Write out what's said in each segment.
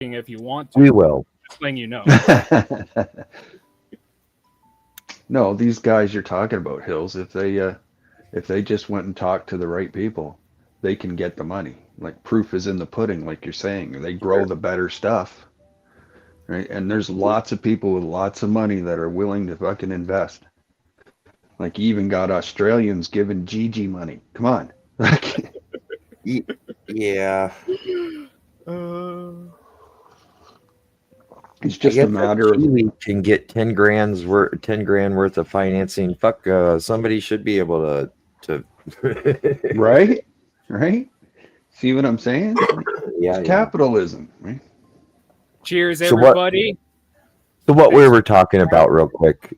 if you want to. We will. Just letting you know. No, these guys you're talking about, Hills, if they just went and talked to the right people, they can get the money. Like proof is in the pudding, like you're saying. They grow the better stuff, right? And there's lots of people with lots of money that are willing to fucking invest. Like you even got Australians giving Gigi money. Come on. Like Yeah. Uh, it's I just a guess matter a of Kiwi can get 10 grand worth of financing. Fuck, somebody should be able to. right? Right? See what I'm saying? It's Yeah, yeah. capitalism, right? cheers, So what? everybody. So what we Thanks. were talking about, real quick.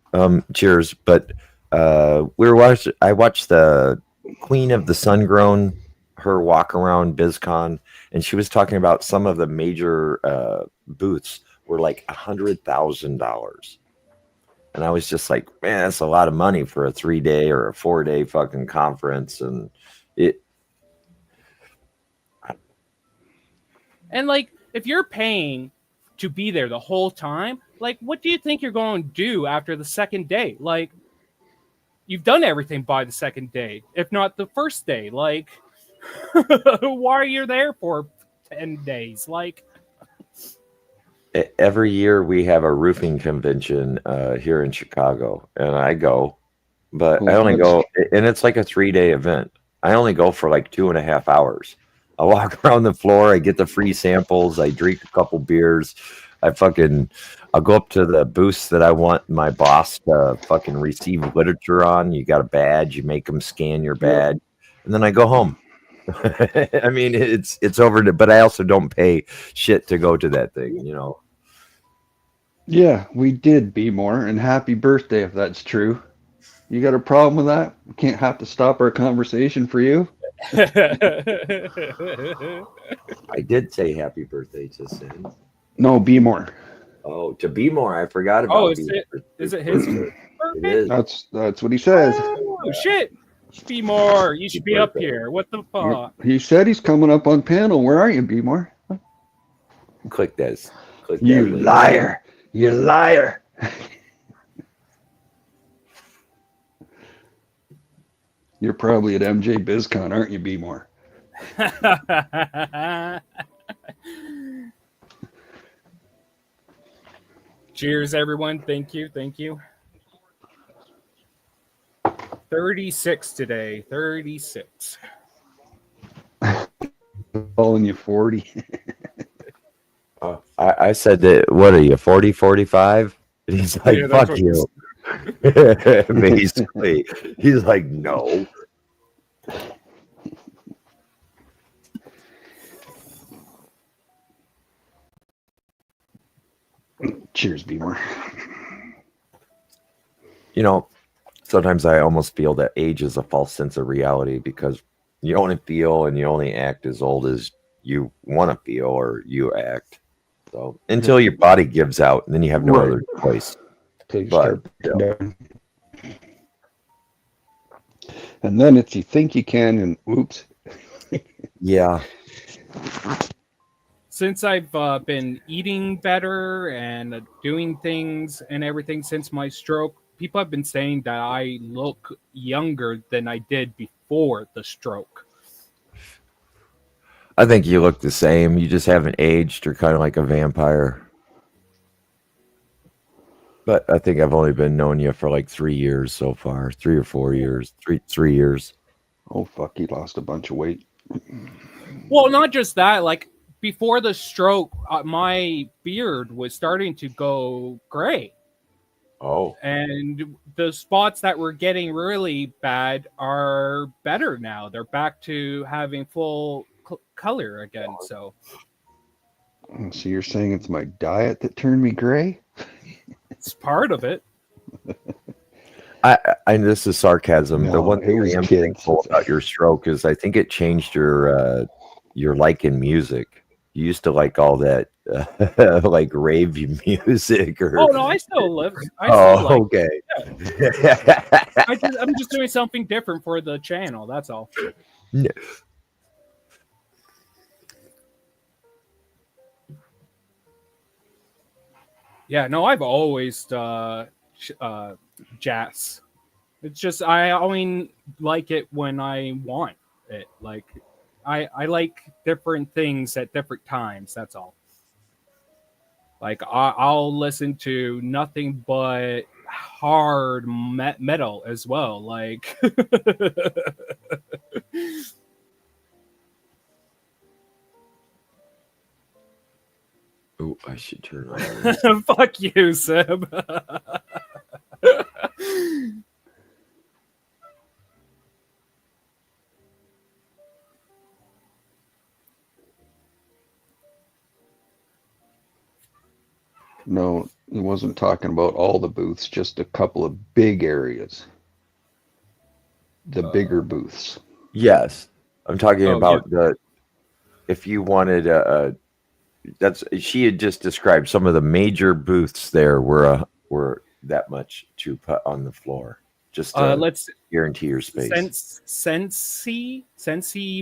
Cheers. But I watched the Queen of the Sun Grown, her walk around BizCon, and she was talking about some of the major booths were like $100,000. And I was just like, man, that's a lot of money for a 3-day or a 4-day fucking conference. And it, And like, if you're paying to be there the whole time, like, what do you think you're going to do after the second day? Like, you've done everything by the second day, if not the first day. Like, why are you there for 10 days? Like, every year we have a roofing convention here in Chicago, and I go, but I Well, only that's go, and it's like a 3-day event. I only go for like 2.5 hours. I walk around the floor, I get the free samples, I drink a couple beers, I'll go up to the booths that I want my boss to fucking receive literature on. You got a badge, you make them scan your yeah. badge, and then I go home. I mean, it's over to, but I also don't pay shit to go to that thing, you know. Yeah, we did be more, and happy birthday if that's true. You got a problem with that? We can't have to stop our conversation for you? I did say happy birthday to Sin. No, be more. Oh, to be more, I forgot oh, about is it his It birthday? is. That's what he says. Oh, shit. Be more. You should be up birthday. here. What the fuck? He said he's coming up on panel. Where are you, Be more? Click this. Click You that link. liar. You liar. You're probably at MJ BizCon, aren't you, Be more? Cheers, everyone. Thank you. Thank you. 36 today. 36. Calling you 40. I said that, what are you, 40, 45? And he's like, Yeah, that's fuck what you. Basically. He's like, no. Cheers, Be more. You know, sometimes I almost feel that age is a false sense of reality because you only feel and you only act as old as you want to feel or you act. So until your body gives out, and then you have no Right. other choice. Till you But start breaking down. And then it's you think you can, and whoops. yeah, Since I've been eating better and doing things and everything since my stroke, people have been saying that I look younger than I did before the stroke. I think you look the same. You just haven't aged. You're kind of like a vampire. But I think I've only been knowing you for like 3 years so far, 3 or 4 years, 3 years. Oh, fuck, he lost a bunch of weight. Well, not just that, like before the stroke, my beard was starting to go gray. Oh, And the spots that were getting really bad are better now. They're back to having full color again. So So you're saying it's my diet that turned me gray? it's part of it. I this is sarcasm. The No, one it thing was I am kids. thankful about your stroke is I think it changed your like in music. You used to like all that like rave music or Oh no, I still live. I still like. okay. I'm just doing something different for the channel. That's all. Yeah, no, I've always jazz. It's just I only like it when I want it. Like I like different things at different times. That's all. Like I'll listen to nothing but hard metal as well. Like Oh, I should turn on. fuck you, Seb. No, he wasn't talking about all the booths, just a couple of big areas. The bigger booths. Yes, I'm talking Oh, about the. If you wanted that's she had just described some of the major booths there were that much to put on the floor just to let's guarantee your space. Sensi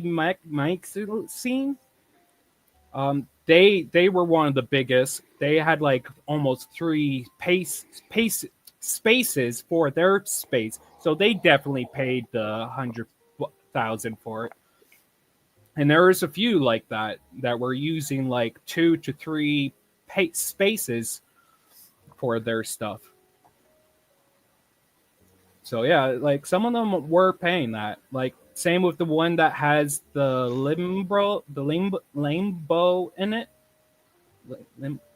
Mike scene. They were one of the biggest. They had like almost three spaces for their space, so they definitely paid the 100,000 for it. And there was a few like that were using like 2 to 3 spaces for their stuff. So yeah, like some of them were paying that. Like same with the one that has the limbo in it.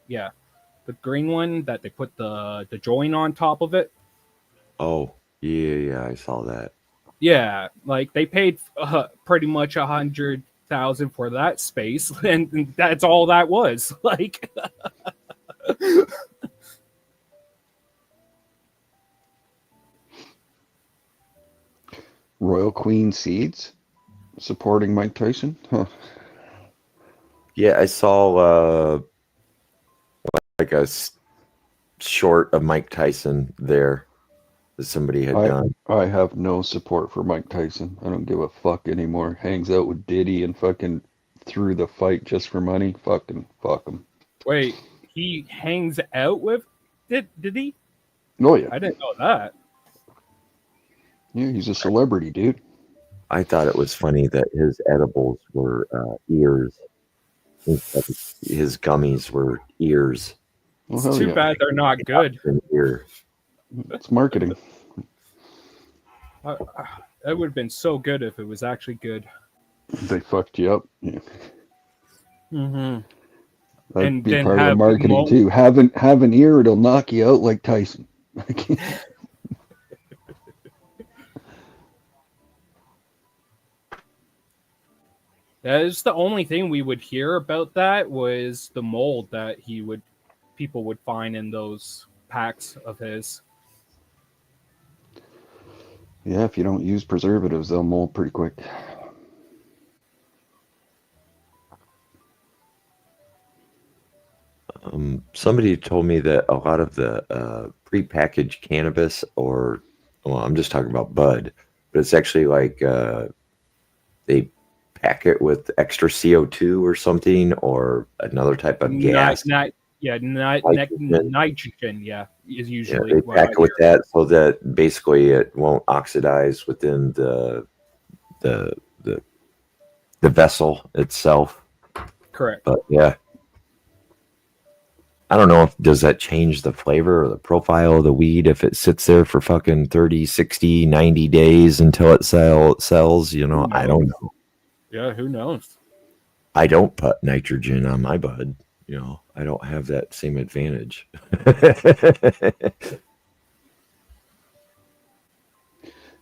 Yeah, the green one that they put the joint on top of it. Oh, yeah, I saw that. Yeah, like they paid pretty much 100,000 for that space, and that's all that was. Like, Royal Queen Seeds supporting Mike Tyson. Huh. Yeah, I saw like a short of Mike Tyson there that somebody had done. I have no support for Mike Tyson. I don't give a fuck anymore. Hangs out with Diddy and fucking threw the fight just for money. Fucking fuck him. wait, he hangs out with did he? Oh yeah. I didn't know that. Yeah, he's a celebrity, dude. I thought it was funny that his edibles were ears. His gummies were ears. Well, It's too bad they're not good. Ear. It's marketing. That would have been so good if it was actually good. They fucked you up. Yeah. Mm-hmm. That'd And be then part of the have marketing too. Have an ear, it'll knock you out like Tyson. That is the only thing we would hear about that was the mold that people would find in those packs of his. Yeah, if you don't use preservatives, they'll mold pretty quick. Somebody told me that a lot of the prepackaged cannabis, or well, I'm just talking about bud, but it's actually like they pack it with extra CO2 or something, or another type of gas. Nitrogen. Yeah, is usually they pack it with that so that basically it won't oxidize within the vessel itself. Correct. But yeah, I don't know if does that change the flavor or the profile of the weed if it sits there for fucking 30, 60, 90 days until it sells, you know. I don't know. Yeah, who knows? I don't put nitrogen on my bud, you know. I don't have that same advantage.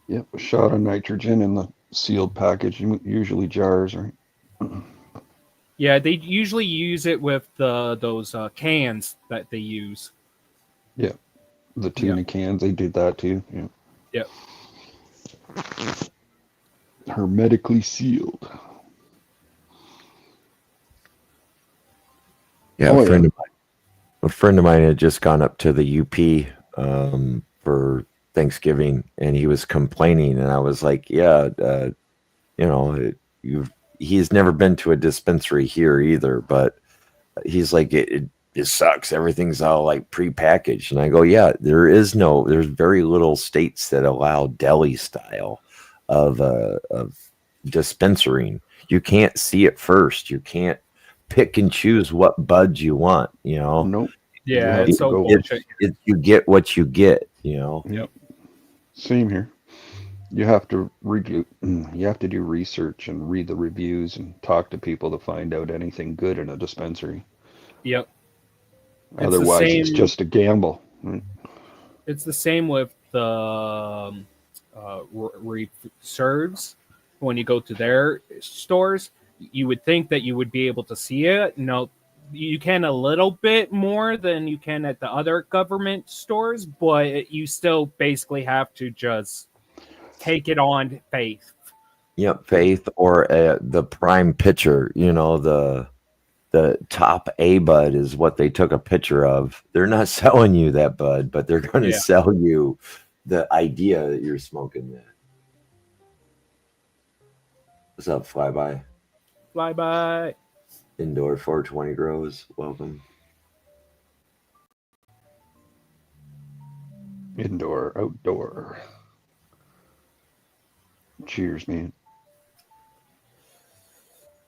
Yep, a shot of nitrogen in the sealed package, usually jars, right? Yeah, they usually use it with those cans that they use. Yeah, the tuna cans, they did that too. Yeah. Yep. Hermetically sealed. Yeah, a friend of mine had just gone up to the UP for Thanksgiving, and he was complaining, and I was like, "Yeah, you know, he's never been to a dispensary here either, but he's like, this sucks. Everything's all like prepackaged. And I go, yeah, there's very little states that allow deli style of dispensing. You can't see it first. You can't pick and choose what buds you want, you know. Nope. Yeah, have it's to so go- bullshit. You get what you get, you know. Yep. Same here. You have to you have to do research and read the reviews and talk to people to find out anything good in a dispensary. Yep. It's the Otherwise, it's same- just a gamble. It's the same with the serves. When you go to their stores, you would think that you would be able to see it. No, you can a little bit more than you can at the other government stores, but you still basically have to just take it on faith. Yep, faith or the prime picture, you know, the top A bud is what they took a picture of. They're not selling you that bud, but they're going to Yeah. sell you the idea that you're smoking that. What's up, Flyby? Fly by. Indoor 420 grows. Welcome. Indoor, outdoor. Cheers, man.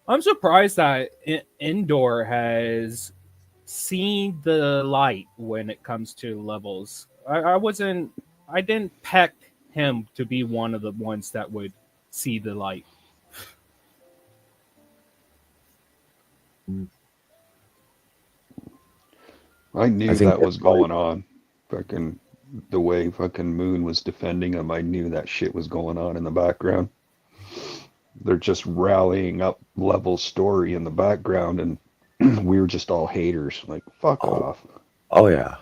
I'm surprised that indoor has seen the light when it comes to levels. I didn't peck him to be one of the ones that would see the light. I knew I think that was that's probably- going on. Fucking the way fucking Moon was defending him, I knew that shit was going on in the background. They're just rallying up Level's story in the background, and we were just all haters. Like, fuck Oh. off. Oh yeah.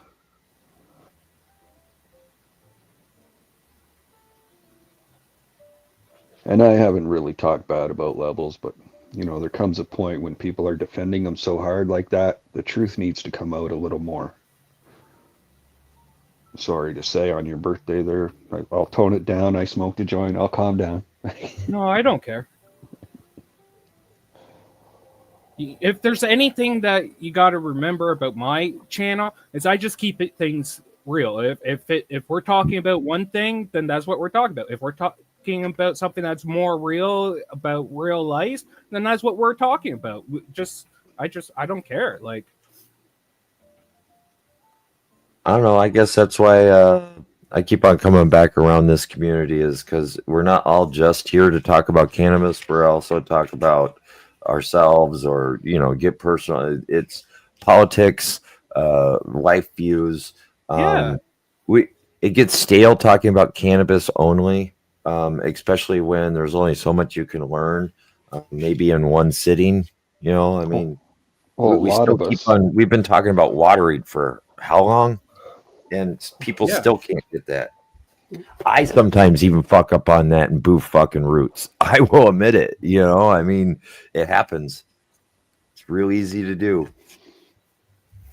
And I haven't really talked bad about Levels, but you know, there comes a point when people are defending them so hard like that, the truth needs to come out a little more. Sorry to say, on your birthday there, I'll tone it down. I smoked a joint. I'll calm down. No, I don't care. If there's anything that you got to remember about my channel, is I just keep things real. If we're talking about one thing, then that's what we're talking about. If we're talking about something that's more real about real life, then that's what we're talking about. I don't care. Like, I don't know. I guess that's why I keep on coming back around this community, is because we're not all just here to talk about cannabis. We're also talk about ourselves, or you know, get personal. It's politics, life views. Yeah. It gets stale talking about cannabis only, especially when there's only so much you can learn, maybe in one sitting. You know, I mean, Well, a we lot still of keep us. on. We've been talking about watering for how long? And people Yeah. still can't get that. I sometimes even fuck up on that and boof fucking roots. I will admit it. You know, I mean, it happens. It's real easy to do.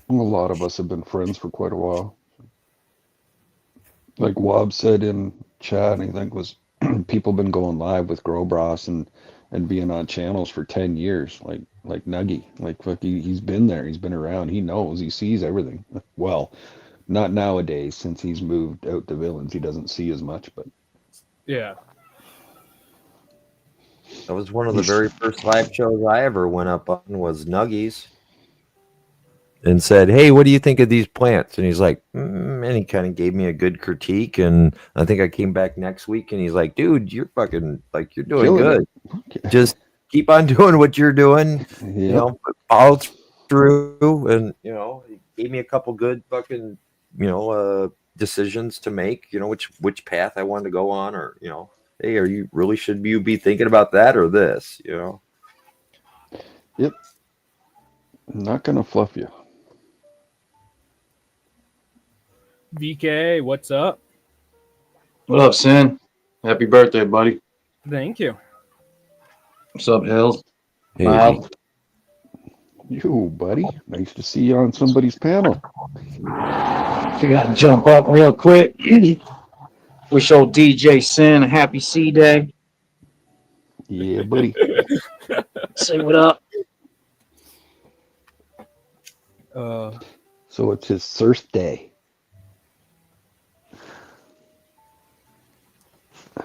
A lot of us have been friends for quite a while. Like Wob said in chat, I think was people been going live with Grow Bros and being on channels for 10 years, like Nuggy. Like fuck, he's been there, he's been around, he knows, he sees everything. Well, not nowadays since he's moved out to Villains, he doesn't see as much, but yeah. That was one of the very first live shows I ever went up on, was Nuggies, and said, "Hey, what do you think of these plants?" And he's like, and he kind of gave me a good critique. And I think I came back next week, and he's like, "Dude, you're fucking like you're doing killing good. Just keep on doing what you're doing. it. You Yep. know, follow through." And you know, he gave me a couple good fucking decisions to make. You know, which path I wanted to go on, or you know, hey, should you be thinking about that or this? You know. Yep. I'm not gonna fluff you. VK, what's up? What up, Sin? Happy birthday, buddy. Thank you. What's up, Hills? Hey, Miles? You, buddy. Nice to see you on somebody's panel. We gotta jump up real quick. Wish old DJ Sin a happy C-Day. Yeah, buddy. Say what up. Uh, So it's his birthday.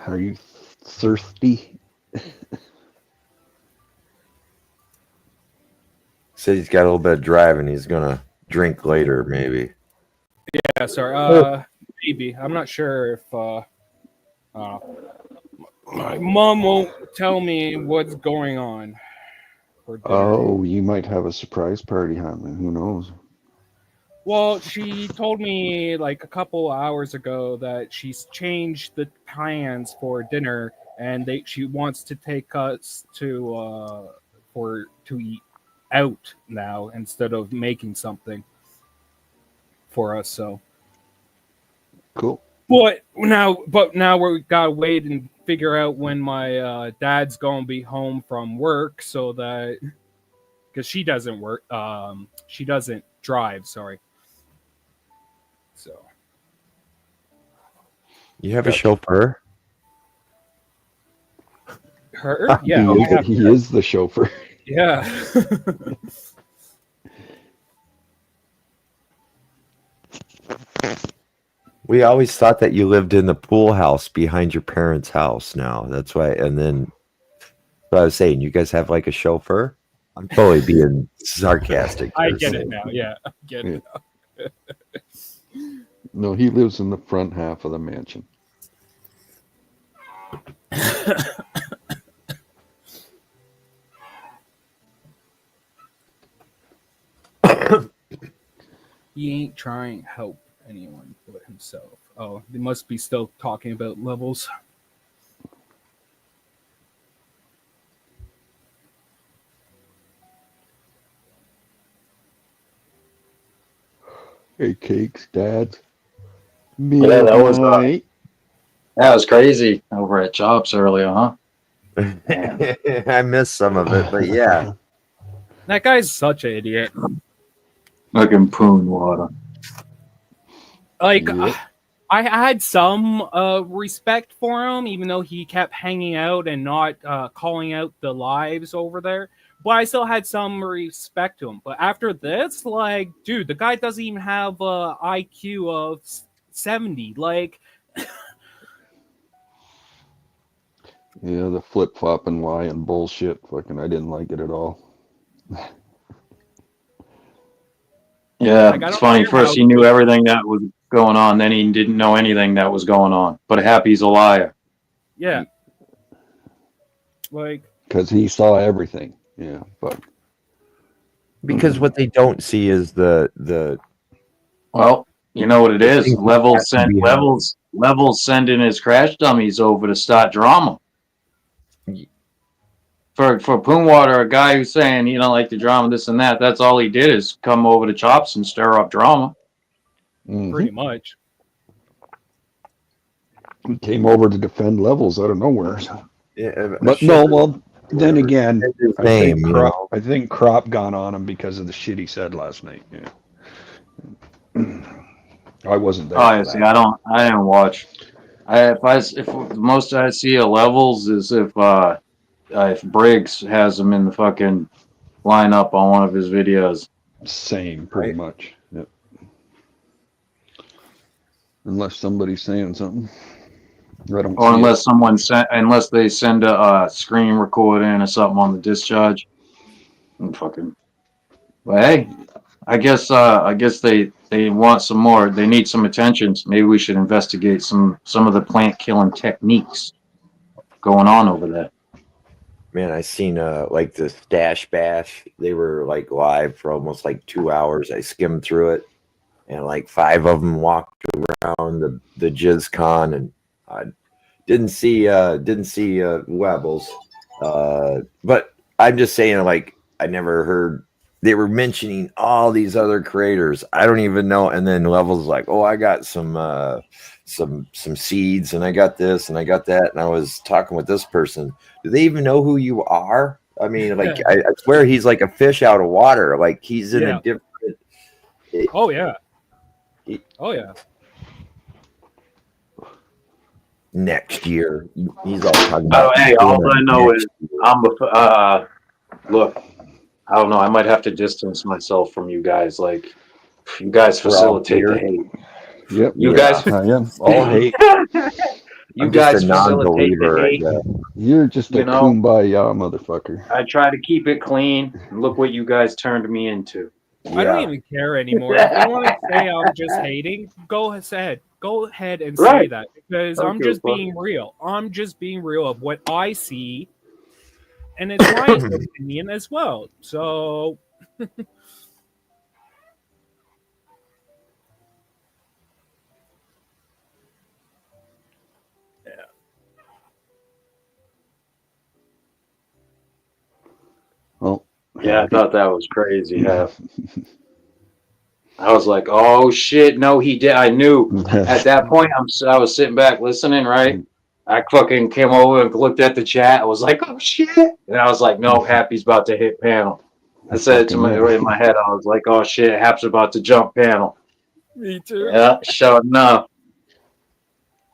Are you thirsty? Said he's got a little bit of drive and he's gonna drink later, maybe. yeah, sorry. Maybe. I'm not sure if my mom won't tell me what's going on for dinner. Oh, you might have a surprise party happening. Who knows? Well, she told me like a couple hours ago that she's changed the plans for dinner, and she wants to take us to eat out now instead of making something for us. So, Cool. but now we gotta wait and figure out when my dad's gonna be home from work, so that because she doesn't work, she doesn't drive. Sorry. So. You have a chauffeur? Her? Yeah, He is the chauffeur. yeah. We always thought that you lived in the pool house behind your parents' house now. That's why. And then what I was saying, you guys have like a chauffeur? I'm totally being sarcastic. I get it now. Yeah, I get it. No, he lives in the front half of the mansion. He ain't trying to help anyone but himself. Oh, they must be still talking about levels. Hey, cakes, dads. Yeah, that was Midnight. that was crazy over at Chops earlier, huh? I missed some of it, but yeah. That guy's such an idiot. Fucking poon water. Like, Yep. I had some respect for him, even though he kept hanging out and not calling out the lives over there. But I still had some respect to him. But after this, like, dude, the guy doesn't even have a IQ of 70. Like, Yeah, the flip flop and lie and bullshit. Fucking, I didn't like it at all. Yeah, Like, I it's don't funny. care First, how he knew good- everything that was going on. Then he didn't know anything that was going on. But Happy's a liar. yeah. Like, Because he saw everything. Yeah, but Because what they don't see is the Well, you know what it is. things that Levels have to sent be levels sending his crash dummies over to start drama. For Poonwater, a guy who's saying he don't like the drama, this and that. That's all he did is come over to Chops and stir up drama. pretty much. He came over to defend levels out of nowhere. yeah, But shit, no, well, then whatever. again, It's his I name, think you Crop, know. I think Crop gone on him because of the shit he said last night. Yeah. I wasn't there. Oh, for yeah, see, that. I didn't watch. If the most I see of levels is if Briggs has him in the fucking lineup on one of his videos. Same, pretty Right. much. Yep. Unless somebody's saying something. I don't Or see unless they send a screen recording or something on the discharge. And fucking. But hey, I guess they want some more. They need some attention. So maybe we should investigate some of the plant killing techniques going on over there. Man, I seen like the Stash Bash. They were like live for almost like 2 hours. I skimmed through it, and like 5 of them walked around the JizzCon, and I didn't see Webbles. But I'm just saying, like, I never heard they were mentioning all these other creators. I don't even know. And then Levels like, oh, I got some seeds, and I got this, and I got that, and I was talking with this person. Do they even know who you are? I mean, like, I swear he's like a fish out of water. Like he's in Yeah. a different. Oh, yeah. Oh, yeah. Next year, he's all talking about. Oh, hey, all I know is look, I don't know. I might have to distance myself from you guys. Like, you guys We're all facilitate the weird. hate. Yep. You Yeah. guys, I am. All hate. you I'm just a guys facilitate the non-believer, I hate. guess. You're just a You know, kumbaya motherfucker. I try to keep it clean. And look what you guys turned me into. I don't Yeah. even care anymore. If you want to say I'm just hating, go ahead. Go ahead and say Right. that because Don't I'm give a just fuck. being real. I'm just being real of what I see, and it's my opinion as well. So Well, Yeah, I thought that was crazy. I was like, oh shit, no, he did. I knew at that point. I was sitting back listening, right? I fucking came over and looked at the chat. I was like, oh shit, and I was like, no, Happy's about to hit panel. I said it to in my head. I was like, oh shit, Hap's about to jump panel. me too. Yeah, sure enough.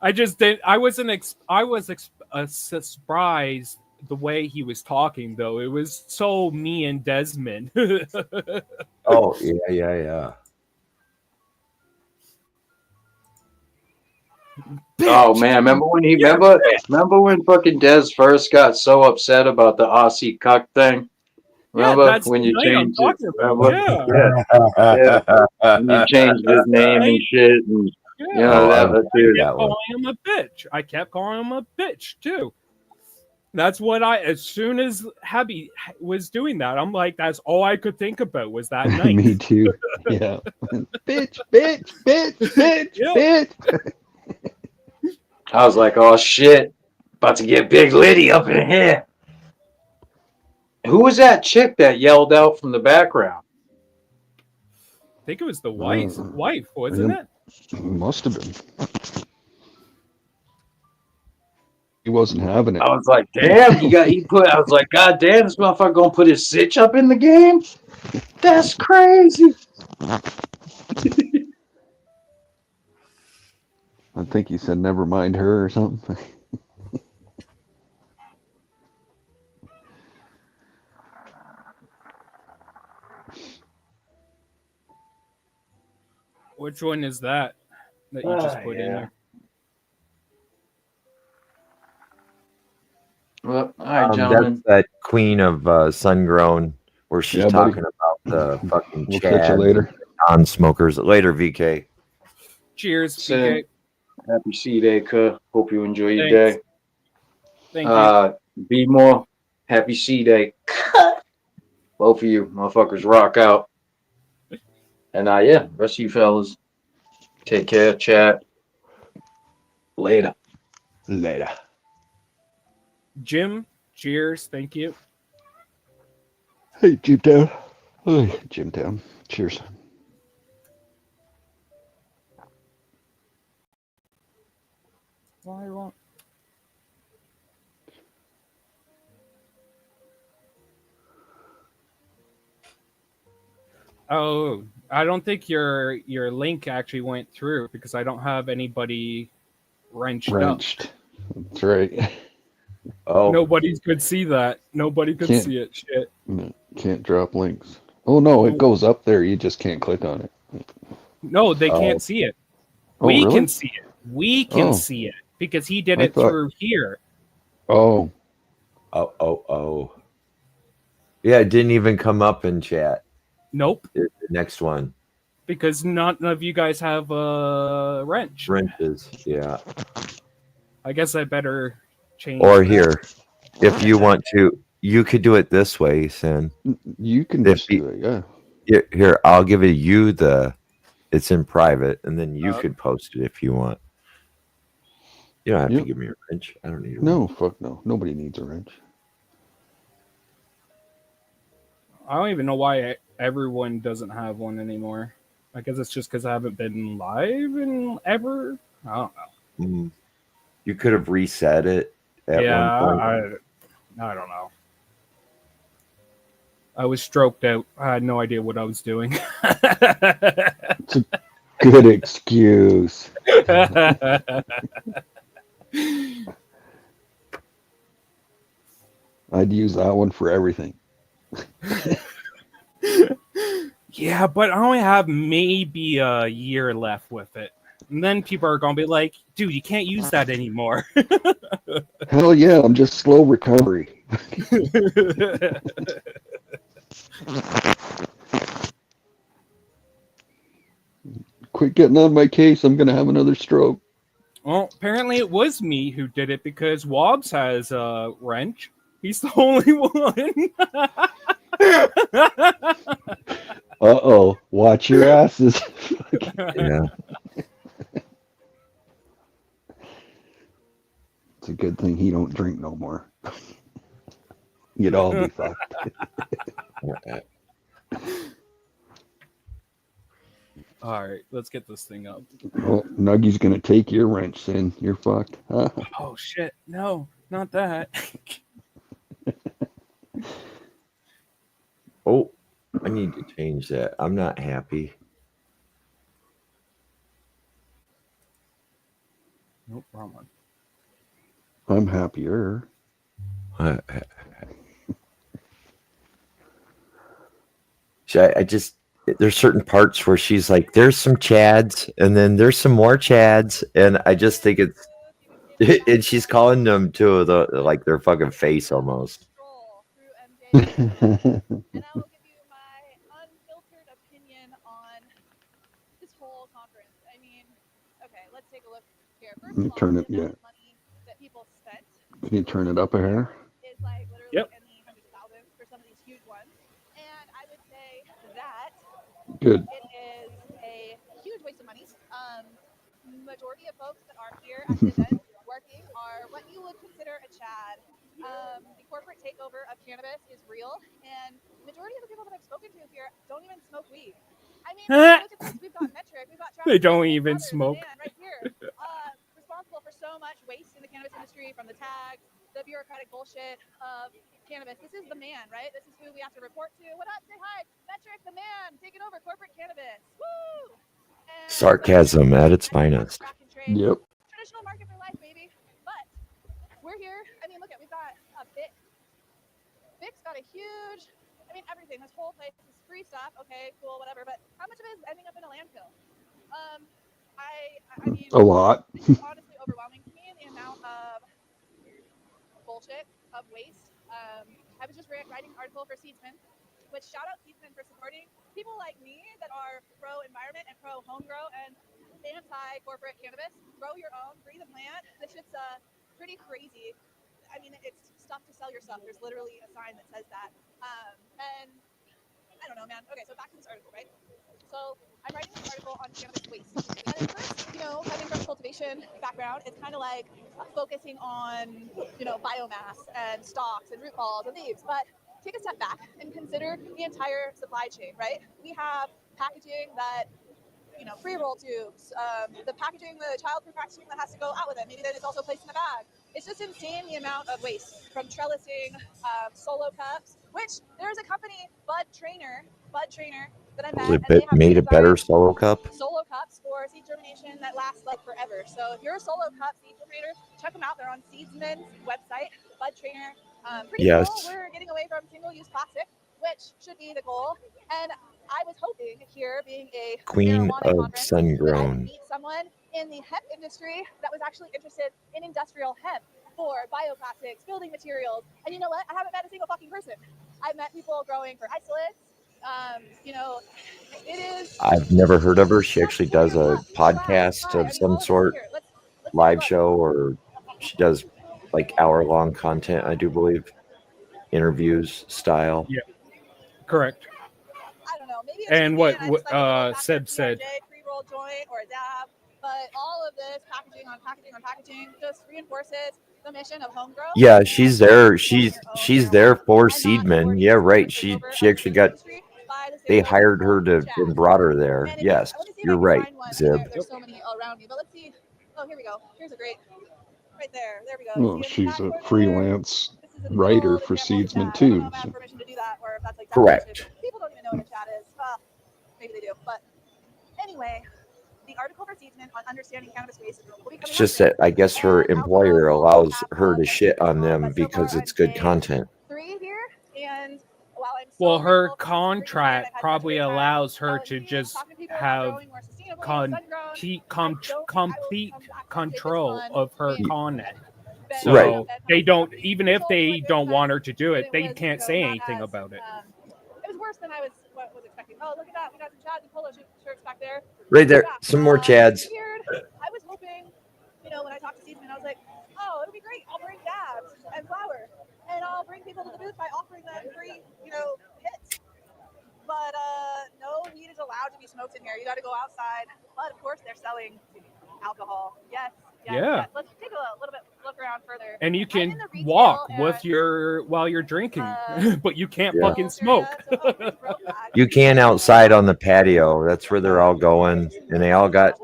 I just did. I wasn't. I was surprised the way he was talking, though. It was so me and Desmond. Oh, yeah. Oh man, remember when remember when fucking Des first got so upset about the Aussie cuck thing? Yeah, Remember that's when the you night I'm changed it? talking about. Remember? Yeah. And you changed his name and shit, and Yeah. you know Oh, I that dude. I kept calling him a bitch. I kept calling him a bitch too. That's what as soon as Happy was doing that, I'm like, that's all I could think about was that night. Me too. Yeah. bitch, bitch, bitch, bitch, Yeah. bitch. I was like, oh shit, about to get Big Liddy up in here. Who was that chick that yelled out from the background? I think it was the wife, wasn't it? Must have been. He wasn't having it. I was like, damn, I was like, god damn, this motherfucker gonna put his sitch up in the game? That's crazy. I think he said, never mind her or something. Which one is that you just put in there? Well, all right, gentlemen. That's that queen of Sungrown where she's talking about the fucking We'll catch you later. non-smokers. Later, VK. Cheers, Same. PK. Happy C-Day, cuh. Hope you enjoy your Thanks. day. Thank you. Be more. Happy C-Day. Both of you motherfuckers rock out. And yeah, rest of you fellas. Take care, chat. Later. Later. Jim, cheers. Thank you. Hey, Jimtown. Hey, Jimtown. Cheers. Why won't? Oh, I don't think your link actually went through because I don't have anybody wrenched up. That's right. Oh, Nobody could see that. Nobody could Can't- see it. Shit. No, can't drop links. Oh, no, it goes up there. You just can't click on it. No, they Oh. can't see it. Oh, We really? can see it. We can Oh. see it because he did I it thought- through here. Oh, Oh. Yeah, it didn't even come up in chat. Nope, The next one. because none of you guys have a wrench. Wrenches. Yeah. I guess I better change. Or that. here. If you want to, you could do it this way, Sin. you can If just you- do it, yeah. Here, I'll give it you it's in private, and then you Oh. could post it if you want. You don't have Yep. to give me a wrench. I don't need a No, wrench. fuck no. Nobody needs a wrench. I don't even know why everyone doesn't have one anymore. I guess it's just because I haven't been live in ever. I don't know. Mm. You could have reset it at Yeah, one point. I don't know. I was stroked out. I had no idea what I was doing. Good excuse. I'd use that one for everything. Yeah, but I only have maybe a year left with it. And then people are going to be like, dude, you can't use that anymore. Hell yeah, I'm just slow recovery. Quit getting on my case. I'm going to have another stroke. Well, apparently it was me who did it because Wobbs has a wrench. He's the only one. Uh-oh. Watch your asses. Yeah. It's a good thing he don't drink no more. You'd all be fucked. All right, let's get this thing up. Well, Nuggy's going to take your wrench, then. You're fucked. Oh, shit. No, not that. Oh, I need to change that. I'm not happy. Nope, wrong one. I'm happier. I just, there's certain parts where she's like, there's some Chads, and then there's some more Chads, and I just think it's, and she's calling them to the like their fucking face almost. And I will give you my unfiltered opinion on this whole conference. I mean, okay, let's take a look here. First of all, Turn it, the amount yeah. of money that people spent Can you turn it up a hair? is like literally Yep. in the hundreds of thousands for some of these huge ones. And I would say that Good. it is a huge waste of money. Majority of folks that are here at the event working are what you would consider a Chad. The corporate takeover of cannabis is real, and majority of the people that I've spoken to here don't even smoke weed. I mean, look at this. We've got Metric, we've got They Travis, don't His even brother, the smoke. man right here, responsible for so much waste in the cannabis industry, from the tags, the bureaucratic bullshit of cannabis. This is the man, right? This is who we have to report to. What up? Say hi, Metric, the man, taking over corporate cannabis. Woo! And Sarcasm at its finest. track and trace. Yep. Traditional market for life, baby. But we're here. I mean, look at, we've got a Bic. Bic's got a huge, I mean, everything. This whole place is free stuff. Okay, cool, whatever. But how much of it is ending up in a landfill? I mean, A lot. it's honestly overwhelming to me, the amount of bullshit, of waste. I was just writing an article for Seedsman, which shout out Seedsman for supporting people like me that are pro-environment and pro-home grow and anti-corporate cannabis. Grow your own, breathe the plant. This shit's pretty crazy. I mean, it's stuff to sell your stuff. There's literally a sign that says that. And I don't know, man. Okay, so back to this article, right? So I'm writing this article on cannabis waste. And at first, coming from a cultivation background, it's kind of like focusing on, biomass and stalks and root balls and leaves. But take a step back and consider the entire supply chain, right? We have packaging that pre-roll tubes, the packaging, the childproof packaging that has to go out with it. Maybe then it's also placed in a bag. It's just insane the amount of waste from trellising, solo cups, which there's a company, Bud Trainer, that I met. And they have Made a better designed solo cup. solo cups for seed germination that last like forever. So if you're a solo cup seed germinator, check them out. They're on Seedsman's website, Bud Trainer. Pretty Yes. cool. We're getting away from single-use plastic, which should be the goal. And I was hoping here, being a Queen marijuana of conference, that I would Sungrown. meet someone in the hemp industry that was actually interested in industrial hemp for bioplastics, building materials. And you know what? I haven't met a single fucking person. I've met people growing for isolates. It is. I've never heard of her. She actually does a podcast of some sort, live show, or she does like hour-long content, I do believe, interviews style. Yeah, correct. I don't know. Maybe it's And just what me, and I just like to go back Seb to said. PRJ, pre-roll joint or a dab, but all of this packaging on packaging just reinforces the mission of home grow. Yeah, she's there. She's there for Seedman. Yeah, right. She actually got. They hired her to and brought her there. And Yes, I want to see if you're I can right, find one. Zib. There's so many around me, but let's see. Oh, here we go. Here's a great. Right there. There we go. Oh, See it? she's Back a corner there. freelance This is a writer full for example of a Seedsman chat. I don't too. know if I have permission to do that, or if that's like Correct. definition. People don't even know what a chat is. Maybe they do, but anyway, the article for Seedsman on understanding cannabis waste will be coming It's just out that I guess her and employer alcohol allows will her to have shit on but them so because far it's I'm good saying content. 3 here, and while I'm Well, her grateful to contract I've had such a probably great time allows her telling to me, just talking to people about have growing more sustainably, sun-grown. complete I don't think I will complete come back and say this control one of her being content. been Right. So been they don't, company even if sold for they like don't 30%, want her to do and it, it they was, can't say not anything as about it. it was worse than I was expecting. Oh, look at that, we got some Chads and polo shirts back there. Right there. Yeah, Some more Chads. weird. I was hoping, when I talked to Season, I was like, oh, it'll be great. I'll bring dabs and flour, and I'll bring people to the booth by offering them free, hits. But no weed is allowed to be smoked in here. You got to go outside. But of course, they're selling alcohol. Yes. Yeah. Let's take a little bit look around further. And you I'm can in the retail walk with and, while you're drinking, but you can't Yeah. fucking smoke. area. So, where's Rogue Bag? You can outside on the patio. That's where they're all going, and they all got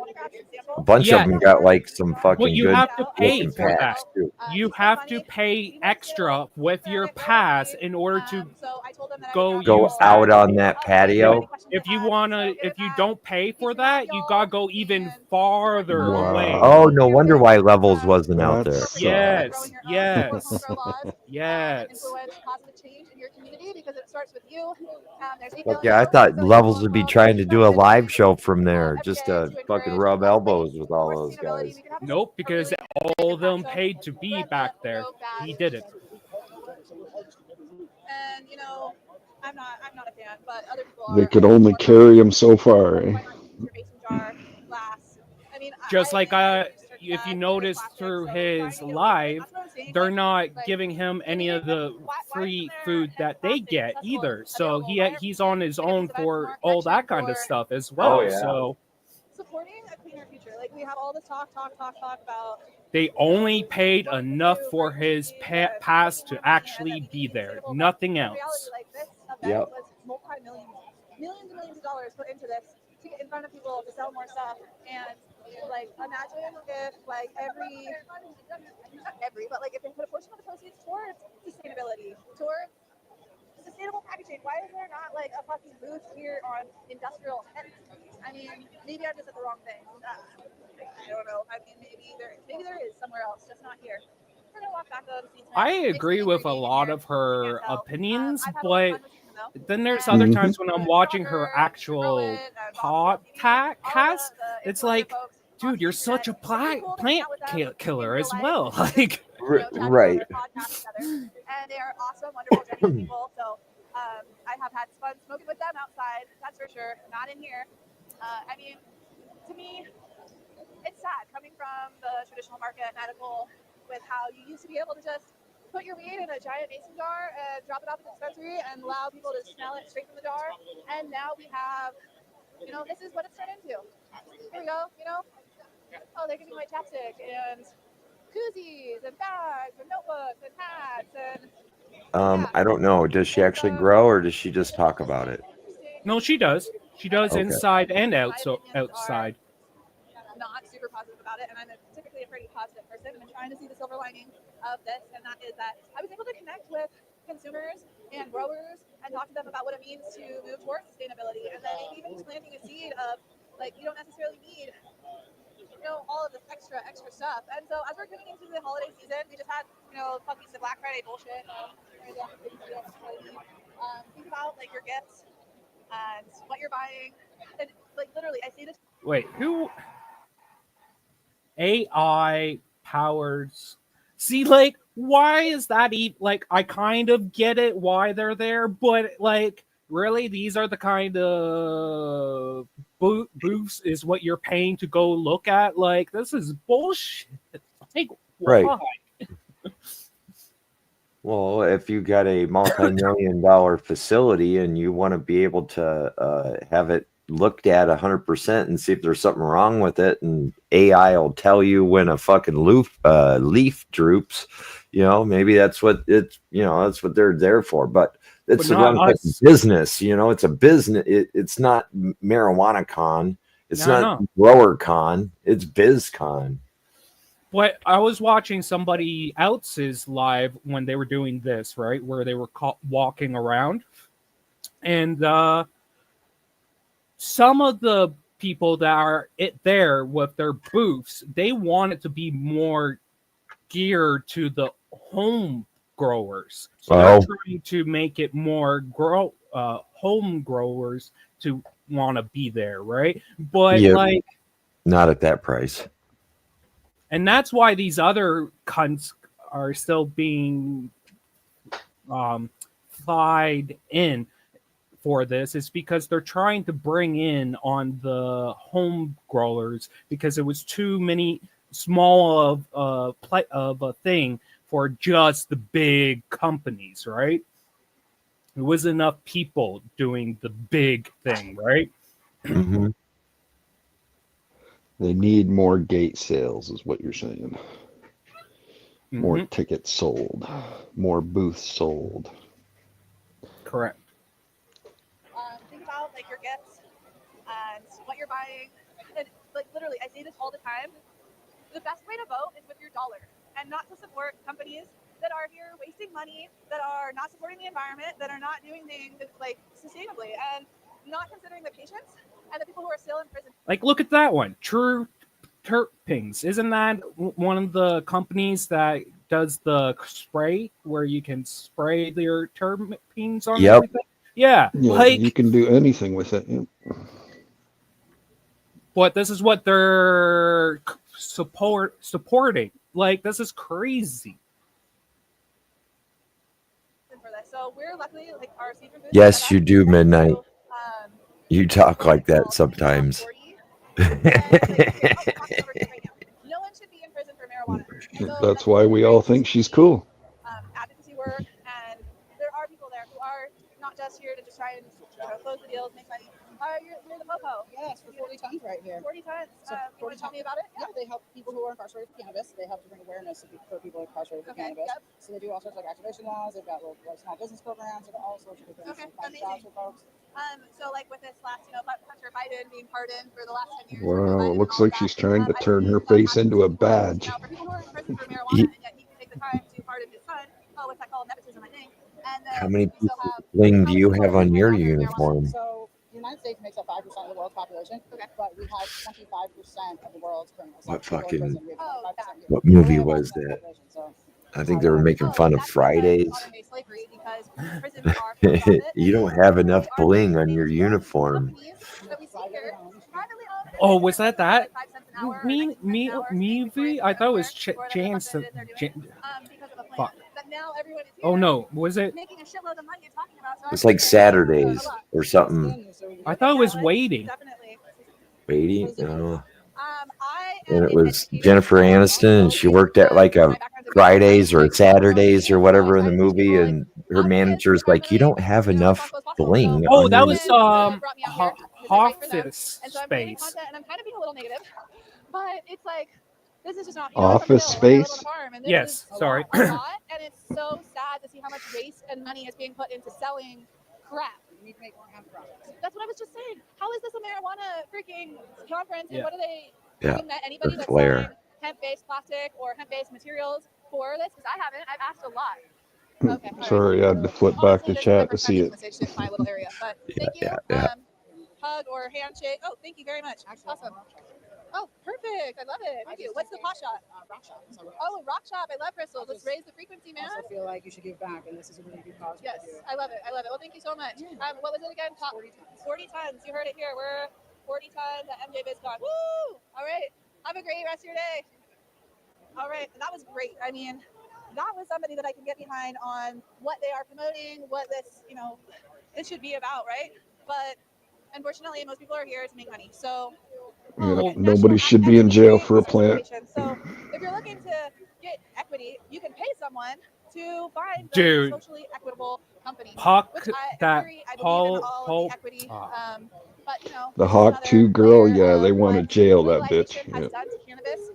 a bunch Yeah. of them got like some But fucking you good have to pay looking for that. packs too. You have to pay extra with your pass in order to So I told them that I go would Go use out that. on that patio. If you wanna, if you don't pay for that, you gotta go even farther Wow. away. Oh, no wonder why Levels wasn't out there. That's Yes, yes, And yes. influence positive change in your community because it starts with you. There's Fuck yeah, I thought Levels would be trying to do a live show from there, every just day to to fucking encourage rub less elbows waste, with all more those sustainability. guys. We can have Nope, because all of them paid to be back there. He did it. And I'm not a fan, but other people are. They could only carry them so far. Eh? Your mason jar, glass. I mean, Just like researched if you that, notice plastic, through so his trying to get away from it. live, That's what I'm saying. they're not like, giving him any maybe of the why free isn't there food that they plastic get accessible either. and So available? Why aren't he's we on his making own these events more for all that connection kind of for stuff as well. Oh, yeah. So supporting a cleaner future? Like we have all this talk about they only paid enough for his pass to actually be there, nothing in reality, else. like this event Yep. was millions and millions of dollars put into this to get in front of people to sell more stuff. And like imagine if like not every, but like if they put a portion of the proceeds towards sustainability, towards sustainable packaging. Why is there not like a fucking booth here on industrial hemp? I mean, maybe I'm just at the wrong thing. I don't know. I mean, maybe there is somewhere else, just not here. We're gonna walk back though to Season. I agree with a lot of her opinions, but then there's other times when I'm watching her actual podcast, it's like, dude, you're such a plant killer as well. Like, Right. And they are awesome, wonderful, genuine people. So I have had fun smoking with them outside, that's for sure. Not in here. I mean, to me, it's sad coming from the traditional market medical with how you used to be able to just put your weed in a giant mason jar and drop it off at the dispensary and allow people to smell it straight from the jar. And now we have, this is what it's turned into. Here we go, oh, they're giving away chapstick and koozies and bags and notebooks and hats and I don't know. Does she actually grow, or does she just talk about it? no, she does. She does Okay. inside and outside. Not super positive about it, and I'm typically a pretty positive person, and I'm trying to see the silver lining of this, and that is that I was able to connect with consumers and growers and talk to them about what it means to move towards sustainability, and then even just planting a seed of like you don't necessarily need all of this extra stuff. And so as we're coming into the holiday season, we just had fucking the Black Friday bullshit. Think about like your gifts and what you're buying, and like literally, I say this. Wait, who? AI powers. See, like, why is that even like? I kind of get it why they're there, but like, really, these are the kind of booths is what you're paying to go look at. Like, this is bullshit. Like, why? Right. Well, if you got a multi-million-dollar facility and you want to be able to have it looked at 100% and see if there's something wrong with it, and AI will tell you when a fucking leaf droops, maybe that's what it's, that's what they're there for. But it's the wrong type of business. It's a business. It's not marijuana con. It's not grower con. It's biz con. But I was watching somebody else's live when they were doing this, right, where they were walking around, and some of the people that are there with their booths, they want it to be more geared to the home growers. So they're trying to make it more home growers to want to be there, right? But Yep. like, Not at that price. and that's why these other cunts are still being flied in for this, is because they're trying to bring in on the home growers because it was too many small of a thing for just the big companies, right? There was enough people doing the big thing, right? Hmm. They need more gate sales, is what you're saying. More Mhm. tickets sold, more booths sold. Correct. Think about like your gifts and what you're buying. And like literally, I say this all the time. The best way to vote is with your dollar and not to support companies that are here wasting money, that are not supporting the environment, that are not doing things like sustainably, and not considering the patients and the people who are still in prison. Like, look at that one. True Terpings. Isn't that one of the companies that does the spray where you can spray your terpenes on Yep. everything? Yeah, Yeah, you like, can do anything with it. Yeah. but this is what they're supporting. Like, this is crazy. For this. So we're luckily like our seafood booth. Yes, you do, Midnight. Um, You talk like that sometimes. no one should be in prison for marijuana. So That's why we all think she's cool. Advocacy work, and there are people there who are not just here to just try and close the deals, make money. You're the popo. Yes, for 40 tons right here. 40 tons. So You want to tell me about it? Yeah, they help people who are incarcerated for cannabis. They help to bring awareness for people incarcerated for cannabis. Yep. So they do all sorts of like activation laws. They've got little small business programs. They've got all sorts of things. Okay, to find amazing. jobs for folks. So like with this last, Hunter Biden being pardoned for the last 10 years. Wow, it looks like she's trying to turn her face into a badge. For people who are in prison for marijuana, and yet he can take the time to pardon his son. Oh, what's that called? Nepotism, I think. And then How many we still have bling do you have on your uniform? So the United States makes up 5% of the world's population. Okay. But we have 25% of the world's criminals. What People in fucking- prison. We have 25% here. What movie We're was 5% that? population, so I think they were making fun of Fridays. slavery because prisons are for-profit. You don't have enough bling on your uniform. Companies that we see here, privately owned, Oh, was that like 5 cents an hour or 19 cents an me hour, movie? I thought it was for the work Jansen. that they're doing, because of a plan. Fuck. But now everyone is here Oh no, was it? making a shitload of money and talking about. So It's like Saturdays or something. I thought it was Waiting. Definitely. Waiting. I And it was Jennifer Aniston, and she worked at like a Fridays or Saturdays or whatever in the movie, and her manager's like, "You don't have enough bling." Oh, on that your was Office And so I'm creating Space. content, and I'm kind of being a little negative, but it's like this is just not Office Space? Yes, sorry. A lot, and it's so sad to see how much waste and money is being put into selling crap. we need to make more hemp products. That's what I was just saying. How is this a marijuana freaking conference? And Yeah. what are they? Yeah, Have you met anybody the that's flare. selling hemp-based plastic or hemp-based materials for this? Because I haven't. I've asked a lot. Okay. all right. Sorry, I had to flip back Honestly, to this is my chat to first time see using it. the station in my little area, but thank you. yeah. Hug or handshake. Oh, thank you very much. Awesome. Oh, perfect. I love it. Thank you. What's the pot shot? Rock shop. So Oh, rock shop. I love crystals. Let's raise the frequency, I man. also feel like you should give back, and this is a really good cause. Yes, I love it. I love it. Well, thank you so much. What was it again? 40 tons. 40 tons. You heard it here. We're 40 tons at MJ BizCon. Woo! All right. Have a great rest of your day. All right. That was great. I mean, that was somebody that I can get behind on what they are promoting, what this, it should be about, right? But unfortunately, most people are here to make money. So Yeah, nobody should be in jail for a plant. So if you're looking to get equity, you can pay someone to find those Dude. socially equitable companies. Puck Which I, in that theory, I believe in Paul- all of the equity. But The it's Hawk another 2 girl, layer yeah, they of want to what jail that bitch. legalization Yeah. has done to cannabis.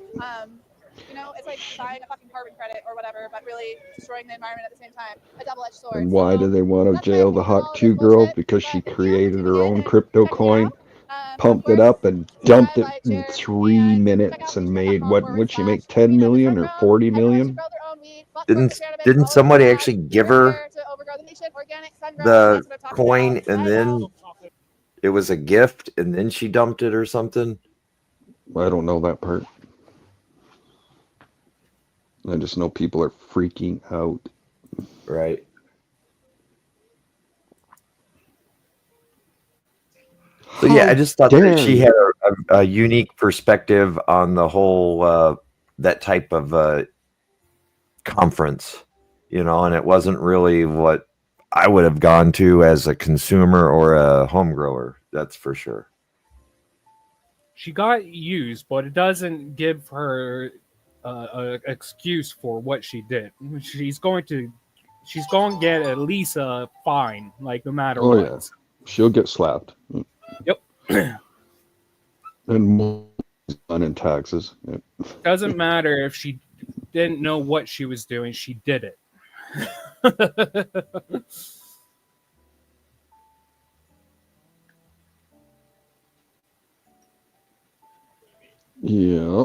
It's like buying a fucking carbon credit or whatever, but really destroying the environment at the same time. A double-edged sword. And why do they want to that's my jail the opinion on all Hawk of 2 this girl? bullshit, Because but she if you're created tuning her in own and crypto checking me coin, out, pumped it of up, course, and dumped it like in share 3 and check minutes out and Facebook.com made forward would she make slash 10 Green million Cannabis or Grow. 40 Everyone million? should grow their own weed. Fuck Didn't corporate cannabis, didn't all of somebody that. actually give We're her here to overgrow the nation, organic, sun-grown, the that's what I'm talking coin about. and then it was a gift and then she dumped it or something? I don't know that part. I just know people are freaking out. Right. So yeah, I just thought that dare she you. had a unique perspective on the whole that type of conference, and it wasn't really what I would have gone to as a consumer or a home grower. That's for sure. She got used, but it doesn't give her an excuse for what she did. She's going to get at least a fine, like no matter Oh what. yeah, she'll get slapped. Yep. And more in taxes. Yep. Doesn't matter if she didn't know what she was doing, she did it. Yeah.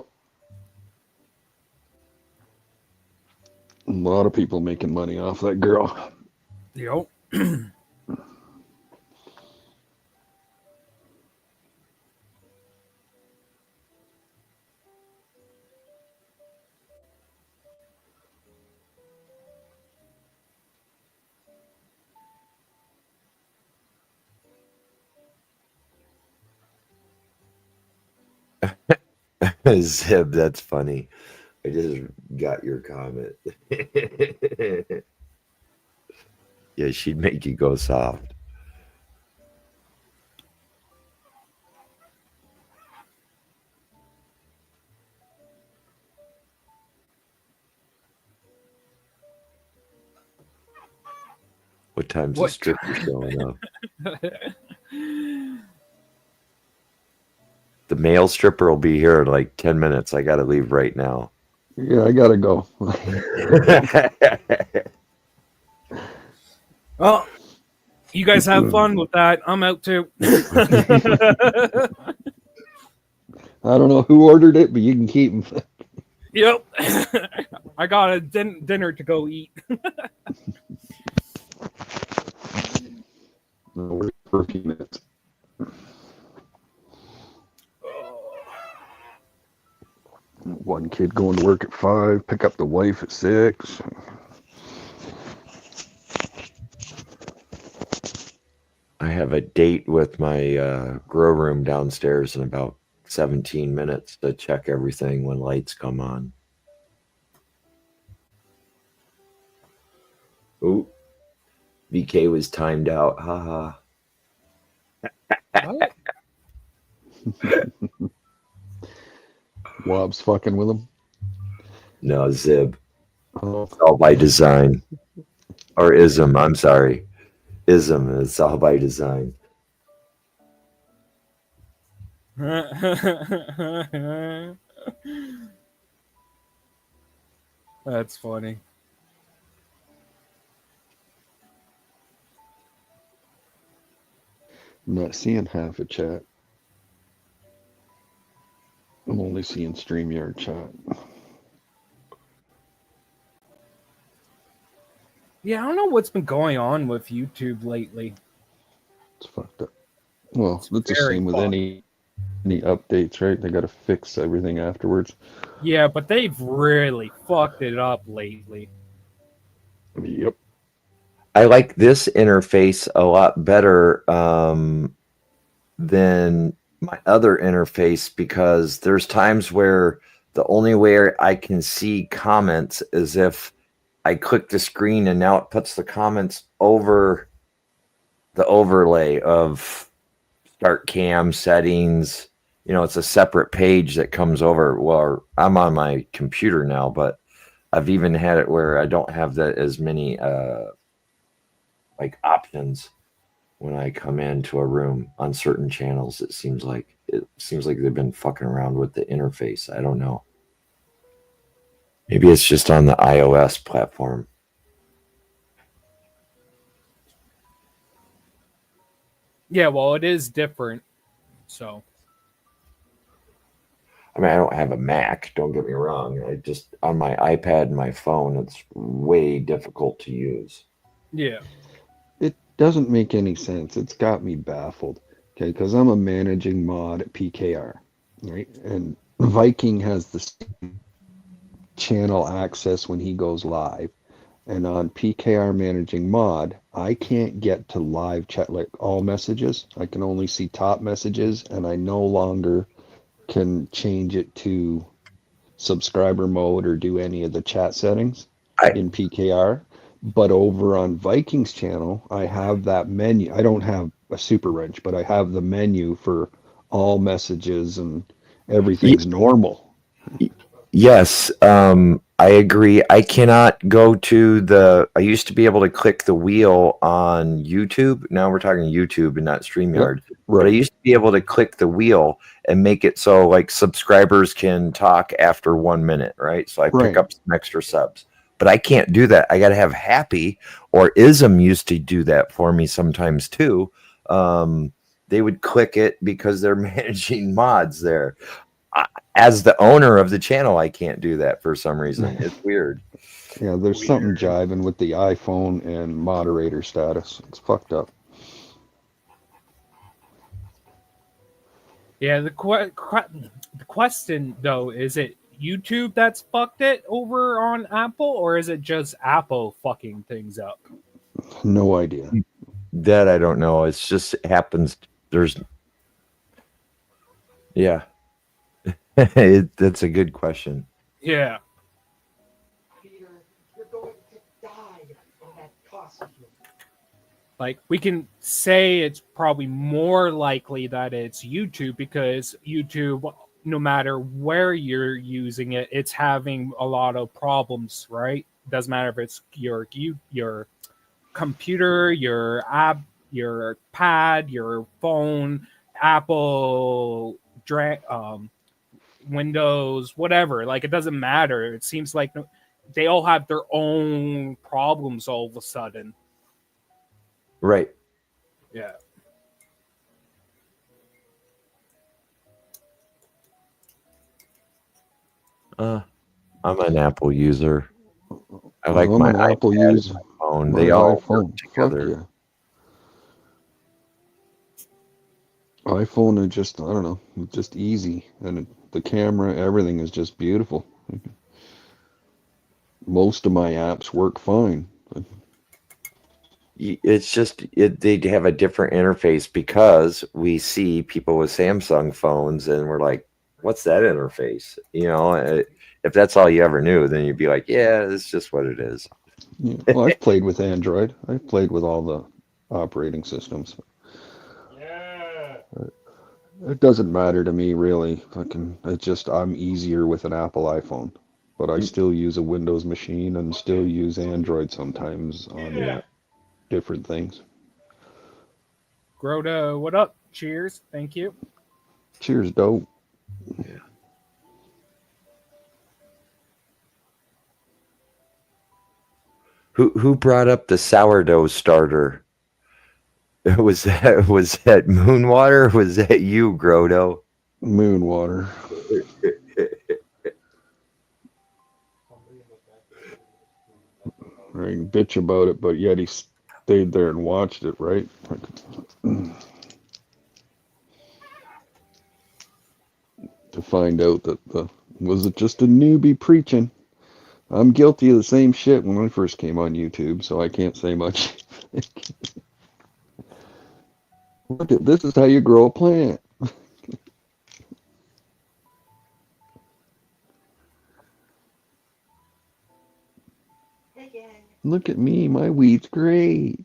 A lot of people making money off that girl. Yep. Zib, that's funny. I just got your comment. Yeah, she'd make you go soft. What time's the What? stripper showing up? The male stripper will be here in like 10 minutes. I got to leave right now. Yeah, I gotta go. Well, you guys have fun with that. I'm out too. I don't know who ordered it, but you can keep them. Yep. I got a dinner to go eat. For a few minutes. One kid going to work at 5, pick up the wife at 6. I have a date with my grow room downstairs in about 17 minutes to check everything when lights come on. Ooh, VK was timed out. Haha. What? Wob's fucking with him. No, Zib. Oh, It's all by design. Or ism, I'm sorry. Ism, it's all by design. That's funny. I'm not seeing half a chat. I'm only seeing StreamYard chat. Yeah, I don't know what's been going on with YouTube lately. It's fucked up. Well, It's that's the very same with fucked. any updates, right? They got to fix everything afterwards. Yeah, but they've really fucked it up lately. Yep. I like this interface a lot better than my other interface because there's times where the only way I can see comments is if I click the screen and now it puts the comments over the overlay of start cam settings. It's a separate page that comes over. Well, I'm on my computer now, but I've even had it where I don't have that as many like options when I come into a room on certain channels. It seems like they've been fucking around with the interface. I don't know. Maybe it's just on the iOS platform. Yeah, well, it is different. So, I mean, I don't have a Mac, don't get me wrong. I just, on my iPad and my phone, it's way difficult to use. yeah. It doesn't make any sense. It's got me baffled. Okay, because I'm a managing mod at PKR, right? And Viking has the same channel access when he goes live. And on PKR Managing Mod, I can't get to live chat, like all messages. I can only see top messages, and I no longer can change it to subscriber mode or do any of the chat settings I in PKR. But over on Vikings channel, I have that menu. I don't have a super wrench, but I have the menu for all messages and everything's normal. Yes, I agree. I cannot go to I used to be able to click the wheel on YouTube. Now we're talking YouTube and not StreamYard. Yep, But I right. used to be able to click the wheel and make it so like subscribers can talk after 1 minute, right? So I pick Right. up some extra subs. But I can't do that. I got to have Happy or Ism used to do that for me sometimes too. They would click it because they're managing mods there. As the owner of the channel, I can't do that for some reason. It's weird. Yeah, there's something jiving with the iPhone and moderator status. It's fucked up. Yeah, the question though, is it YouTube that's fucked it over on Apple, or is it just Apple fucking things up? No idea. That I don't know. It's just it happens. Yeah. That's a good question. Yeah. Like, we can say it's probably more likely that it's YouTube because YouTube, no matter where you're using it, it's having a lot of problems, right? Doesn't matter if it's your computer, your app, your pad, your phone, Apple, Windows, whatever. Like, it doesn't matter. It seems like they all have their own problems all of a sudden. Right. Yeah. I'm an Apple user. I like I'm my an Apple iPad user. and my phone. My They all iPhone. work together. Fuck yeah. iPhone is just, I don't know, it's just easy. And the camera, everything is just beautiful. Most of my apps work fine. It's just they have a different interface because we see people with Samsung phones and we're like, what's that interface? If that's all you ever knew, then you'd be like, yeah, it's just what it is. Yeah. Well, I've played with Android. I've played with all the operating systems. Yeah. It doesn't matter to me really. It's just I'm easier with an Apple iPhone. But I still use a Windows machine and still use Android sometimes on different things. Grota, what up? Cheers. Thank you. Cheers, dope. Yeah. Who brought up the sourdough starter? Was that Moonwater? Was that you, Grotto? Moonwater. I can bitch about it, but yet he stayed there and watched it, right? To find out that was it just a newbie preaching? I'm guilty of the same shit when I first came on YouTube, so I can't say much. Look at this is how you grow a plant. Look at me, my weed's great.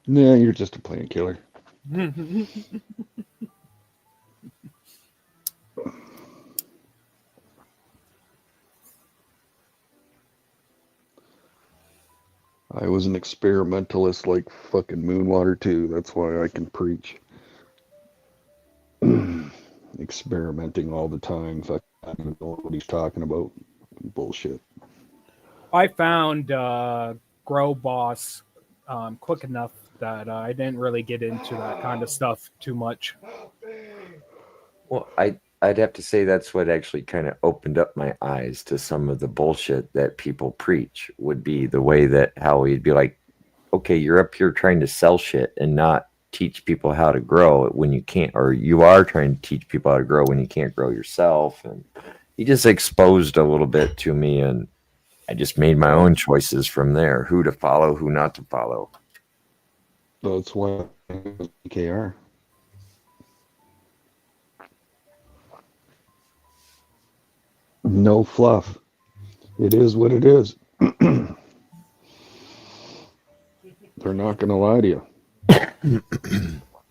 Nah, you're just a plant killer. I was an experimentalist like fucking Moonwater too. That's why I can preach. Experimenting all the time. Fuck, I don't even know what he's talking about. Bullshit. I found Grow Boss quick enough that I didn't really get into that kind of stuff too much. Well, I'd have to say that's what actually kind of opened up my eyes to some of the bullshit that people preach. Would be the way that how he'd be like, okay, you're up here trying to sell shit and not teach people how to grow when you can't, or you are trying to teach people how to grow when you can't grow yourself. And he just exposed a little bit to me, and I just made my own choices from there. Who to follow, who not to follow. That's why KR. No fluff. It is what it is. They're not going to lie to you.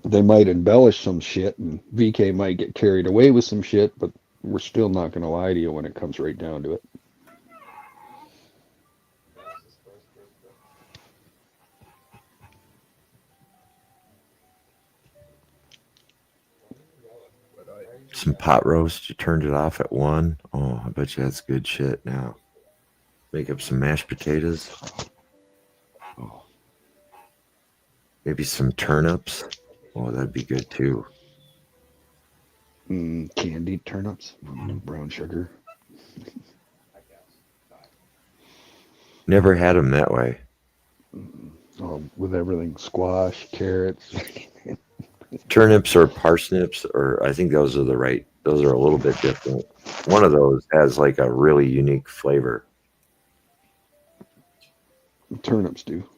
They might embellish some shit, and VK might get carried away with some shit, but we're still not going to lie to you when it comes right down to it. Some pot roast. You turned it off at 1. Oh, I bet you that's good shit now. Make up some mashed potatoes. Oh. Maybe some turnips. Oh, that'd be good too. Candied turnips, brown sugar. Never had them that way. With everything, squash, carrots. Turnips or parsnips, or I think those are the right. Those are a little bit different. One of those has like a really unique flavor. Turnips do.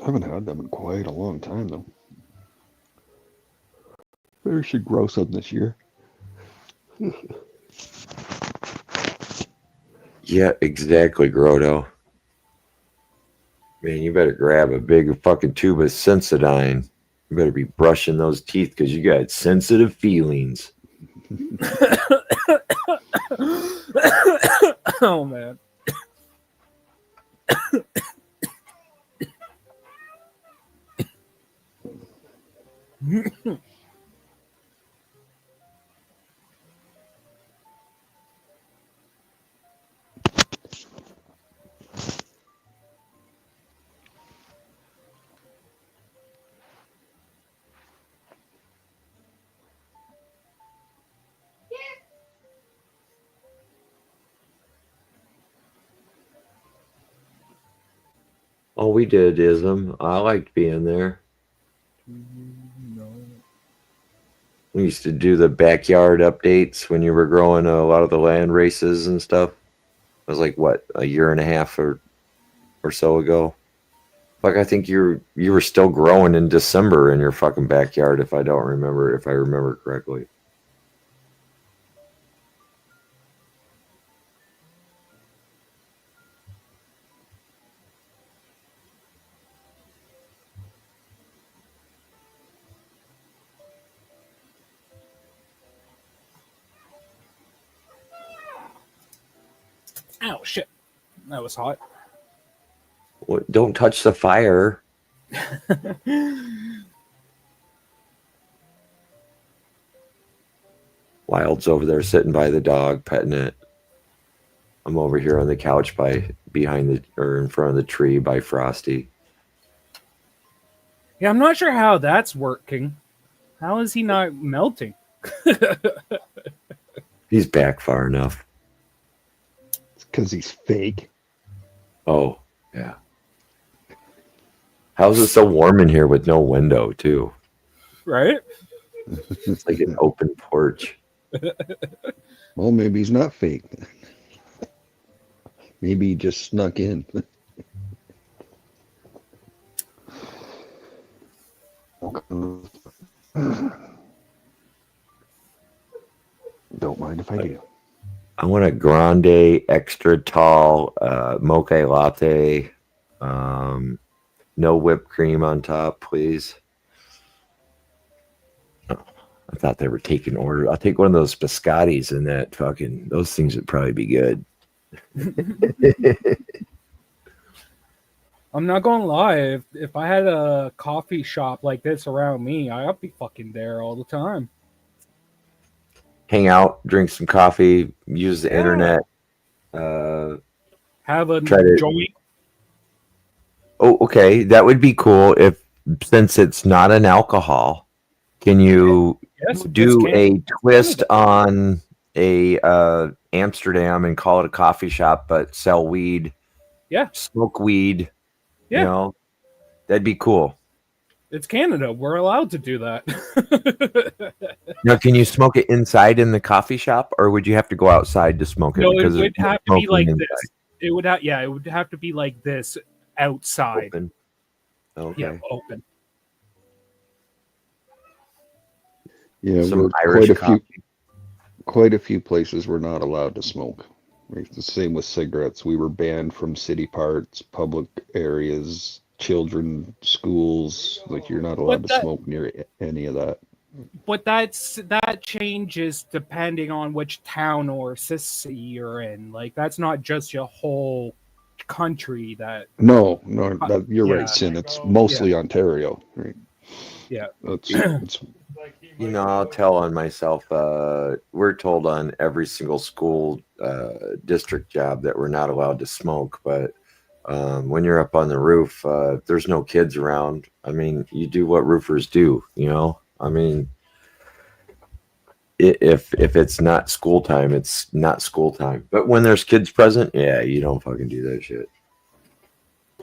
I haven't had them in quite a long time, though. Better should grow some this year. Yeah, exactly, Grotto. Man, you better grab a big fucking tube of Sensodyne. You better be brushing those teeth because you got sensitive feelings. Oh, man. All we did is them. I liked being there. We used to do the backyard updates when you were growing a lot of the land races and stuff. It was like what, a year and a half or so ago. Like I think you were still growing in December in your fucking backyard if I remember correctly. Ow, shit. That was hot. Well, don't touch the fire. Wild's over there sitting by the dog, petting it. I'm over here on the couch in front of the tree by Frosty. Yeah, I'm not sure how that's working. How is he not melting? He's back far enough. It's because he's fake. Oh, yeah. How's it so warm in here with no window, too? Right? It's like an open porch. Well, maybe he's not fake. Maybe he just snuck in. Don't mind if I do. I want a grande, extra tall, mocha latte. No whipped cream on top, please. Oh, I thought they were taking orders. I'll take one of those biscottis and that fucking. Those things would probably be good. I'm not gonna lie. If I had a coffee shop like this around me, I'd be fucking there all the time. Hang out, drink some coffee, use the internet. Have a Try joint. Oh, okay. That would be cool since it's not an alcohol, can you Yes, do it's a twist on a Amsterdam and call it a coffee shop, but sell weed? Yeah. Smoke weed. Yeah. You know, that'd be cool. It's Canada. We're allowed to do that. Now, can you smoke it inside in the coffee shop, or would you have to go outside to smoke it? No, it Because would there's no have to be smoking like inside. this. It would have, yeah, it would have to be like this outside. Open. Okay. Yeah, open. Yeah, Some we're Irish coffee. quite a few places we're not allowed to smoke. It's the same with cigarettes. We were banned from city parks, public areas, children, schools. Like you're not allowed But to that, smoke near any of that. but that changes depending on which town or city you're in. Like that's not just your whole country. That No, you're yeah, right, Sin. It's mostly Ontario. Right? yeah. It's You know, I'll tell on myself. We're told on every single school district job that we're not allowed to smoke. But when you're up on the roof, there's no kids around. I mean, you do what roofers do. You know, I mean, if it's not school time, it's not school time. But when there's kids present, yeah, you don't fucking do that shit.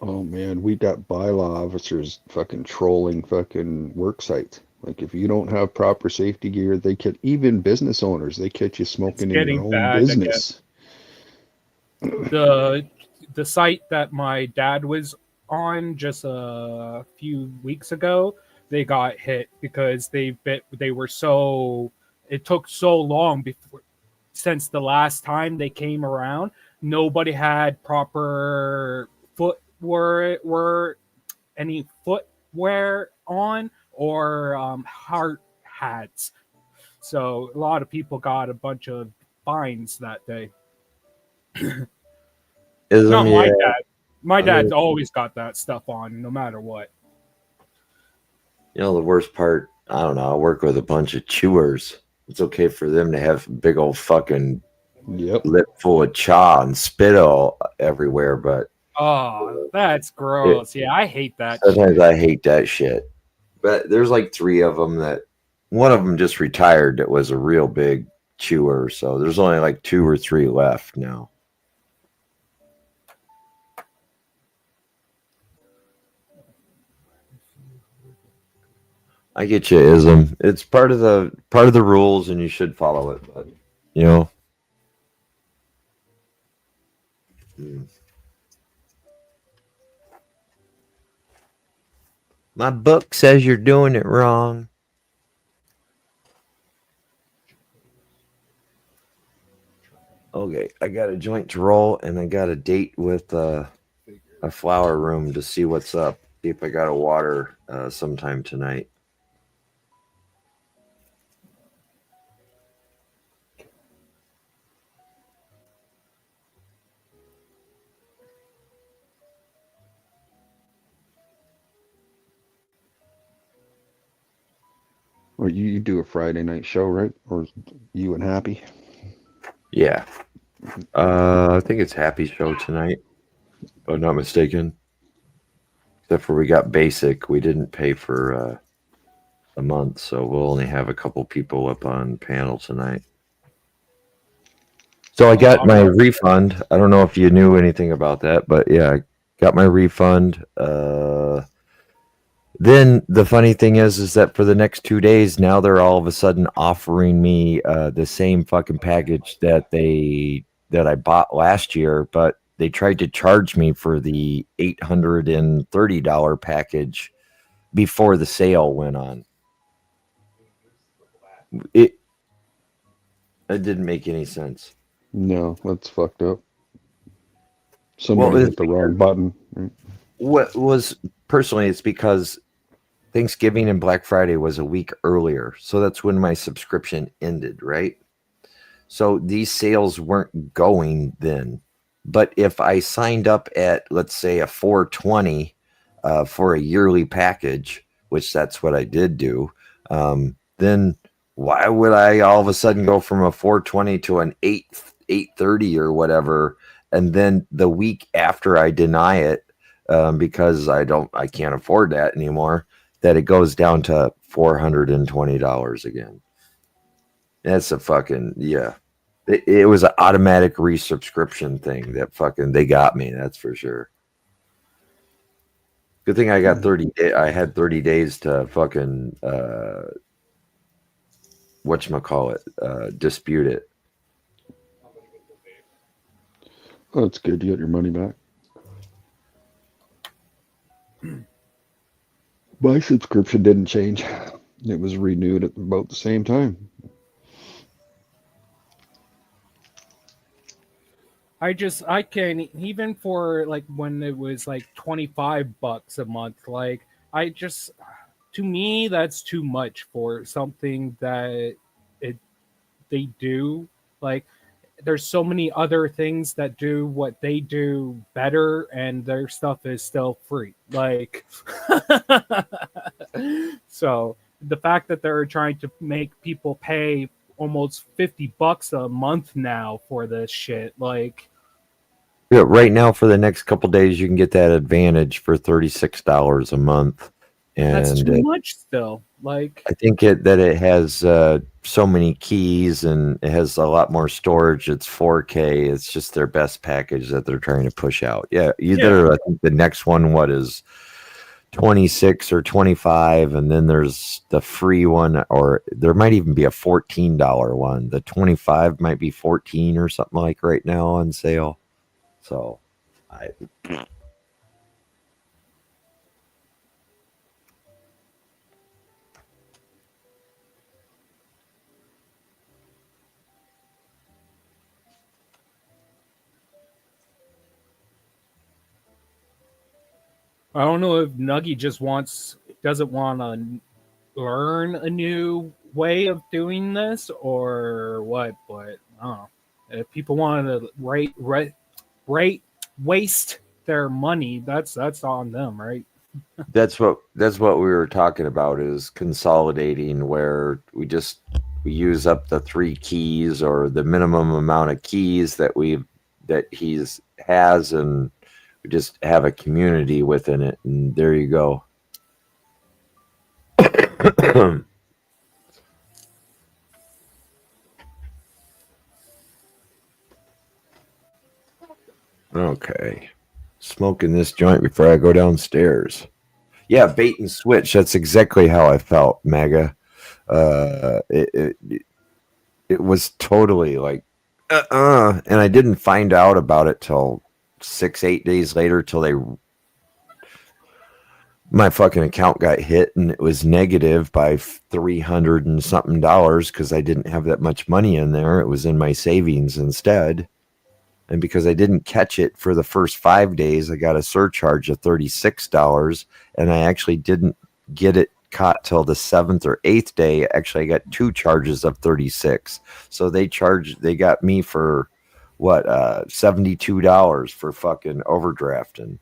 oh man, we got bylaw officers fucking trolling fucking work sites. Like if you don't have proper safety gear, they could even business owners, they catch you smoking in your getting own bad business. the site that my dad was on just a few weeks ago, they got hit because they were so, it took so long before, since the last time they came around, nobody had proper any footwear on or hard hats. So a lot of people got a bunch of fines that day. Not my dad. My dad's always got that stuff on, no matter what. You know, the worst part, I don't know, I work with a bunch of chewers. It's okay for them to have big old fucking lip full of chaw and spit all everywhere, but oh, that's gross. Yeah, I hate that. Sometimes shit. I hate that shit. But there's like 3 of them that one of them just retired that was a real big chewer, so there's only like 2 or 3 left now. I get you, ism. It's part of the rules, and you should follow it. But you know, my book says you're doing it wrong. Okay, I got a joint to roll, and I got a date with a flower room to see what's up. See if I got a water sometime tonight. Or you do a Friday night show, right? Or you and Happy? Yeah. I think it's Happy's show tonight, if I'm not mistaken. Except for we got basic. We didn't pay for a month, so we'll only have a couple people up on panel tonight. So I got my refund. I don't know if you knew anything about that, but yeah, I got my refund. Then the funny thing is that for the next 2 days, now they're all of a sudden offering me the same fucking package that I bought last year, but they tried to charge me for the $830 package before the sale went on. It didn't make any sense. No, that's fucked up. Somebody hit the wrong button. Right? What was personally, it's because Thanksgiving and Black Friday was a week earlier. So that's when my subscription ended, right? So these sales weren't going then. But if I signed up at, let's say, a $420 for a yearly package, which that's what I did do, then why would I all of a sudden go from a $420 to an $830 or whatever, and then the week after I deny it because I can't afford that anymore, that it goes down to $420 again? That's a fucking, yeah. It was an automatic resubscription thing that fucking they got me. That's for sure. Good thing I got 30 I had 30 days to fucking whatchamacallit, dispute it. Oh, it's good. You got your money back. My subscription didn't change. It was renewed at about the same time. I can, even for like when it was like $25 a month, like to me, that's too much for something that it they do. Like, there's so many other things that do what they do better, and their stuff is still free. Like, so the fact that they're trying to make people pay almost $50 a month now for this shit, like, Yeah, right now for the next couple days, you can get that advantage for $36 a month, that's and too much still. Like, I think it has so many keys and it has a lot more storage. It's 4K. It's just their best package that they're trying to push out. Yeah, either I think the next one, what is 26 or 25, and then there's the free one, or there might even be a $14 one. The 25 might be 14 or something like right now on sale. So I I don't know if Nuggy just doesn't want to learn a new way of doing this or what, but I don't know. If people want to waste their money, that's on them, right? that's what we were talking about, is consolidating, where we use up the 3 keys or the minimum amount of keys that he's has, and we just have a community within it, and there you go. Okay, smoking this joint before I go downstairs. Yeah, bait and switch. That's exactly how I felt, Maga. It was totally like, and I didn't find out about it till 6-8 days later, till my fucking account got hit and it was negative by 300 and something dollars, because I didn't have that much money in there. It was in my savings instead. And because I didn't catch it for the first 5 days, I got a surcharge of $36, and I actually didn't get it caught till the 7th or 8th day. Actually, I got 2 charges of 36. So they got me for what, $72 for fucking overdrafting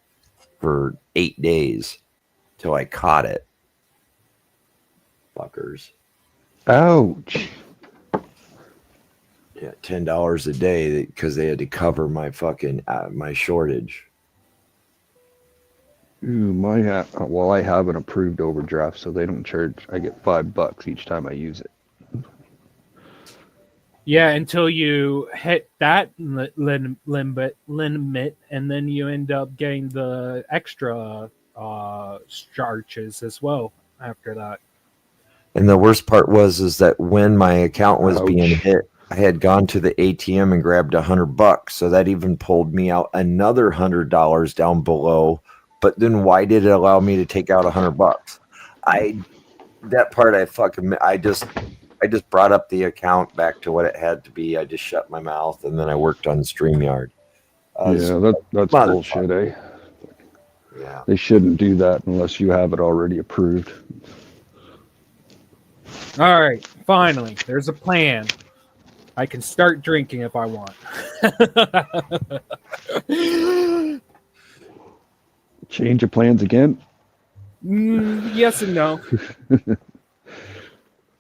for 8 days till I caught it. Fuckers. Ouch. Yeah, $10 a day because they had to cover my fucking my shortage. Ooh, I have an approved overdraft, so they don't charge. I get $5 each time I use it. Yeah, until you hit that limit, and then you end up getting the extra charges as well after that. And the worst part is that when my account was being Ouch. hit, I had gone to the ATM and grabbed $100, so that even pulled me out another $100 down below. But then why did it allow me to take out $100? I just brought up the account back to what it had to be. I just shut my mouth, and then I worked on StreamYard. Yeah, that's bullshit, eh? Yeah. They shouldn't do that unless you have it already approved. All right, finally, there's a plan. I can start drinking if I want. Change of plans again? Yes and no.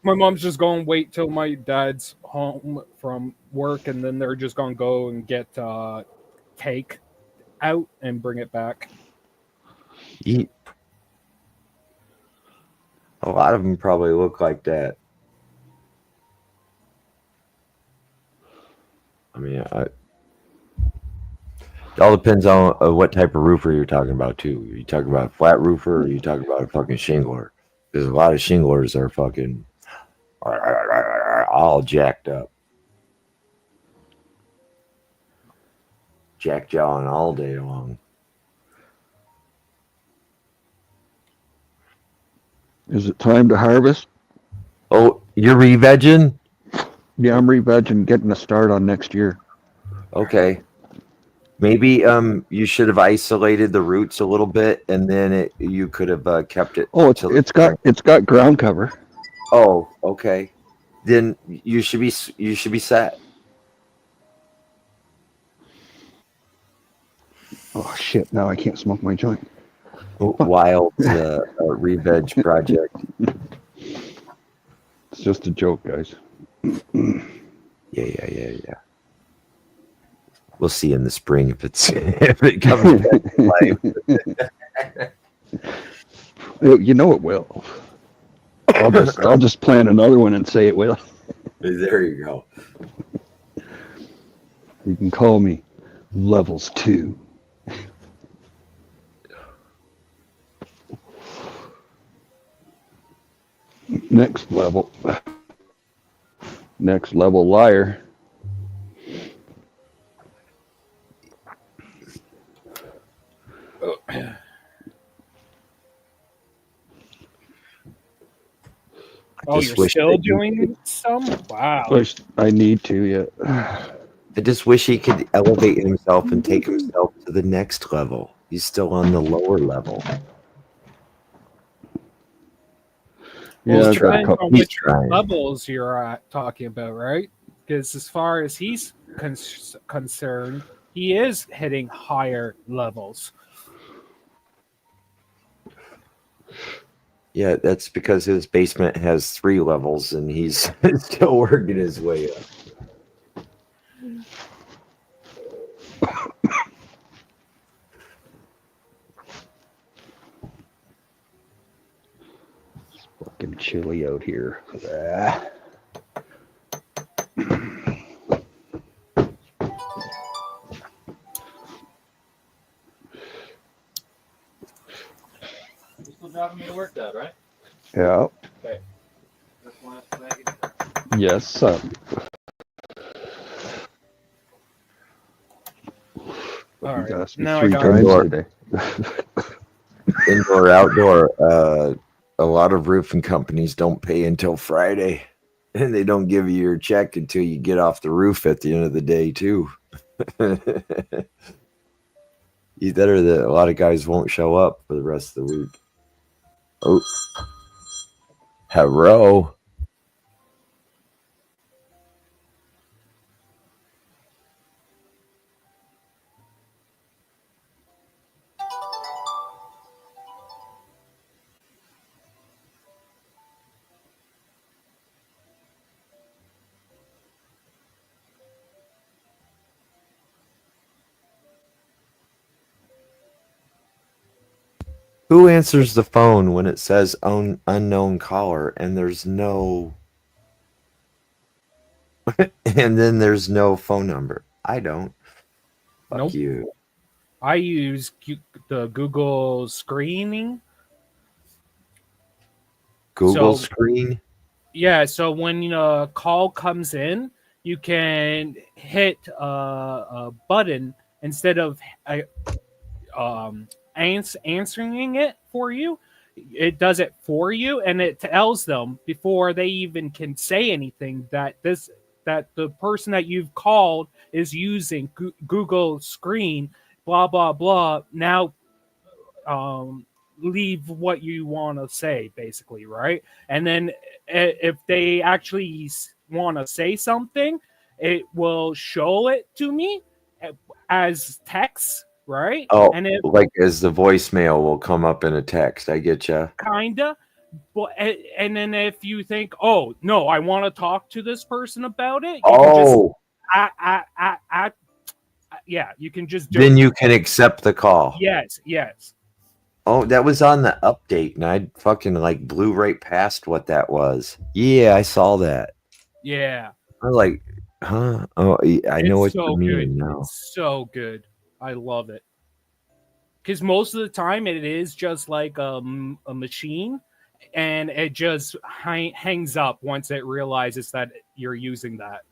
My mom's just going to wait till my dad's home from work, and then they're just going to go and get cake out and bring it back. A lot of them probably look like that. I mean, It all depends on what type of roofer you're talking about too. Are you talking about a flat roofer or are you talking about a fucking shingler? Because a lot of shinglers are fucking all jacked up. Jack jawing all day long. Is it time to harvest? Oh, you're re-vegging? Yeah, I'm re-vegging, getting a start on next year. Okay. Maybe you should have isolated the roots a little bit, and then you could have kept it. Oh, till it's got ground cover. Oh, okay. Then you should be set. Oh shit! Now I can't smoke my joint. Wild re-veg project. It's just a joke, guys. Yeah. We'll see in the spring if it comes back to life. You know it will. I'll just plant another one and say it will. There you go. You can call me Levels 2. Next level liar. Oh, you're still doing some? Wow. I need to, yeah. I just wish he could elevate himself and take himself to the next level. He's still on the lower level. Yeah, Well, I've got a depends couple. on He's which trying. levels you're talking about, right? Because as far as he's concerned, he is hitting higher levels. Yeah, that's because his basement has 3 levels and he's still working his way up. It's fucking chilly out here. You're still driving me to work, Dad, right? Yeah. Okay. That's one last bag. Yes, son. All right. You asked me Now I 3 got times it. today. Indoor, outdoor. A lot of roofing companies don't pay until Friday, and they don't give you your check until you get off the roof at the end of the day, too. Either a lot of guys won't show up for the rest of the week. Oh, hello. Who answers the phone when it says unknown caller and there's no and then there's no phone number? I don't. Fuck Nope. you. I use the Google screening. Google So- screen? Yeah, so when a call comes in, you can hit a button instead of answering it for you. It does it for you, and it tells them before they even can say anything that the person that you've called is using Google Screen, blah blah blah. Now, leave what you want to say, basically, right? And then if they actually want to say something, it will show it to me as text, right? Oh, And it like as the voicemail will come up in a text. I get you. kinda, but and then if you think, oh no, I want to talk to this person about it, you can just Oh, yeah, you can just do then it. you can accept the call. Yes. Oh, that was on the update, and I fucking like blew right past what that was. Yeah, I saw that. Yeah. I was like, huh? Oh, I know It's what so you good. mean now. It's so good. I love it. Because most of the time it is just like a machine, and it just hangs up once it realizes that you're using that.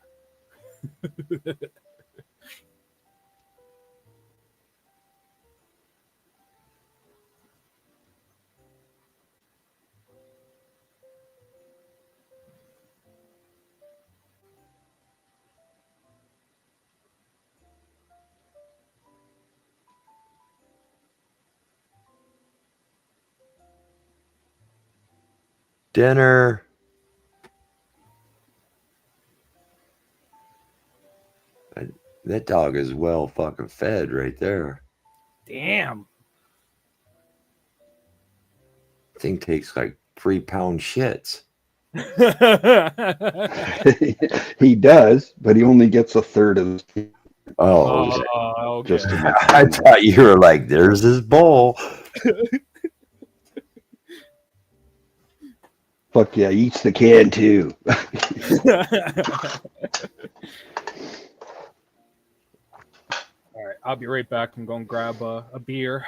Dinner. That dog is well fucking fed right there. Damn. Thing takes like 3-pound shits. He does, but he only gets a third of the Oh, okay. Okay. just to make I thought you were like, there's his bowl. fuck yeah, he eats the can too. All right, I'll be right back. I'm going to grab a beer.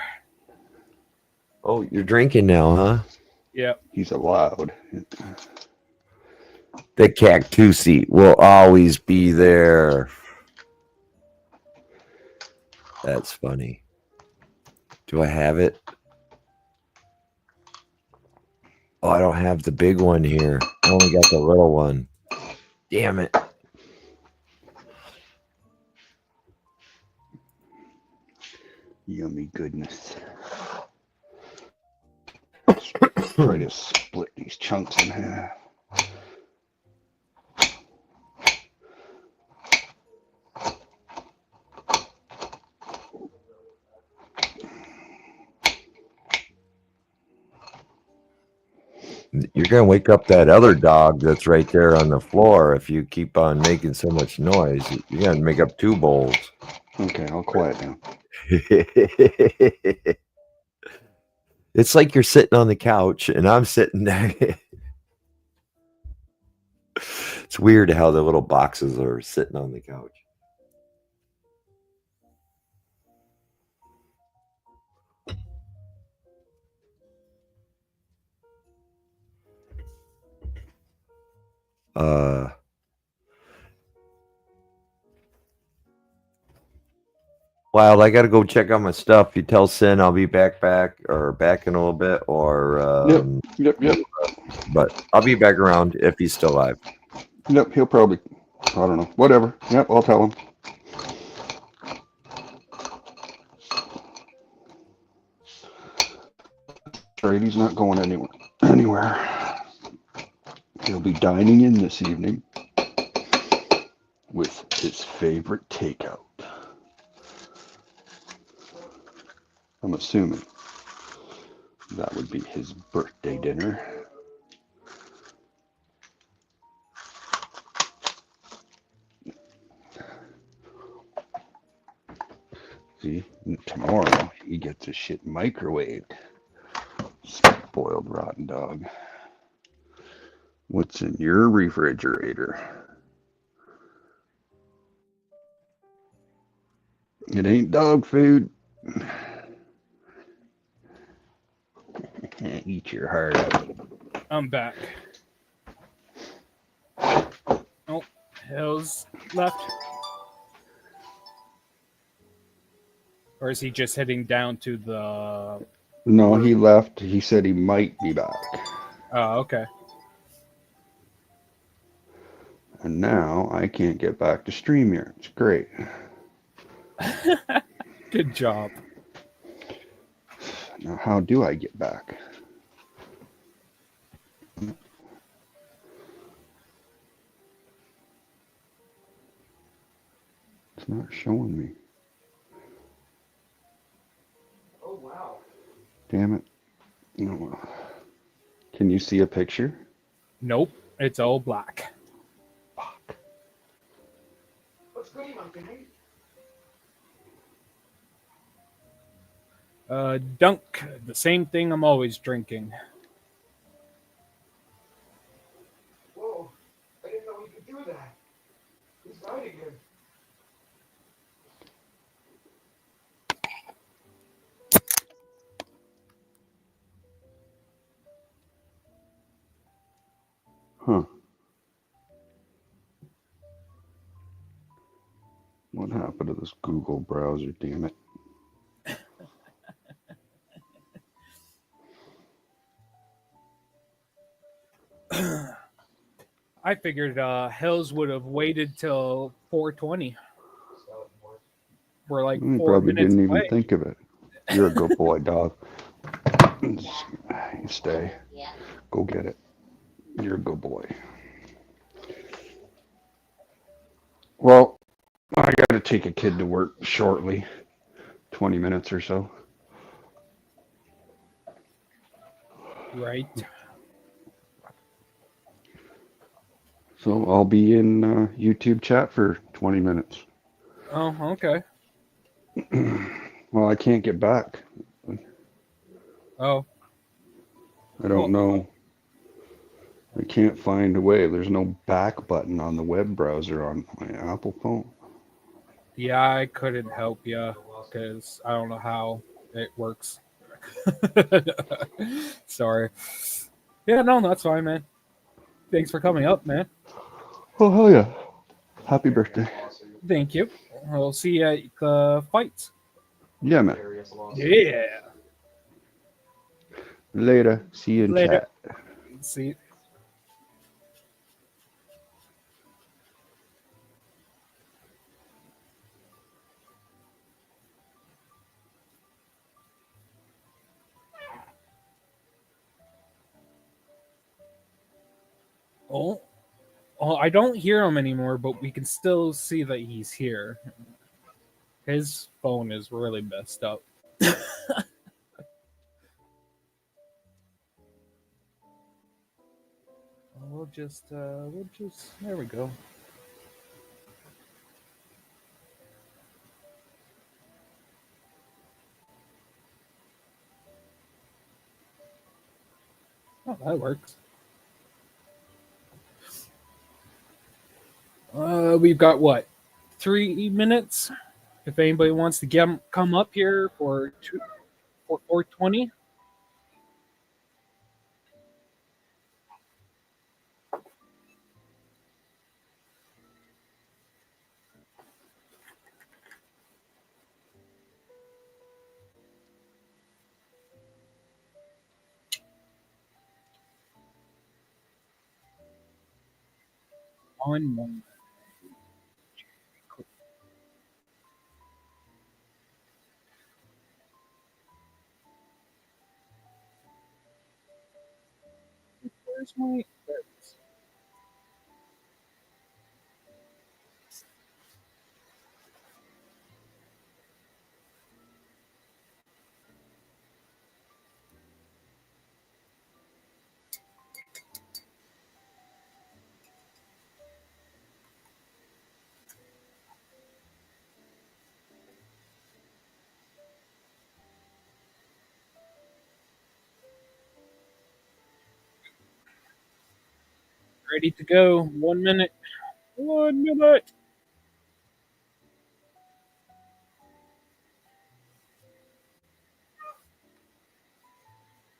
Oh, you're drinking now, huh? Yep. He's allowed. The cactus seat will always be there. That's funny. Do I have it? Oh, I don't have the big one here. I only got the little one. Damn it. Yummy goodness. Try to split these chunks in half. You're going to wake up that other dog that's right there on the floor if you keep on making so much noise. You're going to make up 2 bowls. Okay, I'll quiet down. It's like you're sitting on the couch and I'm sitting there. It's weird how the little boxes are sitting on the couch. Wild, I gotta go check out my stuff. You tell Sin I'll be back in a little bit, or Yep. but I'll be back around if he's still alive. Yep, he'll probably, I don't know. Whatever. Yep, I'll tell him. Right, he's not going anywhere. He'll be dining in this evening with his favorite takeout. I'm assuming that would be his birthday dinner. See, tomorrow he gets his shit microwaved. Spoiled rotten dog. What's in your refrigerator? It ain't dog food. Eat your heart out. I'm back. Oh, Hills left. Or is he just heading down to the... No, he left. He said he might be back. Oh, okay. And now I can't get back to StreamYard. It's great. Good job. Now, how do I get back? It's not showing me. Oh, wow. Damn it. No. Can you see a picture? Nope, it's all black. Fuck. What's good, Monkey? Dunk, the same thing I'm always drinking. Whoa. I didn't know we could do that. He's died again. Huh. What happened to this Google browser, damn it? I figured Hills would have waited till 4:20. We're like You 4 probably minutes didn't even away. think of it. You're a good boy, dog. You stay. Go get it. You're a good boy. Well, I got to take a kid to work shortly. 20 minutes or so. Right. So I'll be in YouTube chat for 20 minutes. Oh, okay. Well, I can't get back. Oh, I don't know. I can't find a way. There's no back button on the web browser on my Apple phone. yeah, I couldn't help you because I don't know how it works. Sorry. Yeah, no, that's fine, man. Thanks for coming up, man. Oh, hell yeah. Happy birthday. Thank you. I'll see you at the fights. Yeah, man. Yeah. Later. See you in Later. chat. See. Oh, I don't hear him anymore, but we can still see that he's here. His phone is really messed up. we'll just, there we go. Oh, that works. We've got what? 3 minutes? If anybody wants to come up here for 4:20. On one. Where's my? There it is. Ready to go. 1 minute. 1 minute.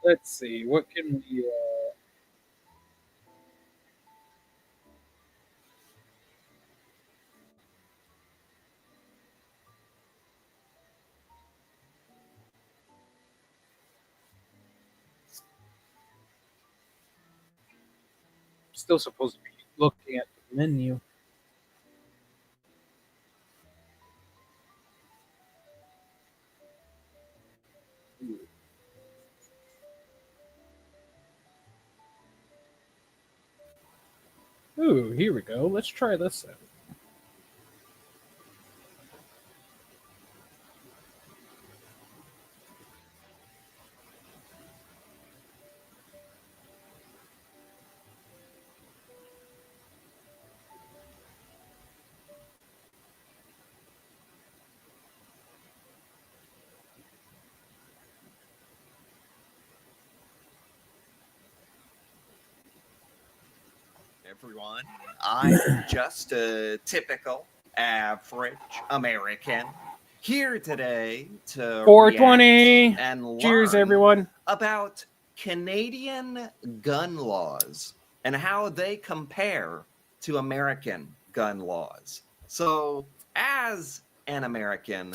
Let's see. What can we? Still supposed to be looking at the menu. Ooh, here we go. Let's try this out. Everyone, I'm just a typical average American here today to 420. react and learn Cheers, everyone. about Canadian gun laws. and how they compare to American gun laws. So, as an American,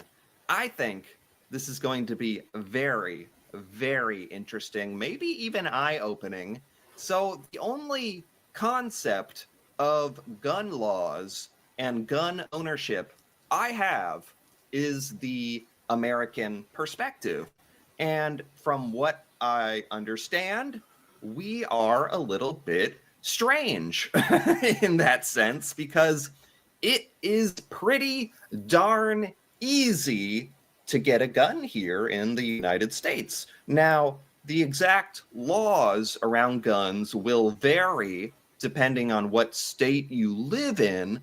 I think this is going to be very, very interesting, maybe even eye-opening. So, the only concept of gun laws and gun ownership I have is the American perspective. And from what I understand, we are a little bit strange in that sense because it is pretty darn easy to get a gun here in the United States. Now, the exact laws around guns will vary depending on what state you live in,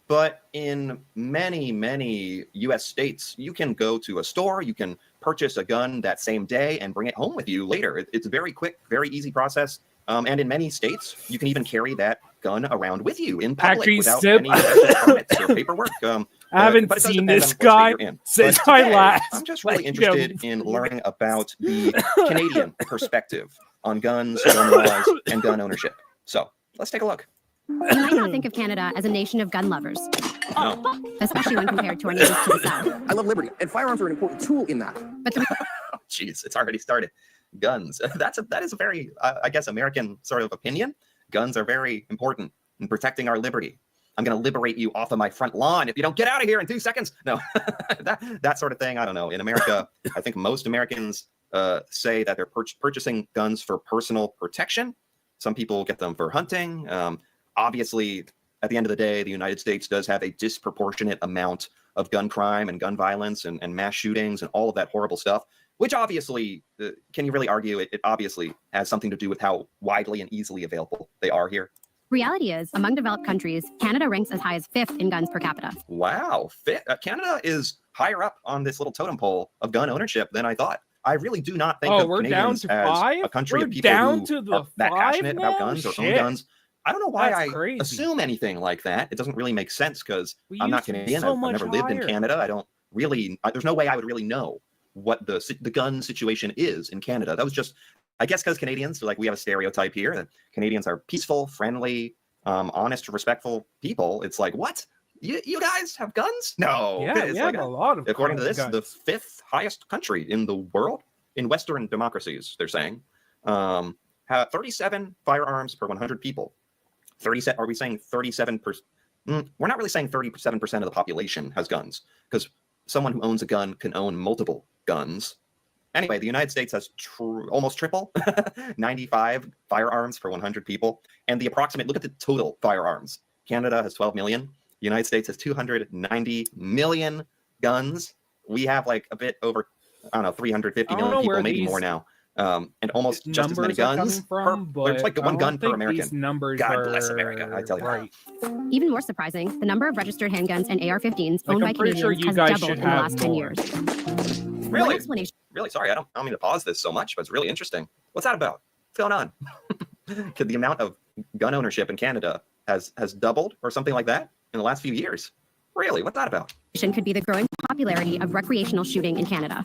but in many, many US states, you can go to a store, you can purchase a gun that same day and bring it home with you later. It's a very quick, very easy process. And in many states, you can even carry that gun around with you in public Actually, without Sip, any special permits or paperwork. I haven't but it does seen depend this on what state guy you're in. since But I today, last. I'm just really met him. interested in learning about the Canadian perspective on guns, gun laws, and gun ownership. So let's take a look. You might not think of Canada as a nation of gun lovers, especially when compared to our neighbors to the south. I love liberty, and firearms are an important tool in that. But the Jeez, it's already started. Guns. That is a very, I guess, American sort of opinion. Guns are very important in protecting our liberty. I'm going to liberate you off of my front lawn if you don't get out of here in 2 seconds. No, that sort of thing. I don't know. In America, I think most Americans say that they're purchasing guns for personal protection. Some people get them for hunting. Obviously, at the end of the day, the United States does have a disproportionate amount of gun crime and gun violence and mass shootings and all of that horrible stuff, which obviously, can you really argue it obviously has something to do with how widely and easily available they are here? reality is, among developed countries, Canada ranks as high as 5th in guns per capita. Wow. Canada is higher up on this little totem pole of gun ownership than I thought. I really do not think of we're Canadians down to as 5? a country We're of people down who to the are that 5 passionate about now? guns or own Shit. guns. I don't know why That's I crazy. assume anything like that. It doesn't really make sense because We I'm not used to be Canadian. so I've much never lived in higher. Canada. I don't really. There's no way I would really know what the gun situation is in Canada. That was just, I guess, because Canadians, like, we have a stereotype here that Canadians are peaceful, friendly, honest, respectful people. It's like, what? You guys have guns? No. Yeah, It's we like, have a lot of according to this, guns. the 5th highest country in the world in Western democracies, they're saying, have 37 firearms per 100 people. 37? Are we saying 37%? We're not really saying 37% of the population has guns, because someone who owns a gun can own multiple guns. Anyway, the United States has almost triple, 95 firearms per 100 people. And the approximate, look at the total firearms. Canada has 12 million. The United States has 290 million guns. We have like a bit over, I don't know, 350 million people, maybe more now. And almost just as many guns. It's like one gun per American. God bless America, I tell you. Right. Even more surprising, the number of registered handguns and AR-15s Like, owned by I'm pretty sure Canadians you has guys doubled should in the have last 10 more. years. One Really? explanation Really sorry, I don't mean to pause this so much, but it's really interesting. What's that about? What's going on? Could the amount of gun ownership in Canada has doubled or something like that in the last few years? Really? What's that about? could be the growing popularity of recreational shooting in Canada.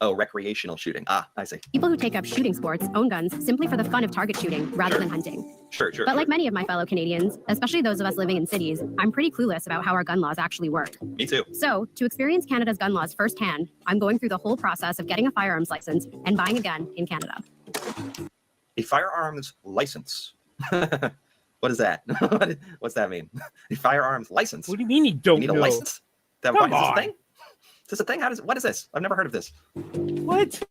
Oh, recreational shooting. Ah, I see. People who take up shooting sports own guns simply for the fun of target shooting rather than hunting. Sure. But like many of my fellow Canadians, especially those of us living in cities, I'm pretty clueless about how our gun laws actually work. Me too. So, to experience Canada's gun laws firsthand, I'm going through the whole process of getting a firearms license and buying a gun in Canada. A firearms license. What is that? What's that mean? A firearms license. What do you mean you don't You need a know? license? Come Is this a on. thing? Is this a thing? What is this? I've never heard of this. What?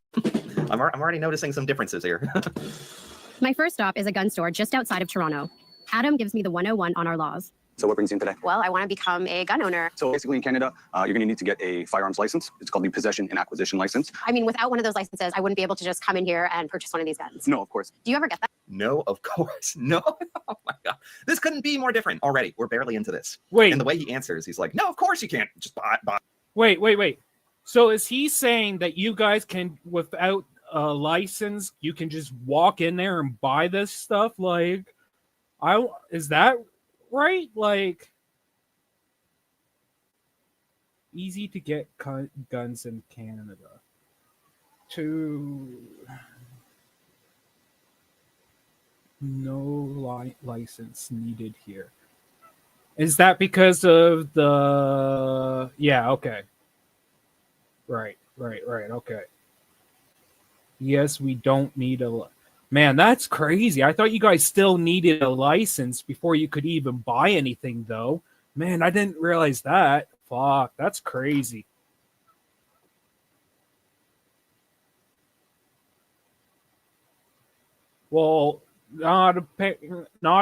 I'm already noticing some differences here. My first stop is a gun store just outside of Toronto. Adam gives me the 101 on our laws. So what brings you in today? Well, I want to become a gun owner. So basically in Canada, you're going to need to get a firearms license. It's called the possession and acquisition license. I mean, without one of those licenses, I wouldn't be able to just come in here and purchase one of these guns. No, of course. Do you ever get that? No, of course. No. Oh my God. This couldn't be more different already. We're barely into this. Wait, And the way he answers, he's like, no, of course you can't. Just buy. wait. So is he saying that you guys can, without a license, you can just walk in there and buy this stuff? Like, is that right? Like, easy to get guns in Canada. No license needed here. Is that because of the? Yeah. Okay. Right. Okay. Yes, we don't need a. Man, that's crazy. I thought you guys still needed a license before you could even buy anything, though. Man, I didn't realize that. Fuck, that's crazy. Well, not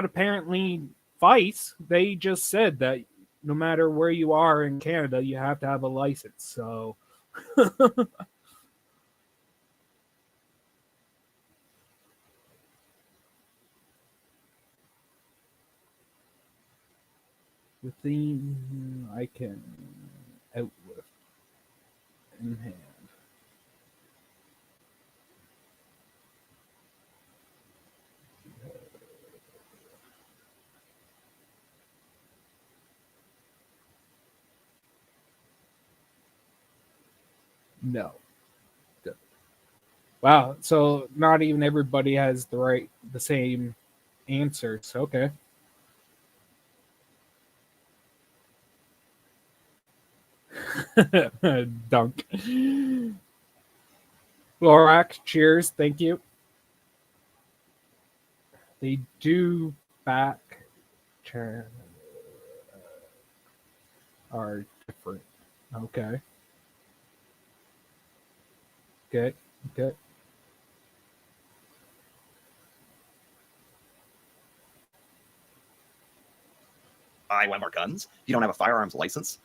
apparently Vice. They just said that no matter where you are in Canada, you have to have a license. So. The theme I can outlift in hand. No. Wow. So not even everybody has the same answers. Okay. Dunk. Lorac, cheers. Thank you. They do back are different. Okay. Good. Buy one of our guns. You don't have a firearms license.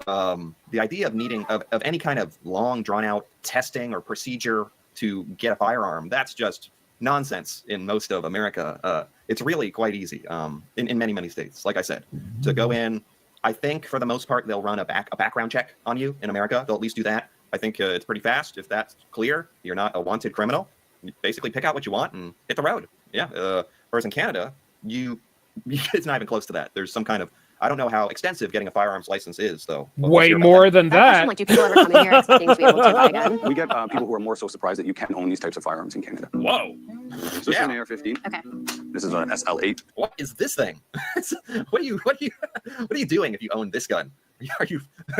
The idea of needing of any kind of long drawn out testing or procedure to get a firearm, that's just nonsense in most of America. It's really quite easy in many states. Like I said, to go in, I think for the most part they'll run a background check on you in America. They'll at least do that. I think it's pretty fast. If that's clear, you're not a wanted criminal. You basically pick out what you want and hit the road. Yeah. Whereas in Canada, it's not even close to that. There's some kind of, I don't know how extensive getting a firearms license is, though. Way more than that. Like, do people ever come in here expecting to be able to buy a gun? We get people who are more so surprised that you can own these types of firearms in Canada. Whoa. So this is an AR-15. Okay. This is an SL8. What is this thing? What are you doing if you own this gun? Are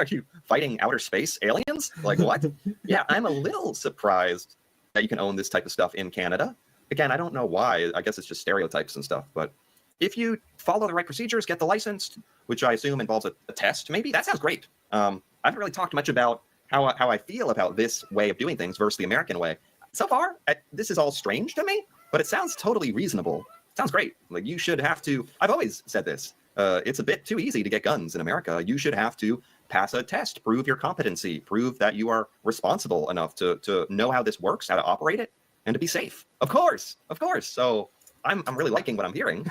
you fighting outer space aliens? Like what? Yeah, I'm a little surprised that you can own this type of stuff in Canada. Again, I don't know why. I guess it's just stereotypes and stuff, but if you follow the right procedures, get the license, which I assume involves a test, maybe that sounds great. I haven't really talked much about how I feel about this way of doing things versus the American way. So far, this is all strange to me, but it sounds totally reasonable. It sounds great. Like you should have to. I've always said this. It's a bit too easy to get guns in America. You should have to pass a test, prove your competency, prove that you are responsible enough to know how this works, how to operate it, and to be safe. Of course. So I'm really liking what I'm hearing.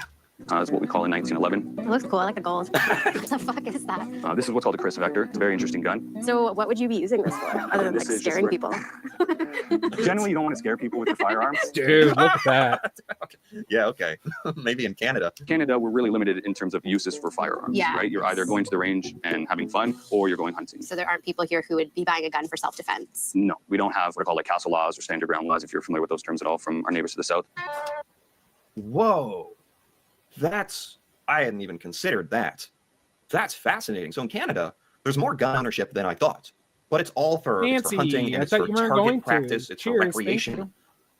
Is what we call a 1911. It looks cool. I like the gold. What the fuck is that? This is what's called a Chris Vector. It's a very interesting gun. So what would you be using this for, other than like scaring people? Generally, you don't want to scare people with your firearms. Dude, look at that. Yeah, okay. Maybe in Canada. Canada, we're really limited in terms of uses for firearms, Yeah. right? You're either going to the range and having fun, or you're going hunting. So there aren't people here who would be buying a gun for self-defense. No, we don't have what are called like castle laws or stand your ground laws, if you're familiar with those terms at all from our neighbors to the south. Whoa. I hadn't even considered that. That's fascinating. So in Canada, there's more gun ownership than I thought. But it's all for hunting and it's for target practice. It's for recreation.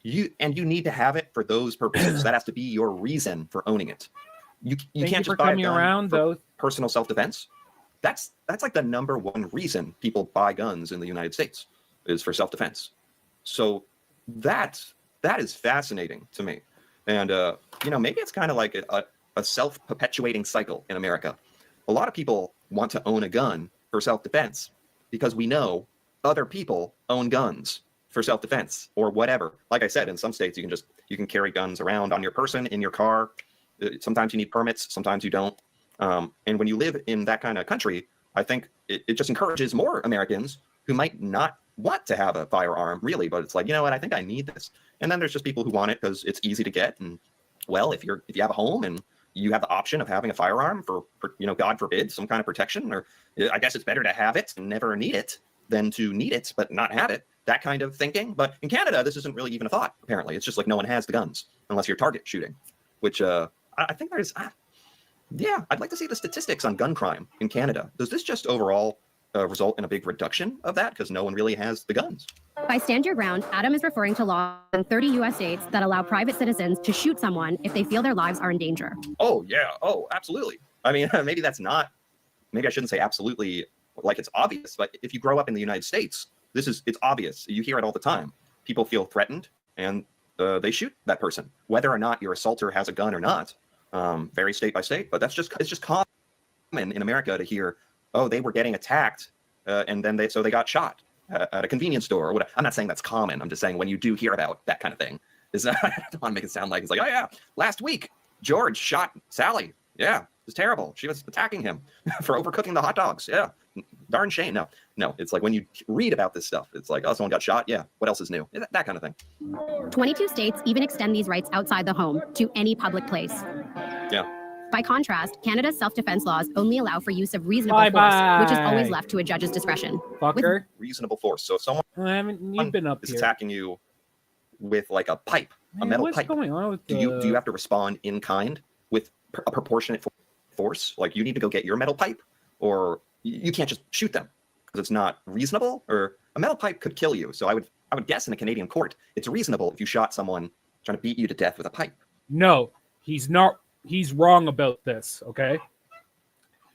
You need to have it for those purposes. That has to be your reason for owning it. You can't just buy a gun for personal self-defense. That's like the number one reason people buy guns in the United States is for self-defense. So that is fascinating to me. And maybe it's kind of like a self-perpetuating cycle in America. A lot of people want to own a gun for self-defense because we know other people own guns for self-defense or whatever. Like I said, in some states you can carry guns around on your person, in your car. Sometimes you need permits, sometimes you don't. And when you live in that kind of country, I think it just encourages more Americans who might not want to have a firearm really, but it's like, you know what, I think I need this. And then there's just people who want it because it's easy to get. And well, if you have a home and you have the option of having a firearm for God forbid, some kind of protection, or I guess it's better to have it and never need it than to need it but not have it, that kind of thinking. But in Canada, this isn't really even a thought, apparently. It's just like no one has the guns unless you're target shooting, which I I think there's, yeah, I'd like to see the statistics on gun crime in Canada. Does this just overall result in a big reduction of that because no one really has the guns? By stand your ground, Adam is referring to laws in 30 U.S. states that allow private citizens to shoot someone if they feel their lives are in danger. Oh, yeah. Oh, absolutely. I mean, maybe that's not, maybe I shouldn't say absolutely like it's obvious, but if you grow up in the United States, it's obvious. You hear it all the time. People feel threatened and they shoot that person, whether or not your assaulter has a gun or not. Vary state by state, but it's just common in America to hear, oh, they were getting attacked and then they got shot at a convenience store or whatever. I'm not saying that's common. I'm just saying when you do hear about that kind of thing, I don't want to make it sound like it's like, oh yeah, last week George shot Sally. Yeah, it was terrible. She was attacking him for overcooking the hot dogs. Yeah, darn shame. No, it's like when you read about this stuff, it's like, oh, someone got shot. Yeah, what else is new? That kind of thing. 22 states even extend these rights outside the home to any public place. Yeah. By contrast, Canada's self-defense laws only allow for use of reasonable force, which is always left to a judge's discretion. Fucker. Reasonable force. So if someone you've been up is here. attacking you with like a pipe, a metal what's pipe, going on with do you have to respond in kind with a proportionate force? Like you need to go get your metal pipe, or you can't just shoot them because it's not reasonable. Or a metal pipe could kill you. So I would guess in a Canadian court, it's reasonable if you shot someone trying to beat you to death with a pipe. No, he's not. He's wrong about this, okay?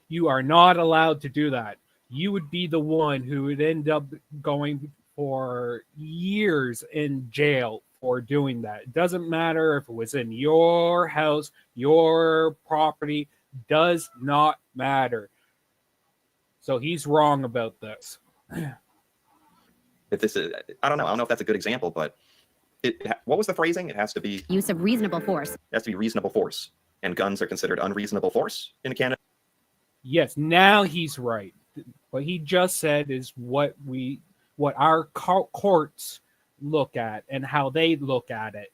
You are not allowed to do that. You would be the one who would end up going for years in jail for doing that. It doesn't matter if it was in your house, your property, does not matter. So he's wrong about this. If this is, I don't know if that's a good example, but what was the phrasing? It has to be use of reasonable force. It has to be reasonable force. And guns are considered unreasonable force in Canada? Yes, now he's right. What he just said is what our courts look at and how they look at it.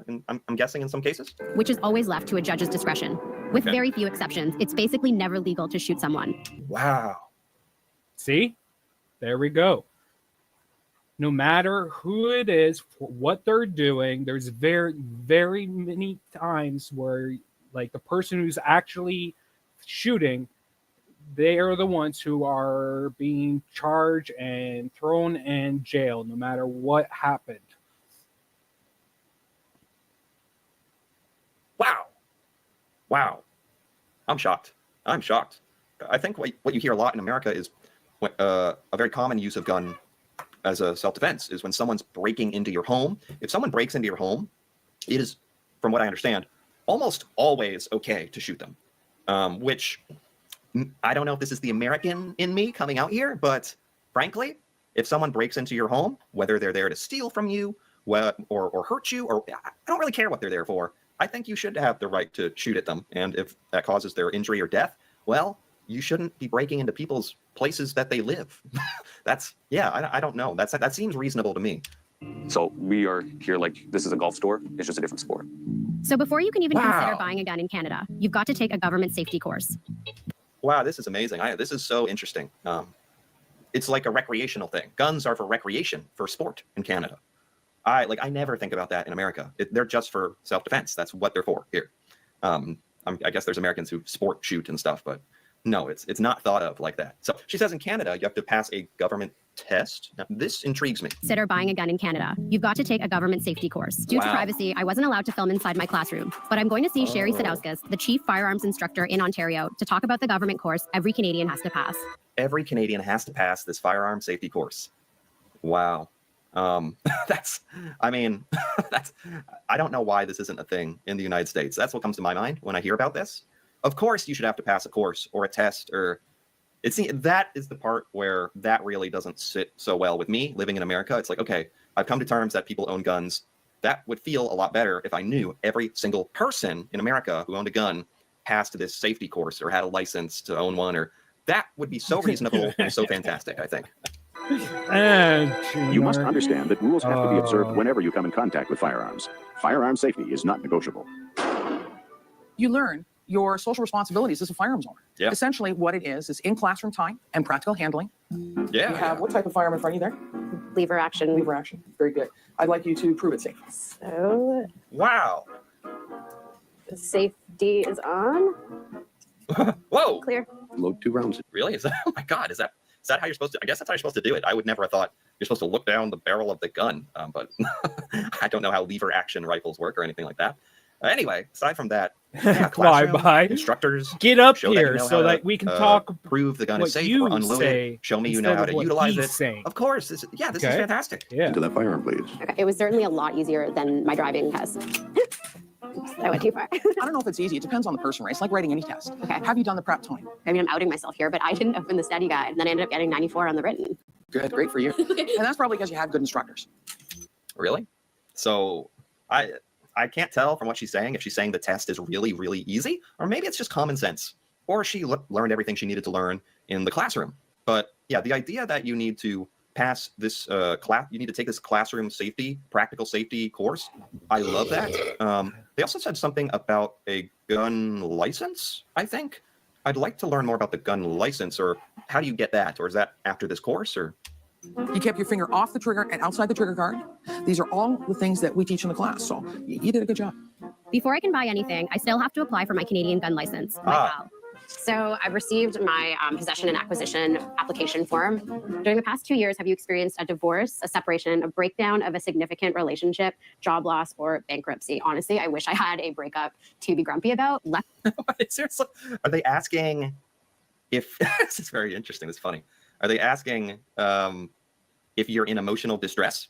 And I'm guessing in some cases? Which is always left to a judge's discretion. With very few exceptions, it's basically never legal to shoot someone. Wow. See? There we go. No matter who it is, what they're doing, there's very, very many times where, like, the person who's actually shooting, they are the ones who are being charged and thrown in jail, no matter what happened. Wow. I'm shocked. I think what you hear a lot in America is a very common use of gun as a self-defense is when someone's breaking into your home. If someone breaks into your home, it is, from what I understand, almost always okay to shoot them. Which I don't know if this is the American in me coming out here, but frankly, if someone breaks into your home, whether they're there to steal from you or hurt you, or I don't really care what they're there for, I think you should have the right to shoot at them. And if that causes their injury or death, well, you shouldn't be breaking into people's places that they live. I don't know. That seems reasonable to me. So we are here like this is a golf store. It's just a different sport. So before you can even consider buying a gun in Canada, you've got to take a government safety course. Wow, this is amazing. This is so interesting. It's like a recreational thing. Guns are for recreation, for sport in Canada. I never think about that in America. They're just for self-defense. That's what they're for here. I guess there's Americans who sport shoot and stuff, but no, it's not thought of like that. So she says in Canada, you have to pass a government test. Now, this intrigues me. Consider buying a gun in Canada. You've got to take a government safety course. Due to privacy, I wasn't allowed to film inside my classroom, but I'm going to see Sherry Sadauskas, the chief firearms instructor in Ontario, to talk about the government course every Canadian has to pass. Every Canadian has to pass this firearm safety course. Wow. I don't know why this isn't a thing in the United States. That's what comes to my mind when I hear about this. Of course, you should have to pass a course or a test, or that is the part where that really doesn't sit so well with me living in America. It's like, okay, I've come to terms that people own guns. That would feel a lot better if I knew every single person in America who owned a gun passed this safety course or had a license to own one, or that would be so reasonable and so fantastic, I think. You must understand that rules have to be observed whenever you come in contact with firearms. Firearm safety is not negotiable. You learn your social responsibilities as a firearms owner. Yeah. Essentially, what it is in classroom time and practical handling. Yeah. You have what type of firearm in front of you there? Lever action. Lever action. Very good. I'd like you to prove it safe. So. Wow. Safety is on. Whoa! Clear. Load 2 rounds. Really? Oh my God, is that how you're supposed to? I guess that's how you're supposed to do it. I would never have thought you're supposed to look down the barrel of the gun, but I don't know how lever action rifles work or anything like that. Anyway, aside from that, yeah, Fly classroom, by. instructors, Get up show that you here know so how that to, we can talk prove the gun what is safe you or unloaded. say Show me you know instead how of to what utilize he's it. saying. Of course, this is Okay. fantastic. Yeah. Into that firearm, please. Okay. It was certainly a lot easier than my driving test. Oops, I went too far. I don't know if it's easy. It depends on the person, right? It's like writing any test. Okay. Have you done the prep, Tony? I mean, I'm outing myself here, but I didn't open the study guide, and then I ended up getting 94 on the written. Good, great for you. And that's probably because you had good instructors. Really? So I can't tell from what she's saying if she's saying the test is really, really easy, or maybe it's just common sense, or she learned everything she needed to learn in the classroom. But yeah, the idea that you need to pass this class, you need to take this classroom safety, practical safety course. I love that. They also said something about a gun license, I think. I'd like to learn more about the gun license, or how do you get that? Or is that after this course, or? You kept your finger off the trigger and outside the trigger guard. These are all the things that we teach in the class. So you did a good job. Before I can buy anything, I still have to apply for my Canadian gun license, my PAL. So I've received my possession and acquisition application form. During the past 2 years, have you experienced a divorce, a separation, a breakdown of a significant relationship, job loss, or bankruptcy? Honestly, I wish I had a breakup to be grumpy about. Seriously? Are they asking if, this is very interesting, this is funny. Are they asking if you're in emotional distress?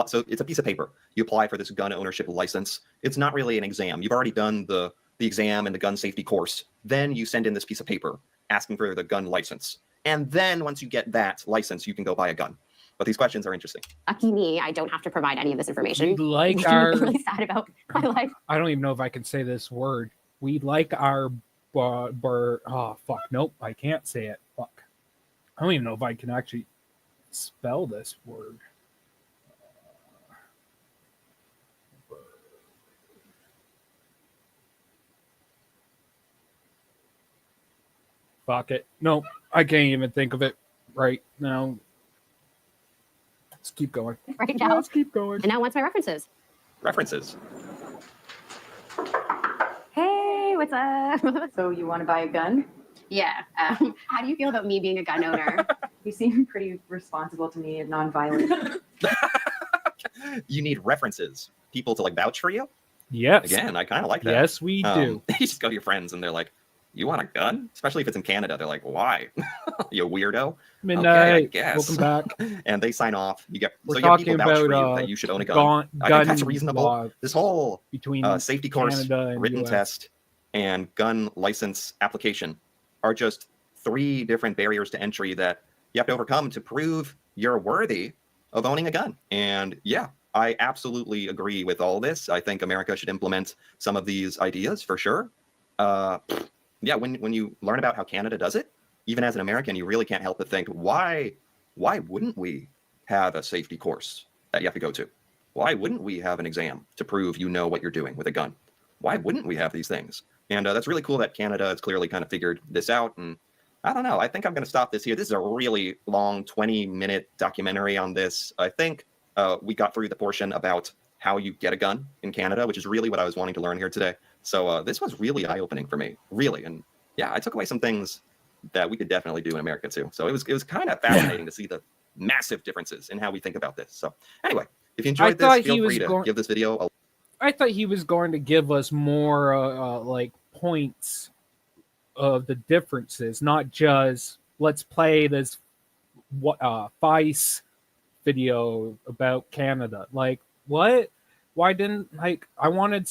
So it's a piece of paper. You apply for this gun ownership license. It's not really an exam. You've already done the exam and the gun safety course. Then you send in this piece of paper asking for the gun license. And then once you get that license, you can go buy a gun. But these questions are interesting. Lucky me, I don't have to provide any of this information. We'd like I'm really sad about my life. I don't even know if I can say this word. We'd like our oh fuck, nope, I can't say it. Fuck. I don't even know if I can actually spell this word. Fuck it. Nope, I can't even think of it right now. Let's keep going. Right now. Let's keep going. And now what's my references? References. Hey, what's up? So you want to buy a gun? Yeah. How do you feel about me being a gun owner? You seem pretty responsible to me and nonviolent. You need references. People to like vouch for you? Yes. Again, I kind of like that. Yes, we do. You just go to your friends and they're like, you want a gun? Especially if it's in Canada. They're like, why? You weirdo? Midnight. Okay, I guess. Welcome back. And they sign off. You get We're so you have talking people vouch for about you that you should own a gun. I think that's reasonable. This whole between safety course, Canada and written US. test, and gun license application are just 3 different barriers to entry that you have to overcome to prove you're worthy of owning a gun. And yeah, I absolutely agree with all this. I think America should implement some of these ideas for sure. Yeah, when you learn about how Canada does it, even as an American, you really can't help but think, why wouldn't we have a safety course that you have to go to? Why wouldn't we have an exam to prove you know what you're doing with a gun? Why wouldn't we have these things? And that's really cool that Canada has clearly kind of figured this out. And I don't know, I think I'm going to stop this here. This is a really long 20-minute documentary on this. I think we got through the portion about how you get a gun in Canada, which is really what I was wanting to learn here today. So this was really eye-opening for me, really. And yeah, I took away some things that we could definitely do in America too. So it was kind of fascinating to see the massive differences in how we think about this. So anyway, if you enjoyed this, feel free to give this video a... I thought he was going to give us more like points of the differences, not just let's play this Vice video about Canada. Like, what? Why didn't, like, I wanted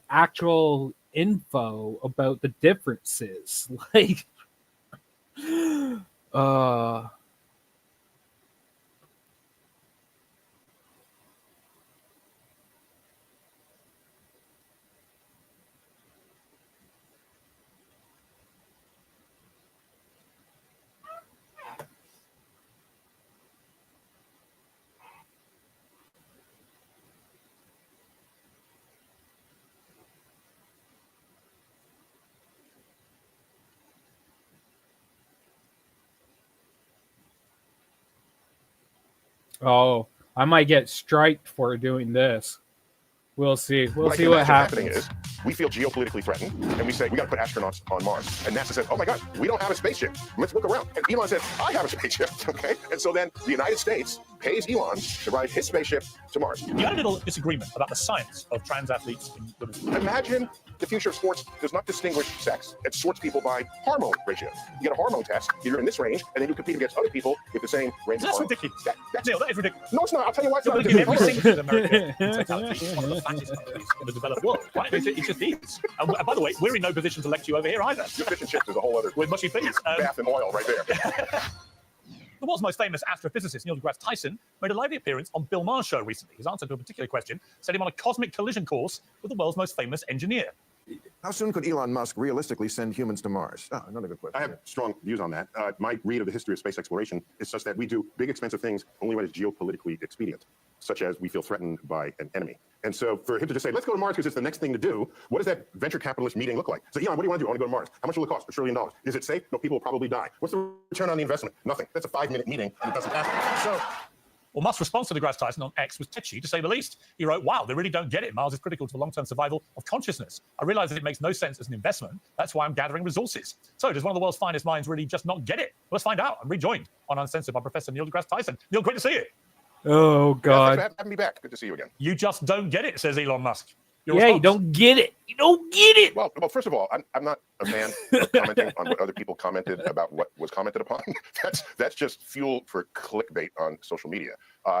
actual info about the differences. Like, oh, I might get striked for doing this. We'll see. We'll I see can what imagine happening happens. is we feel geopolitically threatened, and we say we got to put astronauts on Mars. And NASA says, "Oh my God, we don't have a spaceship. Let's look around." And Elon says, "I have a spaceship." Okay, and so then the United States pays Elon to ride his spaceship to Mars. You had a little disagreement about the science of trans athletes in women's sports. Imagine the future of sports does not distinguish sex. It sorts people by hormone ratio. You get a hormone test, you're in this range, and then you compete against other people with the same range of That's hormones. ridiculous. That's Neil, that is ridiculous. No, it's not. I'll tell you why it's No, not. but every single American mentality is one of the fattest countries in the developed world, right? It just is. And by the way, we're in no position to lecture you over here either. Your fish and chips is a whole other With mushy please. bath and oil right there. The world's most famous astrophysicist, Neil deGrasse Tyson, made a lively appearance on Bill Maher's show recently. His answer to a particular question set him on a cosmic collision course with the world's most famous engineer. How soon could Elon Musk realistically send humans to Mars? Another good question. I have strong views on that. My read of the history of space exploration is such that we do big, expensive things only when it's geopolitically expedient, such as we feel threatened by an enemy. And so for him to just say, let's go to Mars because it's the next thing to do, what does that venture capitalist meeting look like? So, Elon, what do you want to do? I want to go to Mars. How much will it cost? $1 trillion. Is it safe? No, people will probably die. What's the return on the investment? Nothing. That's a 5-minute meeting, and it doesn't happen. So, well, Musk's response to deGrasse Tyson on X was tetchy, to say the least. He wrote, "Wow, they really don't get it. Mars is critical to the long-term survival of consciousness. I realize that it makes no sense as an investment. That's why I'm gathering resources." So does one of the world's finest minds really just not get it? Let's find out. I'm rejoined on Uncensored by Professor Neil deGrasse Tyson. Neil, great to see you. Oh, God. thanks for having me back. Good to see you again. You just don't get it, says Elon Musk. Your Yeah, you response? don't get it. You don't get it. Well, first of all, I'm not a fan of commenting on what other people commented about what was commented upon. That's just fuel for clickbait on social media.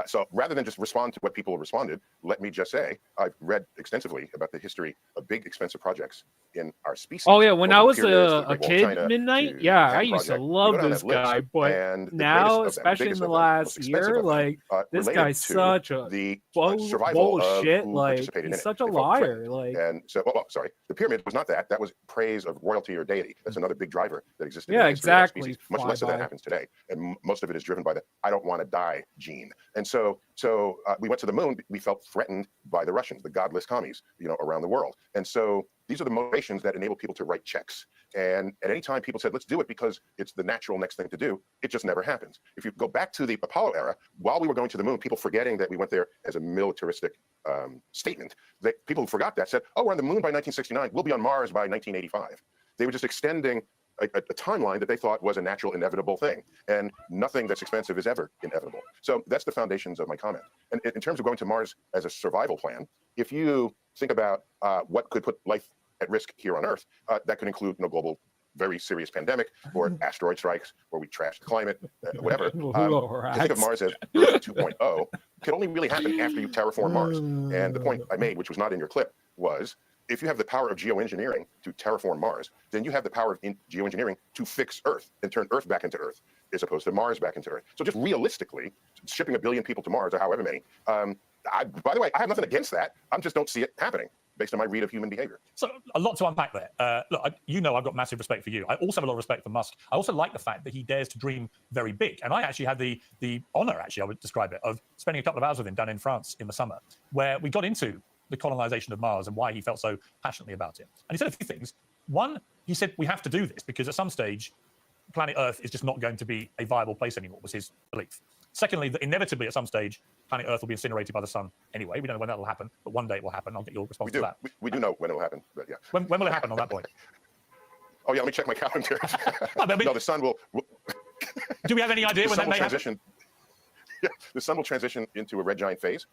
So rather than just respond to what people responded, let me just say I've read extensively about the history of big, expensive projects in our species. Oh yeah, when I was Pyramids, a the Great Wall of kid, China, midnight, to yeah, I Manhattan used to Project. You love go down this that list, guy, but and the now, greatest of them, especially in biggest the of them, last most expensive year, of them, like this related guy's to such a the bullshit. survival of who Like participated in he's it. such a They felt liar. threatened. Like And so, sorry, the pyramid was not that. That was praise of royalty or deity. That's another big driver that existed. Yeah, in the history of our exactly, species. Much less of that flyby. happens today, and most of it is driven by the "I don't want to die" gene. And so we went to the moon. We felt threatened by the Russians, the godless commies, around the world. And so these are the motivations that enable people to write checks. And at any time people said, let's do it because it's the natural next thing to do, it just never happens. If you go back to the Apollo era, while we were going to the moon, people forgetting that we went there as a militaristic statement, that people who forgot that said, oh, we're on the moon by 1969, we'll be on Mars by 1985. They were just extending a timeline that they thought was a natural, inevitable thing. And nothing that's expensive is ever inevitable. So that's the foundations of my comment. And in terms of going to Mars as a survival plan, if you think about what could put life at risk here on Earth, that could include global, very serious pandemic, or asteroid strikes, or we trash the climate, whatever. To think of Mars as Earth 2.0 could only really happen after you terraform Mars. And the point I made, which was not in your clip, was if you have the power of geoengineering to terraform Mars, then you have the power of geoengineering to fix Earth and turn Earth back into Earth, as opposed to Mars back into Earth. So just realistically, shipping 1 billion people to Mars, or however many, by the way, I have nothing against that. I just don't see it happening based on my read of human behavior. So a lot to unpack there. Look, I've got massive respect for you. I also have a lot of respect for Musk. I also like the fact that he dares to dream very big. And I actually had the honor, I would describe it, of spending a couple of hours with him down in France in the summer, where we got into the colonization of Mars and why he felt so passionately about it. And he said a few things. One, he said, we have to do this because at some stage, planet Earth is just not going to be a viable place anymore, was his belief. Secondly, that inevitably at some stage, planet Earth will be incinerated by the sun anyway. We don't know when that will happen, but one day it will happen. I'll get your response to that. We do know when it will happen, but yeah. When will it happen on that point? Oh, yeah, let me check my calendar. No, the sun will... Do we have any idea when that may happen? Yeah, the sun will transition into a red giant phase,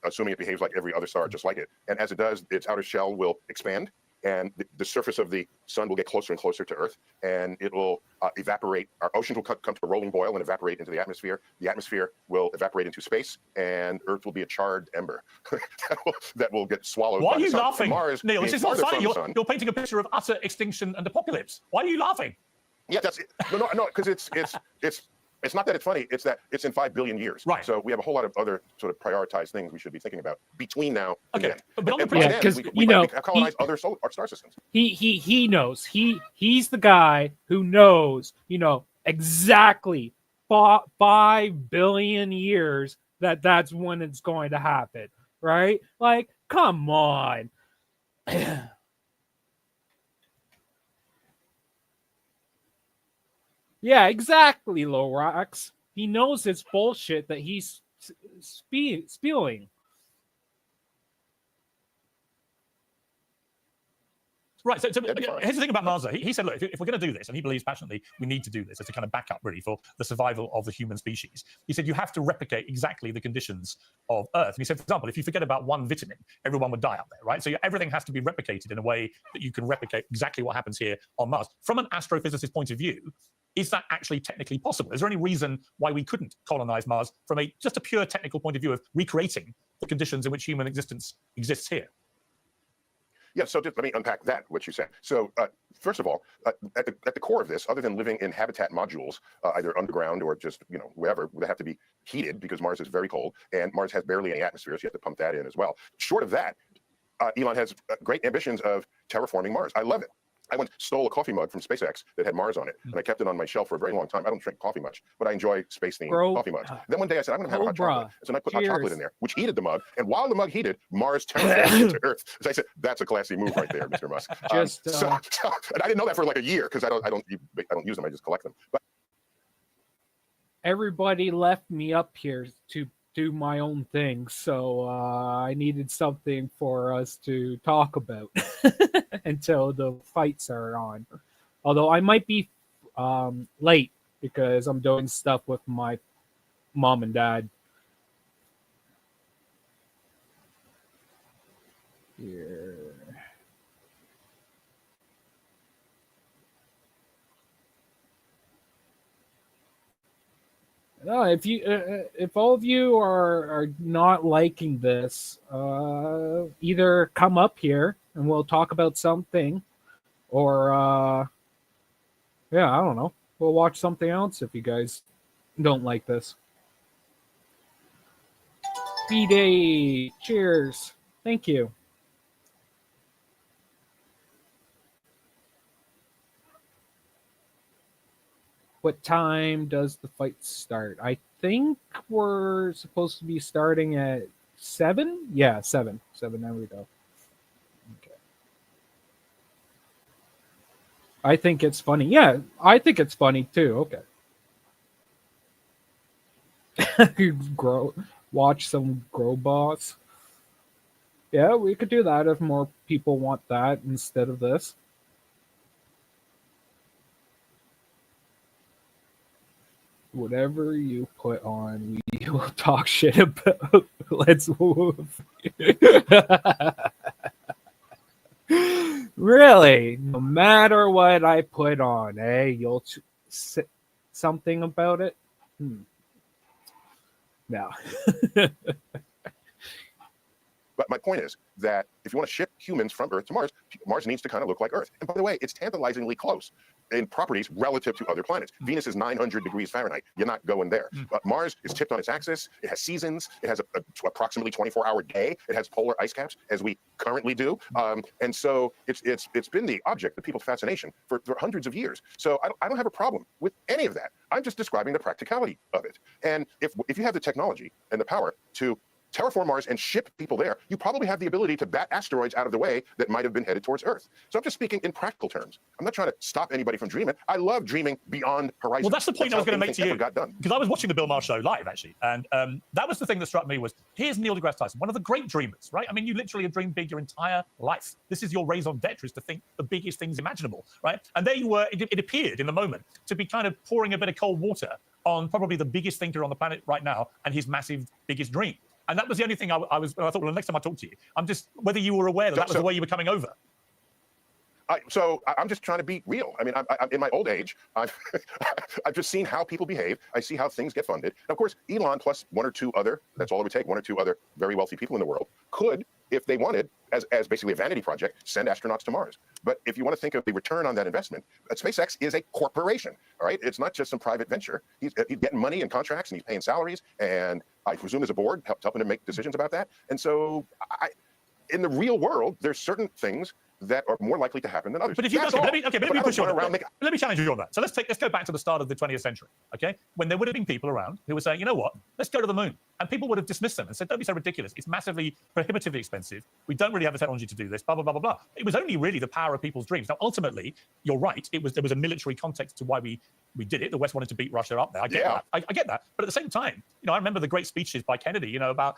assuming it behaves like every other star, just like it. And as it does, its outer shell will expand, and the surface of the sun will get closer and closer to Earth, and it will evaporate. Our oceans will come to a rolling boil and evaporate into the atmosphere. The atmosphere will evaporate into space, and Earth will be a charred ember that will get swallowed. Why by are you the sun. laughing, Mars, Neil? This is not funny. You're painting a picture of utter extinction and apocalypse. Why are you laughing? Yeah, that's it. No, because it's not that it's funny. It's that it's in 5 billion years. Right. So we have a whole lot of other sort of prioritized things we should be thinking about between now and then. because we might colonize other star systems. He knows. He's the guy who knows. Exactly 5 billion years that's when it's going to happen. Right? Like, come on. Yeah, exactly, Lorax. He knows it's bullshit that he's spewing. Right. So here's the thing about Mars. He said, look, if we're going to do this, and he believes passionately we need to do this as a kind of backup, really, for the survival of the human species. He said you have to replicate exactly the conditions of Earth. And he said, for example, if you forget about one vitamin, everyone would die out there, right? So everything has to be replicated in a way that you can replicate exactly what happens here on Mars. From an astrophysicist point of view, is that actually technically possible? Is there any reason why we couldn't colonize Mars from just a pure technical point of view of recreating the conditions in which human existence exists here? Yeah, so let me unpack that, what you said. So first of all, at the core of this, other than living in habitat modules, either underground or just, wherever, they have to be heated because Mars is very cold, and Mars has barely any atmosphere, so you have to pump that in as well. Short of that, Elon has great ambitions of terraforming Mars. I love it. I once stole a coffee mug from SpaceX that had Mars on it, and I kept it on my shelf for a very long time. I don't drink coffee much, but I enjoy space-themed coffee mugs. Then one day I said, I'm going to have a hot chocolate. So I put hot chocolate in there, which heated the mug. And while the mug heated, Mars terraformed into Earth. So I said, that's a classy move right there, Mr. Musk. And I didn't know that for like a year because I don't use them. I just collect them. But everybody left me up here to do my own thing, so I needed something for us to talk about until the fights are on. Although I might be late because I'm doing stuff with my mom and dad. Here. No, if all of you are not liking this, either come up here and we'll talk about something, or yeah, I don't know, we'll watch something else if you guys don't like this. B-Day, cheers, thank you. What time does the fight start? I think we're supposed to be starting at 7? Yeah, 7. 7, there we go. Okay. I think it's funny. Yeah, I think it's funny too. Okay. Watch some Grow Boss. Yeah, we could do that if more people want that instead of this. Whatever you put on, we will talk shit about. Let's move. Really? No matter what I put on, you'll say something about it? No. But my point is that if you want to ship humans from Earth to Mars, Mars needs to kind of look like Earth. And by the way, it's tantalizingly close in properties relative to other planets. Venus is 900 degrees Fahrenheit. You're not going there. But Mars is tipped on its axis. It has seasons. It has approximately 24-hour day. It has polar ice caps, as we currently do. And so it's been the object of people's fascination for hundreds of years. So I don't have a problem with any of that. I'm just describing the practicality of it. And if you have the technology and the power to terraform Mars and ship people there, you probably have the ability to bat asteroids out of the way that might have been headed towards Earth. So I'm just speaking in practical terms. I'm not trying to stop anybody from dreaming. I love dreaming beyond horizons. Well, that's the point I was going to make to you. Because I was watching the Bill Maher show live, actually. And that was the thing that struck me was, here's Neil deGrasse Tyson, one of the great dreamers, right? I mean, you literally have dreamed big your entire life. This is your raison d'etre, is to think the biggest things imaginable, right? And there you were, it appeared in the moment to be kind of pouring a bit of cold water on probably the biggest thinker on the planet right now and his massive biggest dream. And that was the only thing I thought, well, the next time I talk to you, I'm just, whether you were aware that was the way you were coming over. So I'm just trying to be real. I mean, I'm in my old age, I've just seen how people behave. I see how things get funded. And of course, Elon plus one or two other, that's all it would take, one or two other very wealthy people in the world could, if they wanted, as basically a vanity project, send astronauts to Mars. But if you want to think of the return on that investment, SpaceX is a corporation, all right? It's not just some private venture. He's getting money and contracts, and he's paying salaries, and I presume there's a board helping him make decisions about that. And so in the real world, there's certain things that are more likely to happen than others. But if you let me push you on that. Let me challenge you on that. So let's go back to the start of the 20th century, okay? When there would have been people around who were saying, you know what, let's go to the moon. And people would have dismissed them and said, don't be so ridiculous. It's massively prohibitively expensive. We don't really have the technology to do this, blah, blah, blah, blah, blah. It was only really the power of people's dreams. Now, ultimately, you're right. There was a military context to why we did it. The West wanted to beat Russia up there. I get that. I get that. But at the same time, I remember the great speeches by Kennedy, about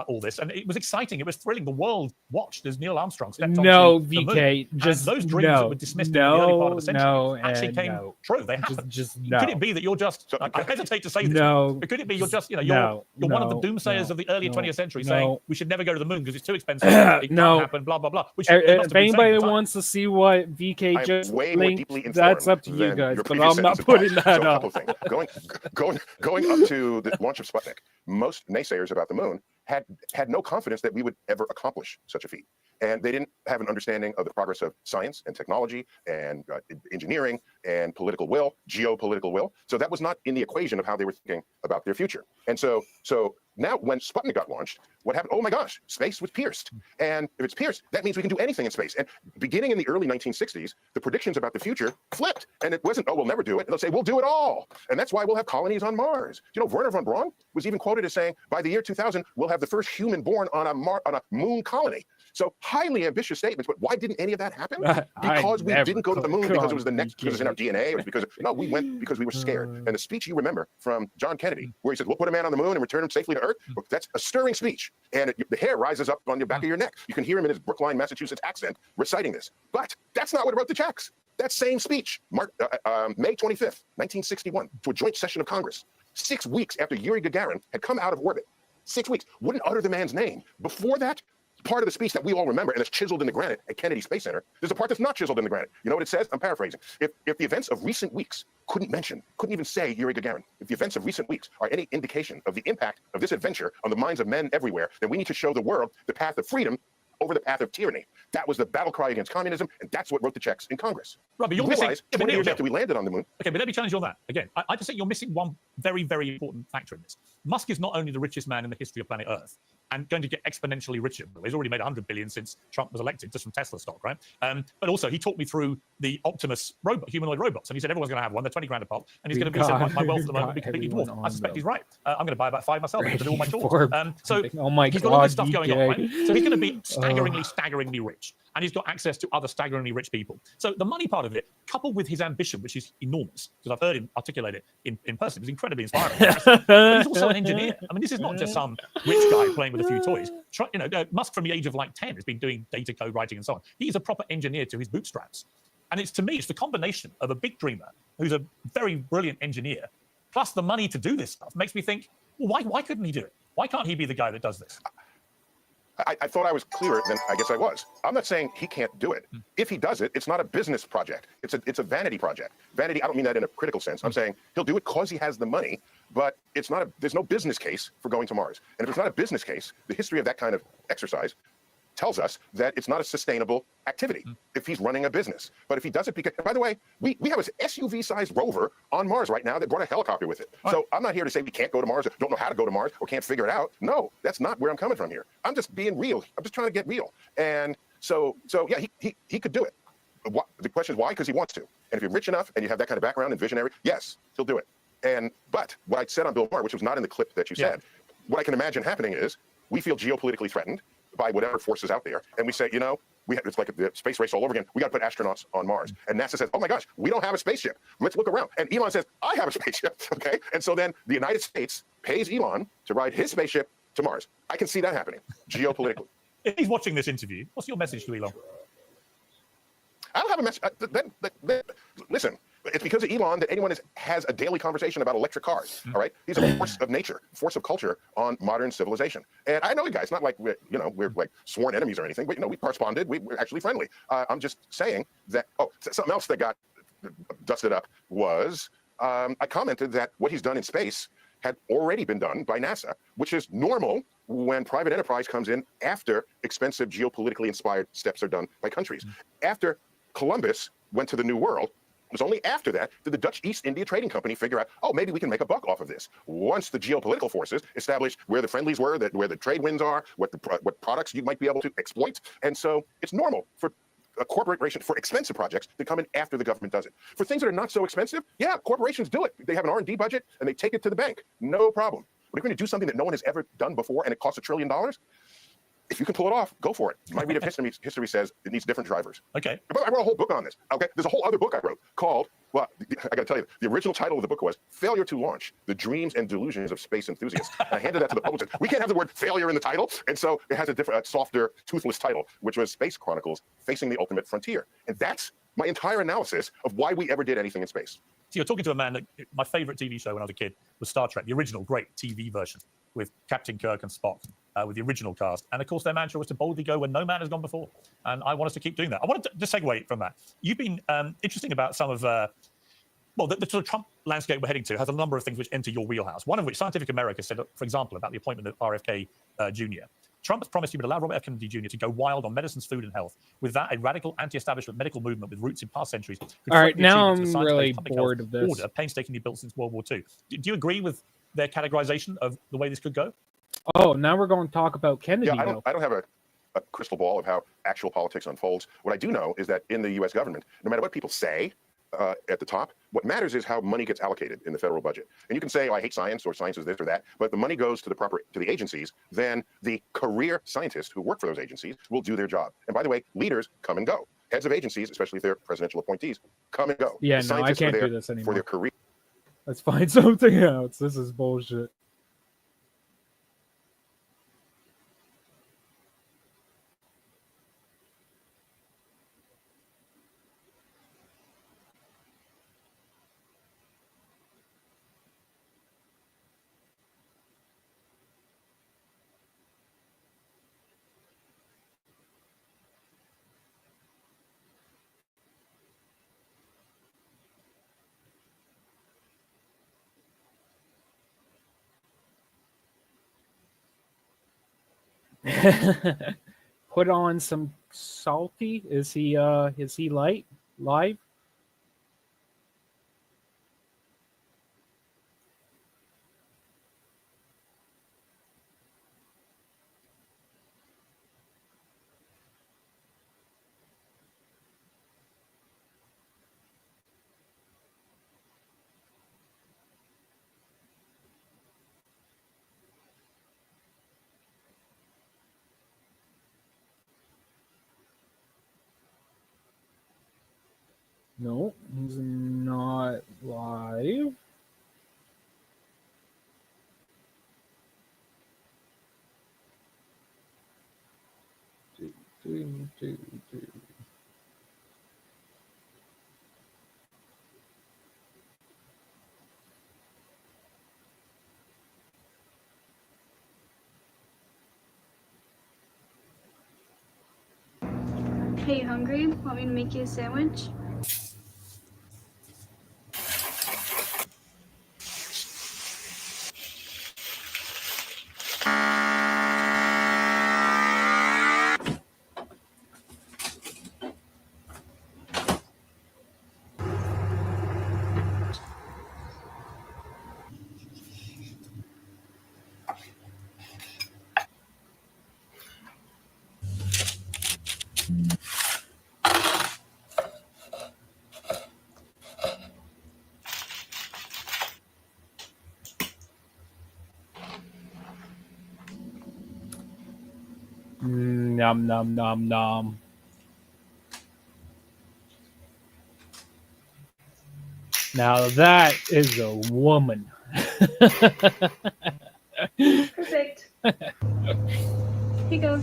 all this. And it was exciting. It was thrilling. The world watched as Neil Armstrong stepped onto the moon. Just and those dreams that were dismissed in the early part of the century actually came true. They happened. Could it be that you're just, I hesitate to say this, but could it be you're just, you're one of the doomsayers of the early 20th century saying we should never go to the moon because it's too expensive, it can't happen, blah, blah, blah. Which if anybody wants to see what VK just linked, that's up to you guys, but I'm not putting that up. Going up to the launch of Sputnik, most naysayers about the moon had no confidence that we would ever accomplish such a feat. And they didn't have an understanding of the progress of science and technology and engineering and political will, geopolitical will. So that was not in the equation of how they were thinking about their future. And so now when Sputnik got launched, what happened? Oh my gosh, space was pierced. And if it's pierced, that means we can do anything in space. And beginning in the early 1960s, the predictions about the future flipped. And it wasn't, oh, we'll never do it. They'll say, we'll do it all. And that's why we'll have colonies on Mars. Werner von Braun was even quoted as saying, by the year 2000, we'll have the first human born on a moon colony. So highly ambitious statements, but why didn't any of that happen? Because we didn't go to the moon because it was the next, because it was in our DNA. It was because, we went because we were scared. And the speech you remember from John Kennedy, where he said, we'll put a man on the moon and return him safely to Earth. Look, that's a stirring speech. And the hair rises up on the back of your neck. You can hear him in his Brookline, Massachusetts accent reciting this. But that's not what wrote the checks. That same speech, May 25th, 1961, to a joint session of Congress, 6 weeks after Yuri Gagarin had come out of orbit. 6 weeks. Wouldn't utter the man's name. Before that, part of the speech that we all remember and it's chiseled in the granite at Kennedy Space Center, there's a part that's not chiseled in the granite. You know what it says? I'm paraphrasing. If the events of recent weeks couldn't even say Yuri Gagarin, if the events of recent weeks are any indication of the impact of this adventure on the minds of men everywhere, then we need to show the world the path of freedom over the path of tyranny. That was the battle cry against communism, and that's what wrote the checks in Congress. Right, but you're missing 20 years after we landed on the moon. Okay, but let me challenge you on that. Again, I just think you're missing one very, very important factor in this. Musk is not only the richest man in the history of planet Earth and going to get exponentially richer. He's already made 100 billion since Trump was elected, just from Tesla stock, right? But also, he talked me through the Optimus humanoid robots, and he said everyone's going to have one. They're 20 grand a pop, and he's going to be said, my wealth at the moment will be completely dwarfed. I suspect he's right. I'm going to buy about 5 myself to do all my chores. So he's got all this stuff going on, right? So he's going to be staggeringly rich, and he's got access to other staggeringly rich people. So the money part of it, coupled with his ambition, which is enormous, because I've heard him articulate it in person, it was incredibly inspiring. But he's also an engineer. I mean, this is not just some rich guy playing with a few toys. Musk from the age of 10 has been doing data code writing and so on. He's a proper engineer to his bootstraps. And to me, it's the combination of a big dreamer who's a very brilliant engineer, plus the money to do this stuff makes me think, well, why couldn't he do it? Why can't he be the guy that does this? I thought I was clearer than I guess I was. I'm not saying he can't do it. If he does it, it's not a business project. It's a vanity project. Vanity, I don't mean that in a critical sense. I'm saying he'll do it because he has the money, but there's no business case for going to Mars. And if it's not a business case, the history of that kind of exercise tells us that it's not a sustainable activity if he's running a business. But if he does it, because, by the way, we have an SUV-sized rover on Mars right now that brought a helicopter with it. So I'm not here to say we can't go to Mars, or don't know how to go to Mars, or can't figure it out. No, that's not where I'm coming from here. I'm just being real. I'm just trying to get real. And so yeah, he could do it. The question is why? Because he wants to. And if you're rich enough and you have that kind of background and visionary, yes, he'll do it. But what I said on Bill Maher, which was not in the clip that you said, what I can imagine happening is we feel geopolitically threatened by whatever forces out there, and we say, it's like the space race all over again. We got to put astronauts on Mars. And NASA says, oh my gosh, we don't have a spaceship. Let's look around. And Elon says, I have a spaceship. Okay. And so then the United States pays Elon to ride his spaceship to Mars. I can see that happening geopolitically. If he's watching this interview, what's your message to Elon? I don't have a message. Listen, it's because of Elon that anyone has a daily conversation about electric cars. All right, he's a force of nature, force of culture on modern civilization. And I know you guys, not like we're like sworn enemies or anything, but we corresponded. We're actually friendly. I'm just saying that. Oh, something else that got dusted up was I commented that what he's done in space had already been done by NASA, which is normal when private enterprise comes in after expensive geopolitically inspired steps are done by countries. After Columbus went to the New World, it was only after that did the Dutch East India Trading Company figure out, oh, maybe we can make a buck off of this. Once the geopolitical forces established where the friendlies were, where the trade winds are, what products you might be able to exploit. And so it's normal for a corporation, for expensive projects, to come in after the government does it. For things that are not so expensive, yeah, corporations do it. They have an R&D budget and they take it to the bank. No problem. When you're going to do something that no one has ever done before and it costs $1 trillion, if you can pull it off, go for it. You might read if history says it needs different drivers. Okay. I wrote a whole book on this. Okay. There's a whole other book I wrote called, well, I got to tell you, the original title of the book was Failure to Launch, The Dreams and Delusions of Space Enthusiasts. And I handed that to the publisher. We can't have the word failure in the title. And so it has a different, softer, toothless title, which was Space Chronicles, Facing the Ultimate Frontier. And that's my entire analysis of why we ever did anything in space. So you're talking to a man that my favorite TV show when I was a kid was Star Trek, the original great TV version with Captain Kirk and Spock, with the original cast. And of course, their mantra was to boldly go where no man has gone before. And I want us to keep doing that. I wanted to just segue from that. You've been interesting about some of, the sort of Trump landscape we're heading to has a number of things which enter your wheelhouse. One of which Scientific America said, for example, about the appointment of RFK Jr. Trump has promised he would allow Robert F. Kennedy Jr. to go wild on medicines, food, and health. With that, a radical anti-establishment medical movement with roots in past centuries. All right, now I'm really bored of this. Order painstakingly built since World War II. Do you agree with their categorization of the way this could go? Oh, now we're going to talk about Kennedy. Yeah, I don't have a crystal ball of how actual politics unfolds. What I do know is that in the U.S. government, no matter what people say at the top, what matters is how money gets allocated in the federal budget. And you can say, oh, I hate science, or science is this or that, but if the money goes to the agencies, then the career scientists who work for those agencies will do their job. And by the way, leaders come and go. Heads of agencies, especially if they're presidential appointees, come and go. Yeah, no, I can't do this anymore. For their career. Let's find something else. This is bullshit. Put on some salty. Is he live? No, he's not live. Hey, you hungry? Want me to make you a sandwich? Nom nom nom nom. Now that is a woman. Perfect. Here you go.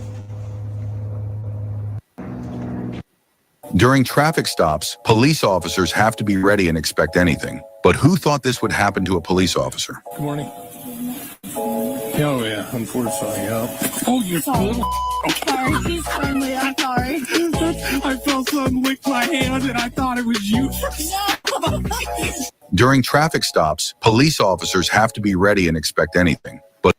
During traffic stops, police officers have to be ready and expect anything. But who thought this would happen to a police officer? Good morning. Oh yeah, unfortunately, yeah. Oh, you little. Sorry, he's friendly. I'm sorry. I felt something lick my hand and I thought it was you. During traffic stops, police officers have to be ready and expect anything. But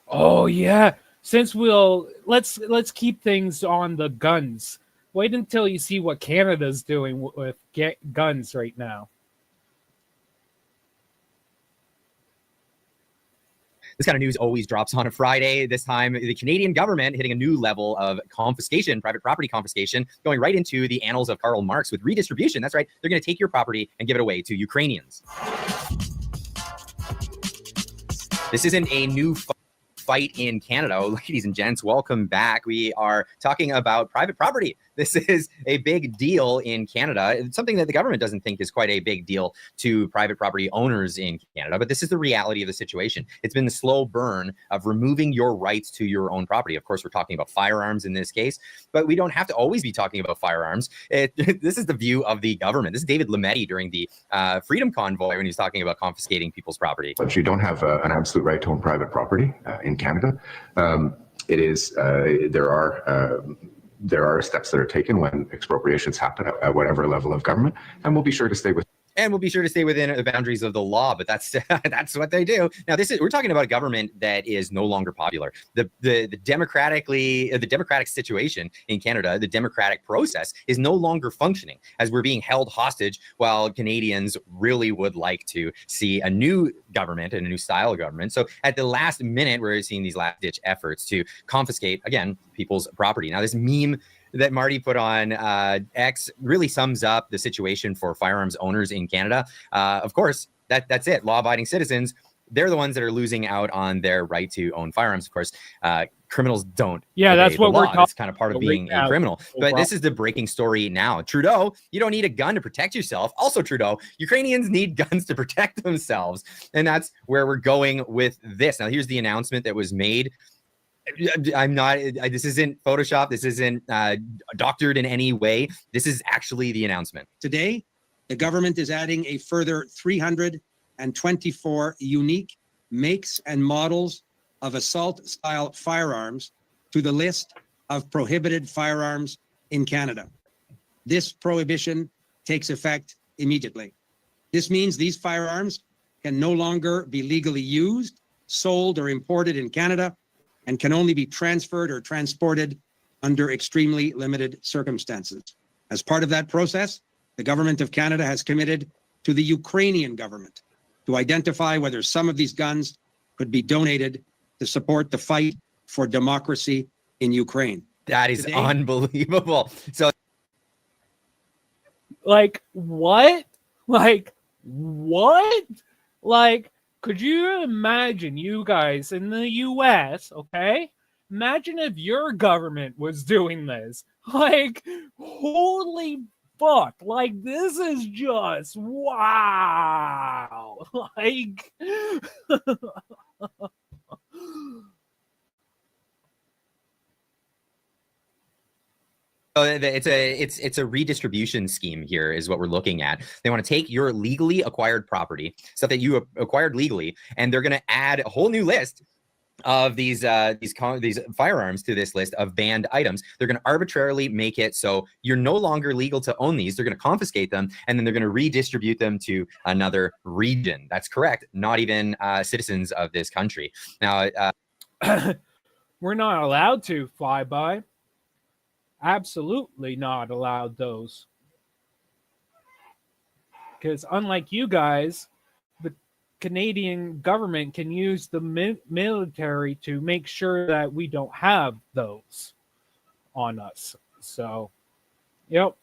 Oh yeah. Since let's keep things on the guns. Wait until you see what Canada's doing with guns right now. This kind of news always drops on a Friday. This time, the Canadian government hitting a new level of confiscation, private property confiscation, going right into the annals of Karl Marx with redistribution. That's right. They're going to take your property and give it away to Ukrainians. This isn't a new fight in Canada. Ladies and gents, welcome back. We are talking about private property. This is a big deal in Canada. It's something that the government doesn't think is quite a big deal to private property owners in Canada, but this is the reality of the situation. It's been the slow burn of removing your rights to your own property. Of course, we're talking about firearms in this case, but we don't have to always be talking about firearms. This is the view of the government. This is David Lametti during the Freedom Convoy when he's talking about confiscating people's property. But you don't have an absolute right to own private property in Canada. It is there are steps that are taken when expropriations happen at whatever level of government, and we'll be sure to stay with. And we'll be sure to stay within the boundaries of the law, but that's that's what they do. Now, we're talking about a government that is no longer popular. The democratic situation in Canada, the democratic process is no longer functioning as we're being held hostage while Canadians really would like to see a new government and a new style of government. So at the last minute, we're seeing these last ditch efforts to confiscate, again, people's property. Now, this meme that Marty put on X really sums up the situation for firearms owners in Canada. Of course, that's it. Law-abiding citizens, they're the ones that are losing out on their right to own firearms. Of course, criminals don't. Yeah, that's what we're talking. That's kind of part of being a criminal. But this is the breaking story now. Trudeau, you don't need a gun to protect yourself. Also, Trudeau, Ukrainians need guns to protect themselves. And that's where we're going with this. Now, here's the announcement that was made. This isn't Photoshop. This isn't doctored in any way. This is actually the announcement. Today, the government is adding a further 324 unique makes and models of assault-style firearms to the list of prohibited firearms in Canada. This prohibition takes effect immediately. This means these firearms can no longer be legally used, sold, or imported in Canada, and can only be transferred or transported under extremely limited circumstances. As part of that process, the government of Canada has committed to the Ukrainian government to identify whether some of these guns could be donated to support the fight for democracy in Ukraine. That is unbelievable. So, like, what? Like, what? Like, could you imagine, you guys in the US, okay? Imagine if your government was doing this. Like, holy fuck. Like, this is just wow. Like, it's a redistribution scheme here is what we're looking at. They want to take your legally acquired property, stuff that you acquired legally, and they're going to add a whole new list of these firearms to this list of banned items. They're going to arbitrarily make it so you're no longer legal to own these. They're going to confiscate them, and then they're going to redistribute them to another region. That's correct. Not even citizens of this country. Now, we're not allowed to fly by. Absolutely not allowed those. Because unlike you guys, the Canadian government can use the military to make sure that we don't have those on us. So, yep,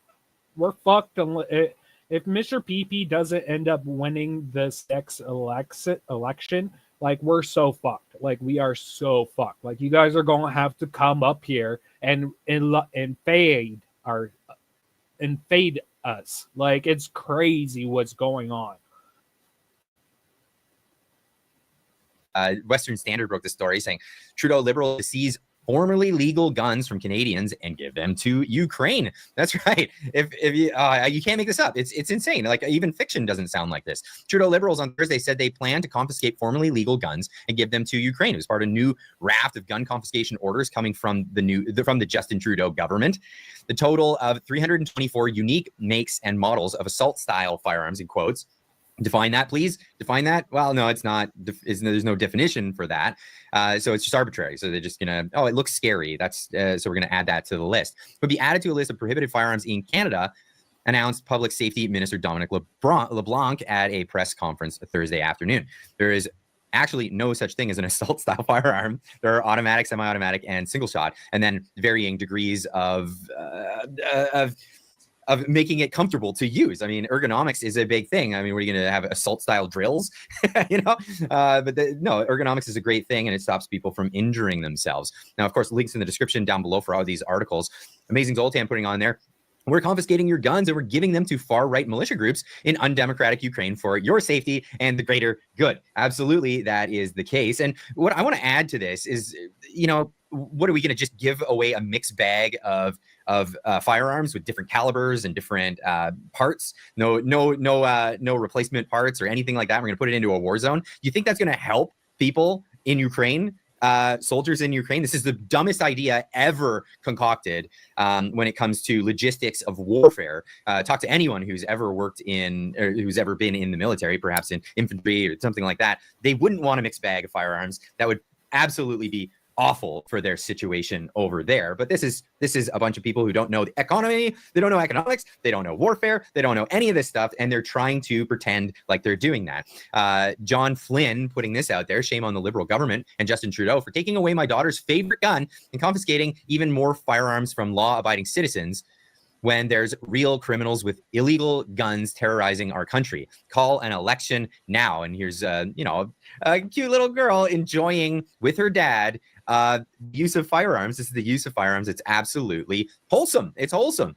we're fucked. If Mr. PP doesn't end up winning this next election, like, we're so fucked. Like, we are so fucked. Like, you guys are going to have to come up here and fade us. Like, it's crazy what's going on. Western Standard broke the story saying Trudeau Liberals to seize formerly legal guns from Canadians and give them to Ukraine. That's right. If you can't make this up, it's insane. Like, even fiction doesn't sound like this. Trudeau Liberals on Thursday said they plan to confiscate formerly legal guns and give them to Ukraine. It was part of a new raft of gun confiscation orders coming from the Justin Trudeau government. The total of 324 unique makes and models of assault-style firearms, in quotes. Define that, please. Define that. Well, no, it's not. There's no definition for that. So it's just arbitrary. So they're just gonna. Oh, it looks scary. That's so we're gonna add that to the list. It would be added to a list of prohibited firearms in Canada, announced Public Safety Minister Dominic LeBlanc at a press conference Thursday afternoon. There is actually no such thing as an assault style firearm. There are automatic, semi-automatic, and single shot, and then varying degrees of making it comfortable to use. I mean, ergonomics is a big thing. I mean, we're going to have assault style drills, no, ergonomics is a great thing, and it stops people from injuring themselves. Now, of course, links in the description down below for all these articles. Amazing Zoltan putting on there. We're confiscating your guns and we're giving them to far-right militia groups in undemocratic Ukraine for your safety and the greater good. Absolutely, that is the case. And what I want to add to this is, what are we going to just give away a mixed bag of firearms with different calibers and different parts? No replacement parts or anything like that. We're going to put it into a war zone. Do you think that's going to help people in Ukraine? Soldiers in Ukraine. This is the dumbest idea ever concocted when it comes to logistics of warfare. Talk to anyone who's ever worked in or who's ever been in the military, perhaps in infantry or something like that. They wouldn't want a mixed bag of firearms. That would absolutely be awful for their situation over there. But this is a bunch of people who don't know the economy, they don't know economics, they don't know warfare, they don't know any of this stuff, and they're trying to pretend like they're doing that. John Flynn putting this out there, shame on the Liberal government and Justin Trudeau for taking away my daughter's favorite gun and confiscating even more firearms from law-abiding citizens when there's real criminals with illegal guns terrorizing our country. Call an election now. And here's a cute little girl enjoying with her dad use of firearms. This is the use of firearms. It's absolutely wholesome. It's wholesome.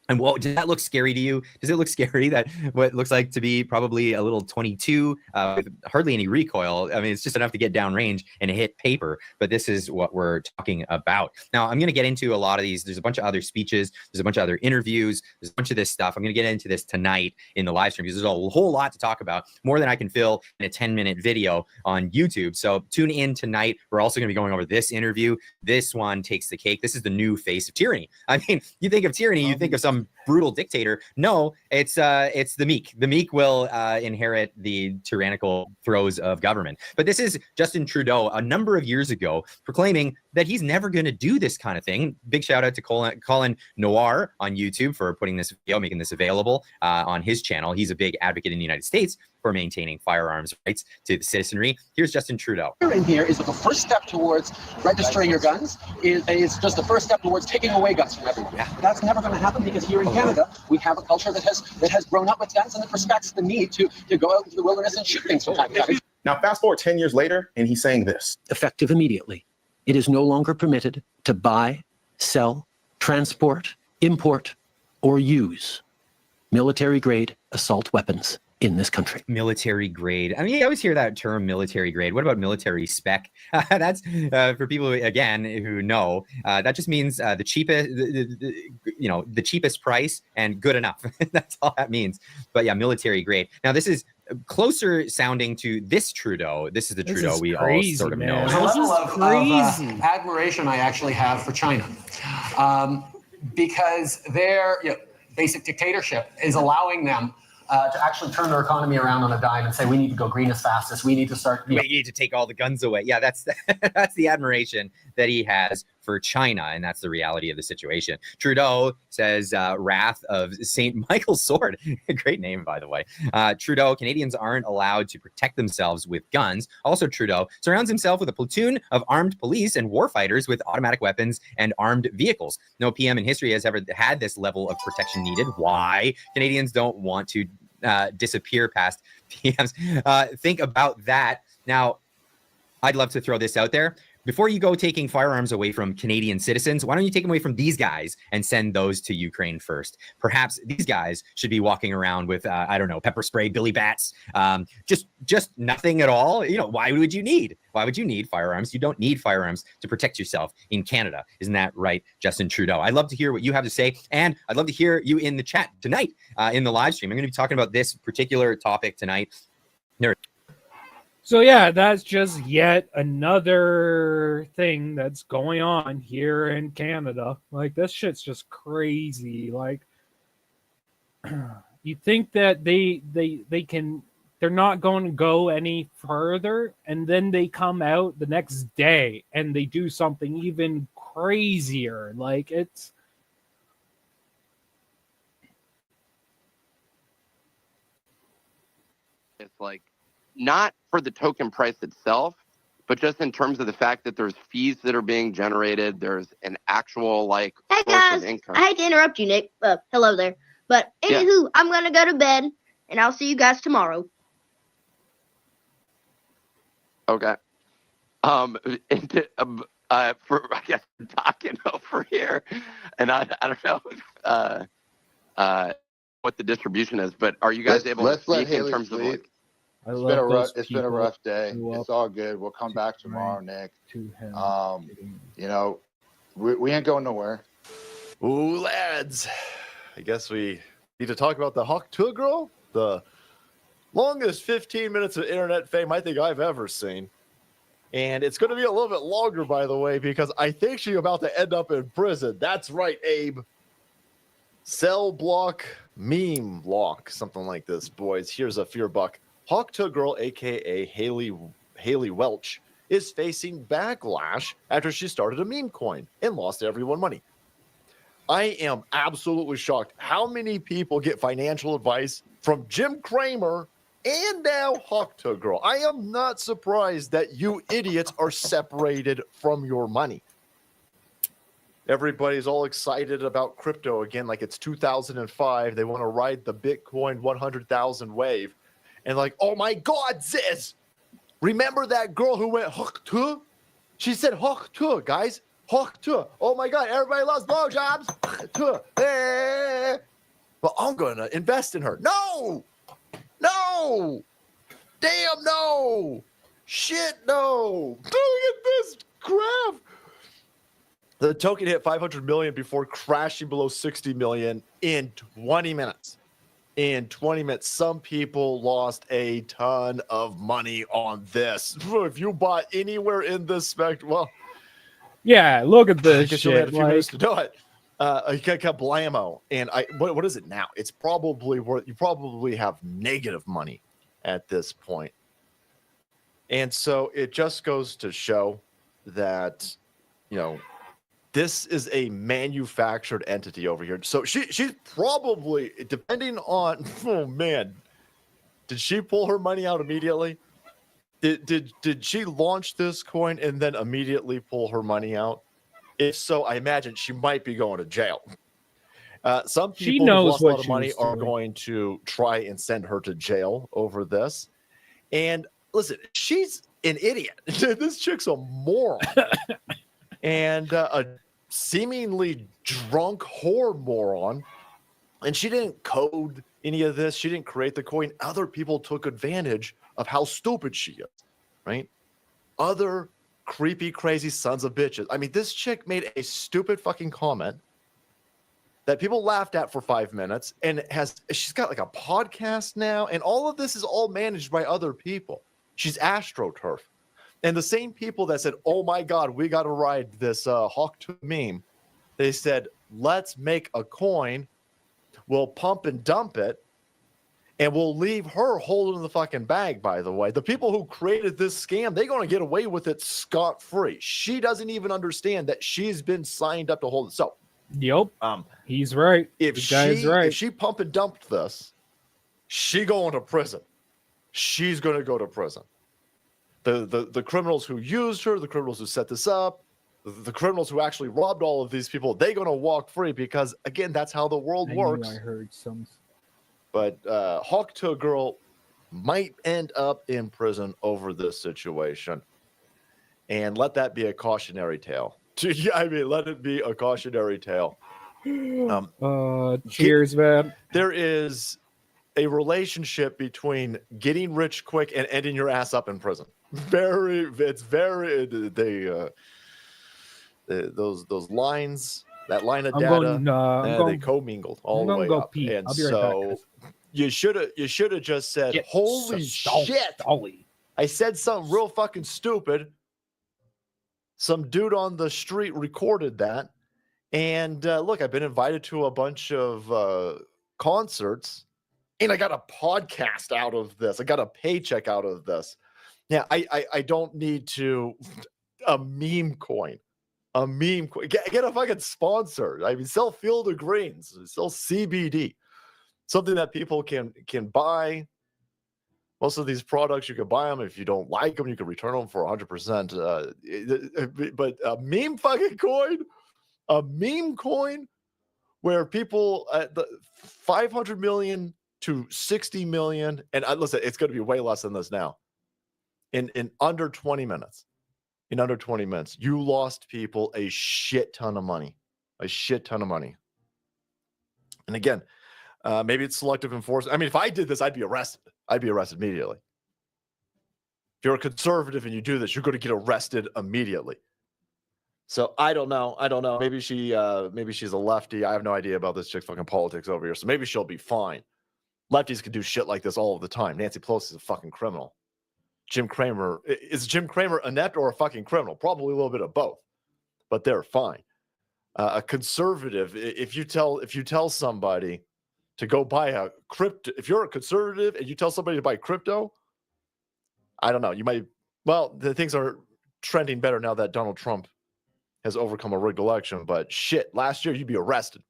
And does that look scary to you? Does it look scary that what looks like to be probably a little 22 with hardly any recoil? I mean, it's just enough to get downrange and hit paper. But this is what we're talking about. Now, I'm going to get into a lot of these. There's a bunch of other speeches. There's a bunch of other interviews. There's a bunch of this stuff. I'm going to get into this tonight in the live stream because there's a whole lot to talk about, more than I can fill in a 10-minute video on YouTube. So tune in tonight. We're also going to be going over this interview. This one takes the cake. This is the new face of tyranny. I mean, you think of tyranny, you think of some brutal dictator. No, it's the meek. The meek will inherit the tyrannical throes of government. But this is Justin Trudeau a number of years ago proclaiming that he's never going to do this kind of thing. Big shout out to Colin Noir on YouTube for putting this video, making this available on his channel. He's a big advocate in the United States for maintaining firearms rights to the citizenry. Here's Justin Trudeau. In here is that the first step towards registering your guns is just the first step towards taking away guns from everyone. Yeah. That's never going to happen because here in Canada we have a culture that has grown up with guns and that respects the need to go out into the wilderness and shoot things from time to time. Now, fast forward 10 years later, and he's saying this. Effective immediately. It is no longer permitted to buy, sell, transport, import, or use military-grade assault weapons in this country. Military grade. I mean, I always hear that term military grade. What about military spec? That's for people, again, who know, that just means the cheapest, the cheapest price and good enough. That's all that means. But yeah, military grade. Now, this is closer sounding to this Trudeau. This is the Trudeau we all sort of know. The level of admiration I actually have for China, because their basic dictatorship is allowing them to actually turn their economy around on a dime and say, we need to go green as fast as we need to start. We need to take all the guns away. Yeah, that's the admiration that he has for China, and that's the reality of the situation. Trudeau says, Wrath of St. Michael's Sword. Great name, by the way. Trudeau, Canadians aren't allowed to protect themselves with guns. Also, Trudeau surrounds himself with a platoon of armed police and warfighters with automatic weapons and armed vehicles. No PM in history has ever had this level of protection needed. Why? Canadians don't want to disappear past PMs. Think about that. Now, I'd love to throw this out there. Before you go taking firearms away from Canadian citizens, why don't you take them away from these guys and send those to Ukraine first? Perhaps these guys should be walking around with, I don't know, pepper spray, billy bats, just nothing at all. Why would you need firearms? You don't need firearms to protect yourself in Canada. Isn't that right, Justin Trudeau? I'd love to hear what you have to say, and I'd love to hear you in the chat tonight in the live stream. I'm going to be talking about this particular topic tonight. So yeah, that's just yet another thing that's going on here in Canada. Like, this shit's just crazy. Like, you think that they're not going to go any further, and then they come out the next day and they do something even crazier. Like, it's like not for the token price itself, but just in terms of the fact that there's fees that are being generated, there's an actual like Hey source guys, of income. I hate to interrupt you, Nick. Hello there. But Yeah. anywho, I'm gonna go to bed, and I'll see you guys tomorrow. Okay. For I guess talking over here, and I don't know what the distribution is, but are you guys able to let's let speak in Haley terms of sleep. like? It's been a rough day. It's all good. We'll come back tomorrow, Nick. You know, we ain't going nowhere. Ooh, lads. I guess we need to talk about the Hawk Tour girl, the longest 15 minutes of internet fame I think I've ever seen. And it's going to be a little bit longer, by the way, because I think she's about to end up in prison. That's right, Abe. Cell block, meme block, something like this, boys. Here's a fear buck. Hawk Tour girl, a.k.a. Haley Welch, is facing backlash after she started a meme coin and lost everyone money. I am absolutely shocked how many people get financial advice from Jim Cramer and now Hawk Tour girl. I am not surprised that you idiots are separated from your money. Everybody's all excited about crypto again, like it's 2005. They want to ride the Bitcoin 100,000 wave. And like, oh my God, sis, remember that girl who went Hawk Tour? She said Hawk Tour, guys. Hawk Tour. Oh my God, everybody loves blowjobs. Hawk Tour. Hey. Well, I'm going to invest in her. No. No. Damn, no. Shit, no. Look at this crap. The token hit 500 million before crashing below 60 million in 20 minutes. In 20 minutes, some people lost a ton of money on this. If you bought anywhere in this spectrum, well, yeah, look at this I guess shit. you had a few minutes Like, to do it. You got blammo, and what is it now? It's probably worth. You probably have negative money at this point, and so it just goes to show that, you know, this is a manufactured entity over here. So she's probably, depending on, oh man, did she pull her money out immediately? Did she launch this coin and then immediately pull her money out? If so, I imagine she might be going to jail. Some people She who knows lost a what lot of she money was are doing. going to try and send her to jail over this. And listen, she's an idiot. This chick's a moron. And a seemingly drunk whore moron. And she didn't code any of this. She didn't create the coin. Other people took advantage of how stupid she is, right? Other creepy, crazy sons of bitches. I mean, this chick made a stupid fucking comment that people laughed at for 5 minutes, and she's got like a podcast now, and all of this is all managed by other people. She's AstroTurf. And the same people that said, oh my God, we got to ride this Hawk Tour meme, they said, let's make a coin, we'll pump and dump it, and we'll leave her holding the fucking bag, by the way. The people who created this scam, they're going to get away with it scot-free. She doesn't even understand that she's been signed up to hold it. So, yep, he's right. If The guy's right. If she pump and dumped this, she going to prison. She's going to go to prison. The criminals who used her, the criminals who set this up, the criminals who actually robbed all of these people, they're going to walk free because, again, that's how the world works. I heard some. But Hawk Tour girl might end up in prison over this situation. And let that be a cautionary tale. I mean, let it be a cautionary tale. Cheers, man. There is a relationship between getting rich quick and ending your ass up in prison. Those lines, that line of data, they commingled all the way up. Pee. And I'll be right so back, you should have just said, holy shit. I said something real fucking stupid. Some dude on the street recorded that. And look, I've been invited to a bunch of concerts, and I got a podcast out of this. I got a paycheck out of this. Yeah, I don't need to a meme coin. A meme coin. Get a fucking sponsor. I mean, sell Field of Greens, sell CBD. Something that people can buy Most of these products, you can buy them. If you don't like them, you can return them for 100%. But a meme fucking coin, a meme coin where people at the 500 million to 60 million, and listen, it's going to be way less than this now. In under 20 minutes, you lost people a shit ton of money, And again, maybe it's selective enforcement. I mean, if I did this, I'd be arrested. Immediately. If you're a conservative and you do this, you're going to get arrested immediately. So I don't know. Maybe she's a lefty. I have no idea about this chick's fucking politics over here. So maybe she'll be fine. Lefties can do shit like this all of the time. Nancy Pelosi is a fucking criminal. Jim Cramer is Jim Cramer inept or a fucking criminal? Probably a little bit of both, but they're fine. A conservative, if you tell somebody to go buy a crypto, if you're a conservative and you tell somebody to buy crypto, I don't know. You might. Well, the things are trending better now that Donald Trump has overcome a rigged election. But shit, last year you'd be arrested.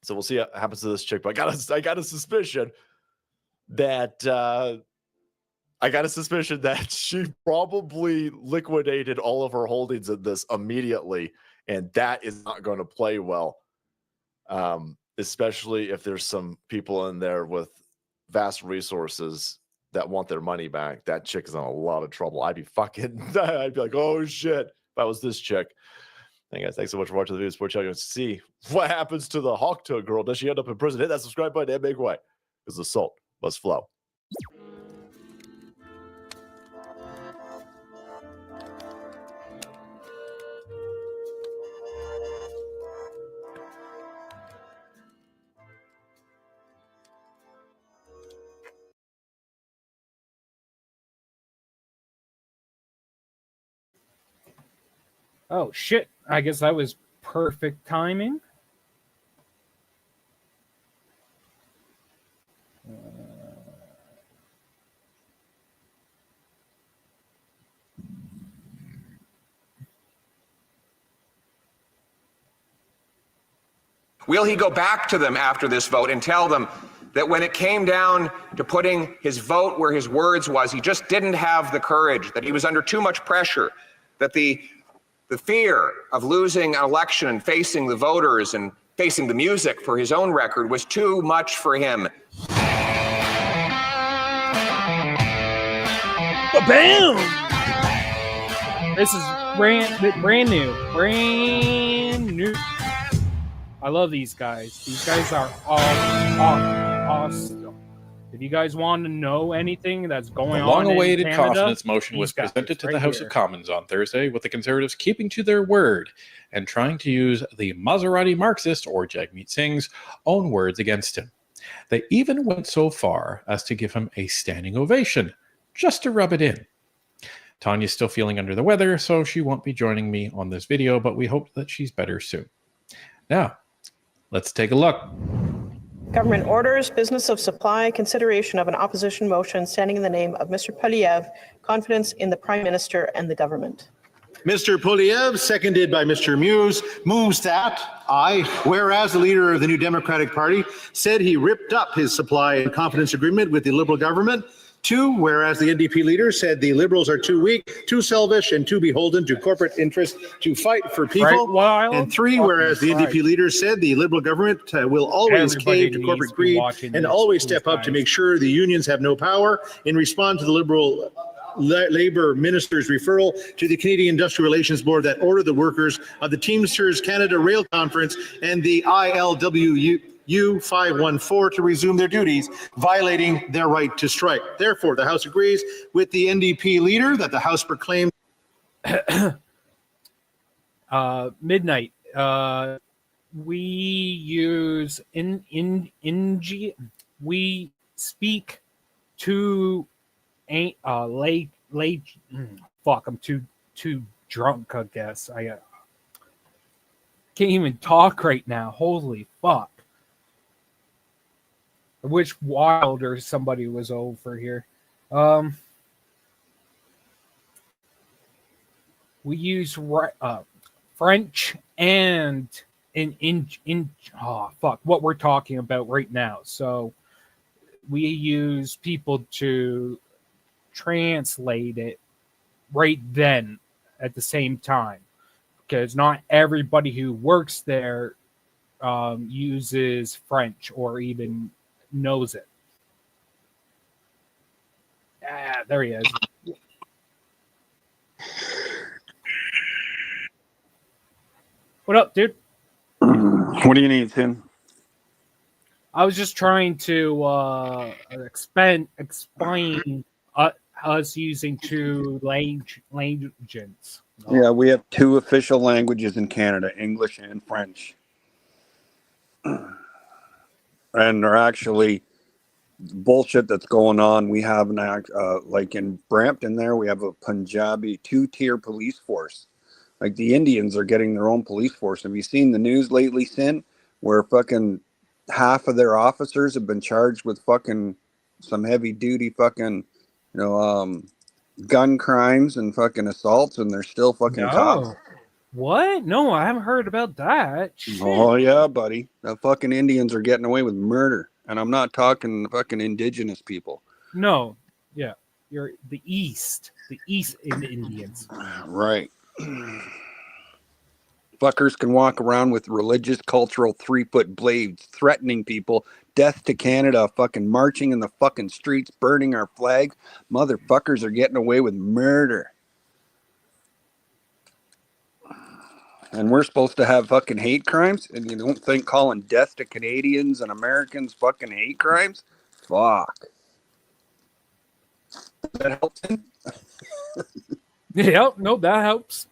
So we'll see what happens to this chick. But I got a suspicion that she probably liquidated all of her holdings in this immediately, and that is not going to play well. Especially if there's some people in there with vast resources that want their money back. That chick is in a lot of trouble. I'd be like, oh shit, if I was this chick. Hey guys, thanks so much for watching the video. Sports Channel. See what happens to the Hawktug girl. Does she end up in prison? Hit that subscribe button and make way, because the salt must flow. Oh shit! I guess that was perfect timing. Will he go back to them after this vote and tell them that when it came down to putting his vote where his words was, he just didn't have the courage, that he was under too much pressure, that the fear of losing an election and facing the voters and facing the music for his own record was too much for him? Bam! This is brand new. I love these guys. These guys are awesome. If you guys want to know anything that's going on, the long-awaited in Canada, confidence motion was presented to the House of Commons on Thursday, with the Conservatives keeping to their word and trying to use the Maserati Marxist, or Jagmeet Singh's, own words against him. They even went so far as to give him a standing ovation, just to rub it in. Tanya's still feeling under the weather, so she won't be joining me on this video, but we hope that she's better soon. Now, let's take a look. Government orders, business of supply, consideration of an opposition motion standing in the name of Mr. Polyev, confidence in the Prime Minister and the government. Mr. Polyev, seconded by Mr. Muse, moves that I, whereas the leader of the New Democratic Party said he ripped up his supply and confidence agreement with the Liberal government. 2, whereas the NDP leader said the Liberals are too weak, too selfish, and too beholden to corporate interests to fight for people. Right, and 3, whereas the NDP leader said the Liberal government will always cave to corporate greed and always step up to make sure the unions have no power. In response to the Liberal Labour Minister's referral to the Canadian Industrial Relations Board that ordered the workers of the Teamsters Canada Rail Conference and the ILWU U514 to resume their duties, violating their right to strike. Therefore, the House agrees with the NDP leader that the House proclaimed midnight. We use we speak to fuck, I'm too drunk, I guess. I can't even talk right now. Holy fuck. I wish Wilder somebody was over here. We use French and what we're talking about right now. So we use people to translate it right then at the same time, because not everybody who works there uses French or even knows it. Ah, there he is. What up, dude? What do you need, Tim? I was just trying to explain us using two languages. Yeah, we have two official languages in Canada, English and French. And they're actually bullshit that's going on. We have an act like in Brampton there, we have a Punjabi 2-tier police force. Like the Indians are getting their own police force. Have you seen the news lately, Sin, where fucking half of their officers have been charged with fucking some heavy duty fucking, gun crimes and fucking assaults, and they're still fucking cops? What? No, I haven't heard about that. Shit. Oh yeah, buddy. The fucking Indians are getting away with murder. And I'm not talking the fucking indigenous people. No. Yeah. You're the East Indians. Right. Fuckers can walk around with religious, cultural 3-foot blades, threatening people, death to Canada, fucking marching in the fucking streets, burning our flag. Motherfuckers are getting away with murder. And we're supposed to have fucking hate crimes? And you don't think calling death to Canadians and Americans fucking hate crimes? Fuck. Does that help? Yeah, no, that helps.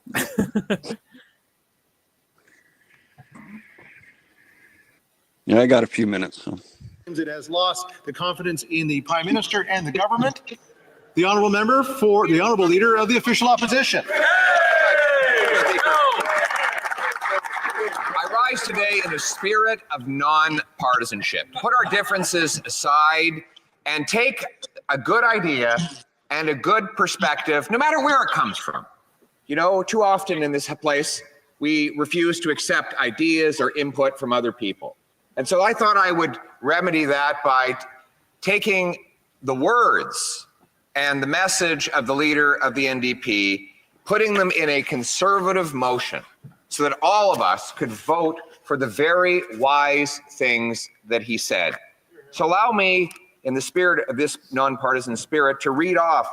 Yeah, I got a few minutes. So. It has lost the confidence in the Prime Minister and the government. The honourable member for the honourable leader of the official opposition. I rise today in a spirit of non-partisanship, to put our differences aside and take a good idea and a good perspective, no matter where it comes from. You know, too often in this place, we refuse to accept ideas or input from other people. And so I thought I would remedy that by taking the words and the message of the leader of the NDP, putting them in a conservative motion so that all of us could vote for the very wise things that he said. So allow me, in the spirit of this nonpartisan spirit, to read off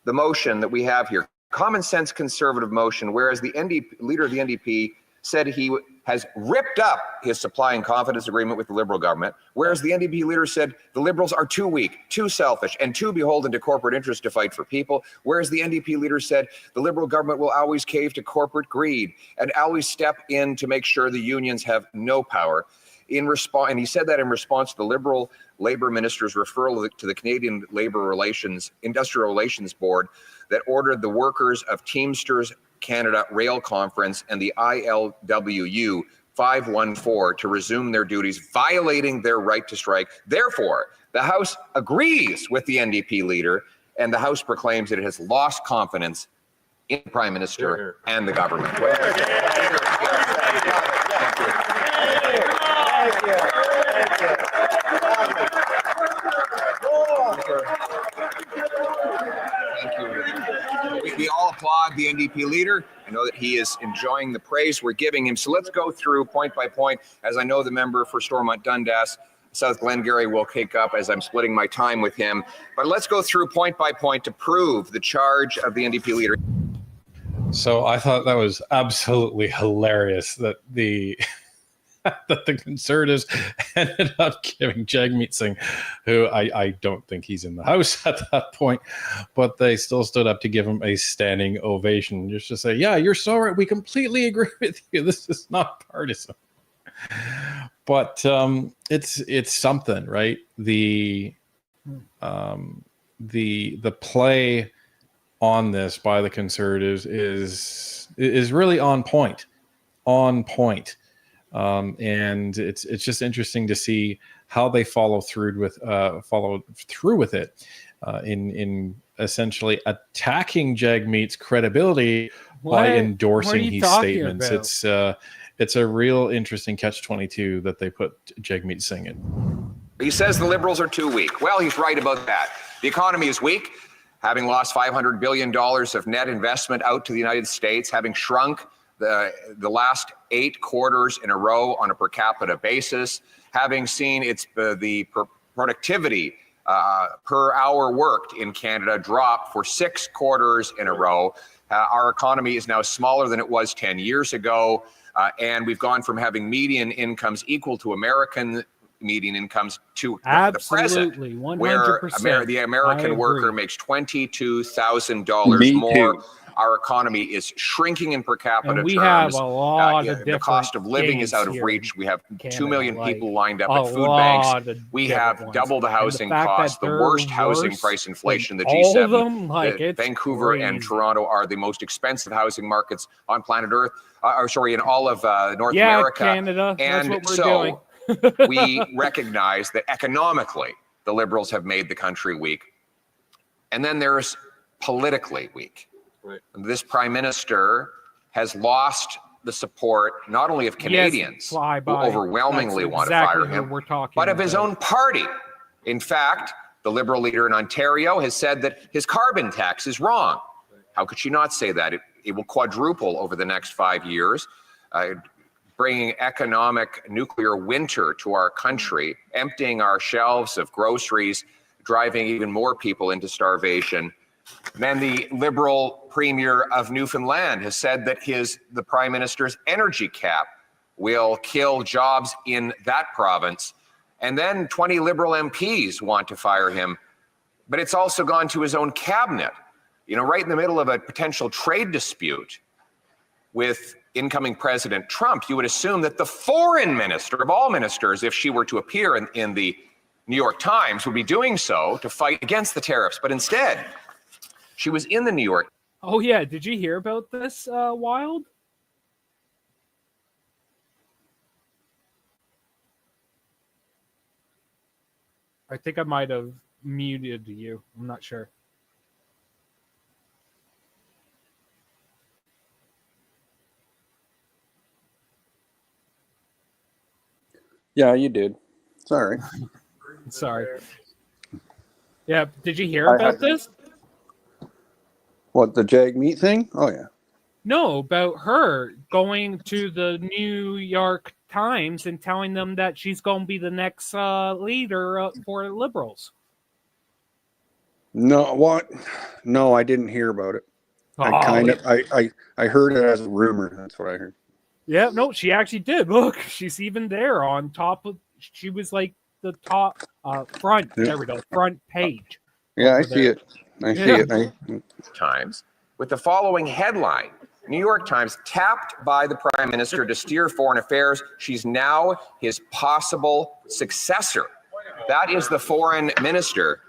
the motion that we have here. Common sense conservative motion, whereas the leader of the NDP said he has ripped up his supply and confidence agreement with the Liberal government, whereas the NDP leader said the Liberals are too weak, too selfish, and too beholden to corporate interests to fight for people, whereas the NDP leader said the Liberal government will always cave to corporate greed and always step in to make sure the unions have no power. In response, and he said that in response to the Liberal Labour Minister's referral to the Canadian Industrial Relations Board that ordered the workers of Teamsters Canada Rail Conference and the ILWU 514 to resume their duties, violating their right to strike. Therefore, the House agrees with the NDP leader, and the House proclaims that it has lost confidence in the Prime Minister and the government. We all applaud the NDP leader. I know that he is enjoying the praise we're giving him. So let's go through point by point, as I know the member for Stormont Dundas, South Glengarry, will kick up as I'm splitting my time with him. But let's go through point by point to prove the charge of the NDP leader. So I thought that was absolutely hilarious that the that the Conservatives ended up giving Jagmeet Singh, who I don't think he's in the House at that point, but they still stood up to give him a standing ovation, just to say, yeah, you're so right. We completely agree with you. This is not partisan. But it's something, right? The play on this by the Conservatives is really on point. And it's just interesting to see how they follow through with it in essentially attacking Jagmeet's credibility by endorsing his statements. About? It's a real interesting catch-22 that they put Jagmeet Singh in. He says the Liberals are too weak. Well, he's right about that. The economy is weak. having lost $500 billion of net investment out to the United States, having shrunk the last 8 quarters in a row on a per capita basis, having seen the productivity per hour worked in Canada drop for 6 quarters in a row. Our economy is now smaller than it was 10 years ago, and we've gone from having median incomes equal to American median incomes to the present, 100%. where the American worker makes $22,000 more. Our economy is shrinking in per capita and we terms. have a lot of the cost of living is out of reach. We have Canada, 2 million people lined up at food lot banks. of We different have ones. double the And the housing fact that costs, the they're worst housing worse price inflation, the than all of G7. them, like, it's Vancouver and crazy. Toronto are the most expensive housing markets on planet Earth, in all of North Yeah, America. Canada, that's And what we're so doing. we recognize that economically, the Liberals have made the country weak. And then there's politically weak. Right. This Prime Minister has lost the support not only of Canadians, who overwhelmingly want to fire him, but of his own party. In fact, the Liberal leader in Ontario has said that his carbon tax is wrong. How could she not say that? It will quadruple over the next 5 years, bringing economic nuclear winter to our country, emptying our shelves of groceries, driving even more people into starvation. Then the Liberal Premier of Newfoundland has said that the Prime Minister's energy cap will kill jobs in that province. And then 20 Liberal MPs want to fire him. But it's also gone to his own cabinet, right in the middle of a potential trade dispute with incoming President Trump. You would assume that the foreign minister of all ministers, if she were to appear in the New York Times, would be doing so to fight against the tariffs. But instead, she was in the New York. Oh yeah, did you hear about this, Wild? I think I might have muted you. I'm not sure. Yeah, you did. Sorry. Sorry. Yeah, did you hear about this? What, the Jag meat thing? Oh, yeah. No, about her going to the New York Times and telling them that she's going to be the next leader for Liberals. No, what? No, I didn't hear about it. I heard it as a rumor. That's what I heard. Yeah, no, she actually did. Look, she's even there on top of. She was like the top front. Yeah. There we go, front page. Yeah, I see it. I see it. Times with the following headline: New York Times tapped by the Prime Minister to steer foreign affairs. She's now his possible successor. That is the foreign minister.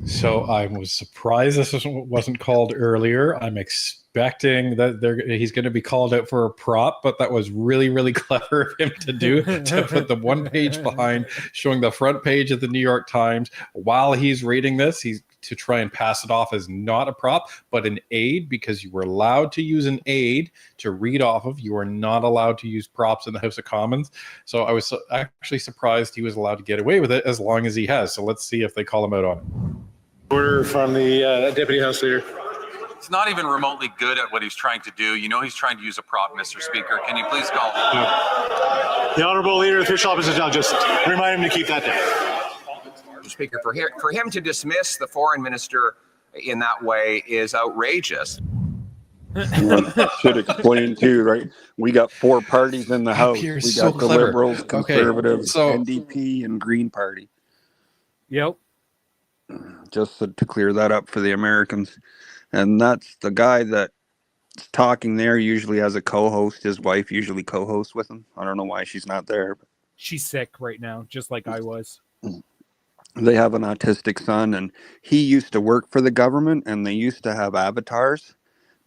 So I was surprised this wasn't called earlier. I'm expecting that he's going to be called out for a prop, but that was really, really clever of him to do, to put the one page behind showing the front page of the New York Times while he's reading this. He's to try and pass it off as not a prop, but an aid, because you were allowed to use an aid to read off of. You are not allowed to use props in the House of Commons. So I was actually surprised he was allowed to get away with it as long as he has. So let's see if they call him out on it. Order from the Deputy House Leader. He's not even remotely good at what he's trying to do. You know he's trying to use a prop, Mr. Speaker. Can you please call him? The Honorable Leader of the Official Opposition, I'll just remind him to keep that down. Speaker, for him to dismiss the foreign minister in that way is outrageous. Should explain too, right? We got 4 parties in the House. We so got the clever. Liberals, Conservatives, so- NDP, and Green Party. Yep. Just to clear that up for the Americans. And that's the guy that's talking there usually has a co-host. His wife usually co-hosts with him. I don't know why she's not there. But She's sick right now, just like I was. they have an autistic son, and he used to work for the government, and they used to have avatars,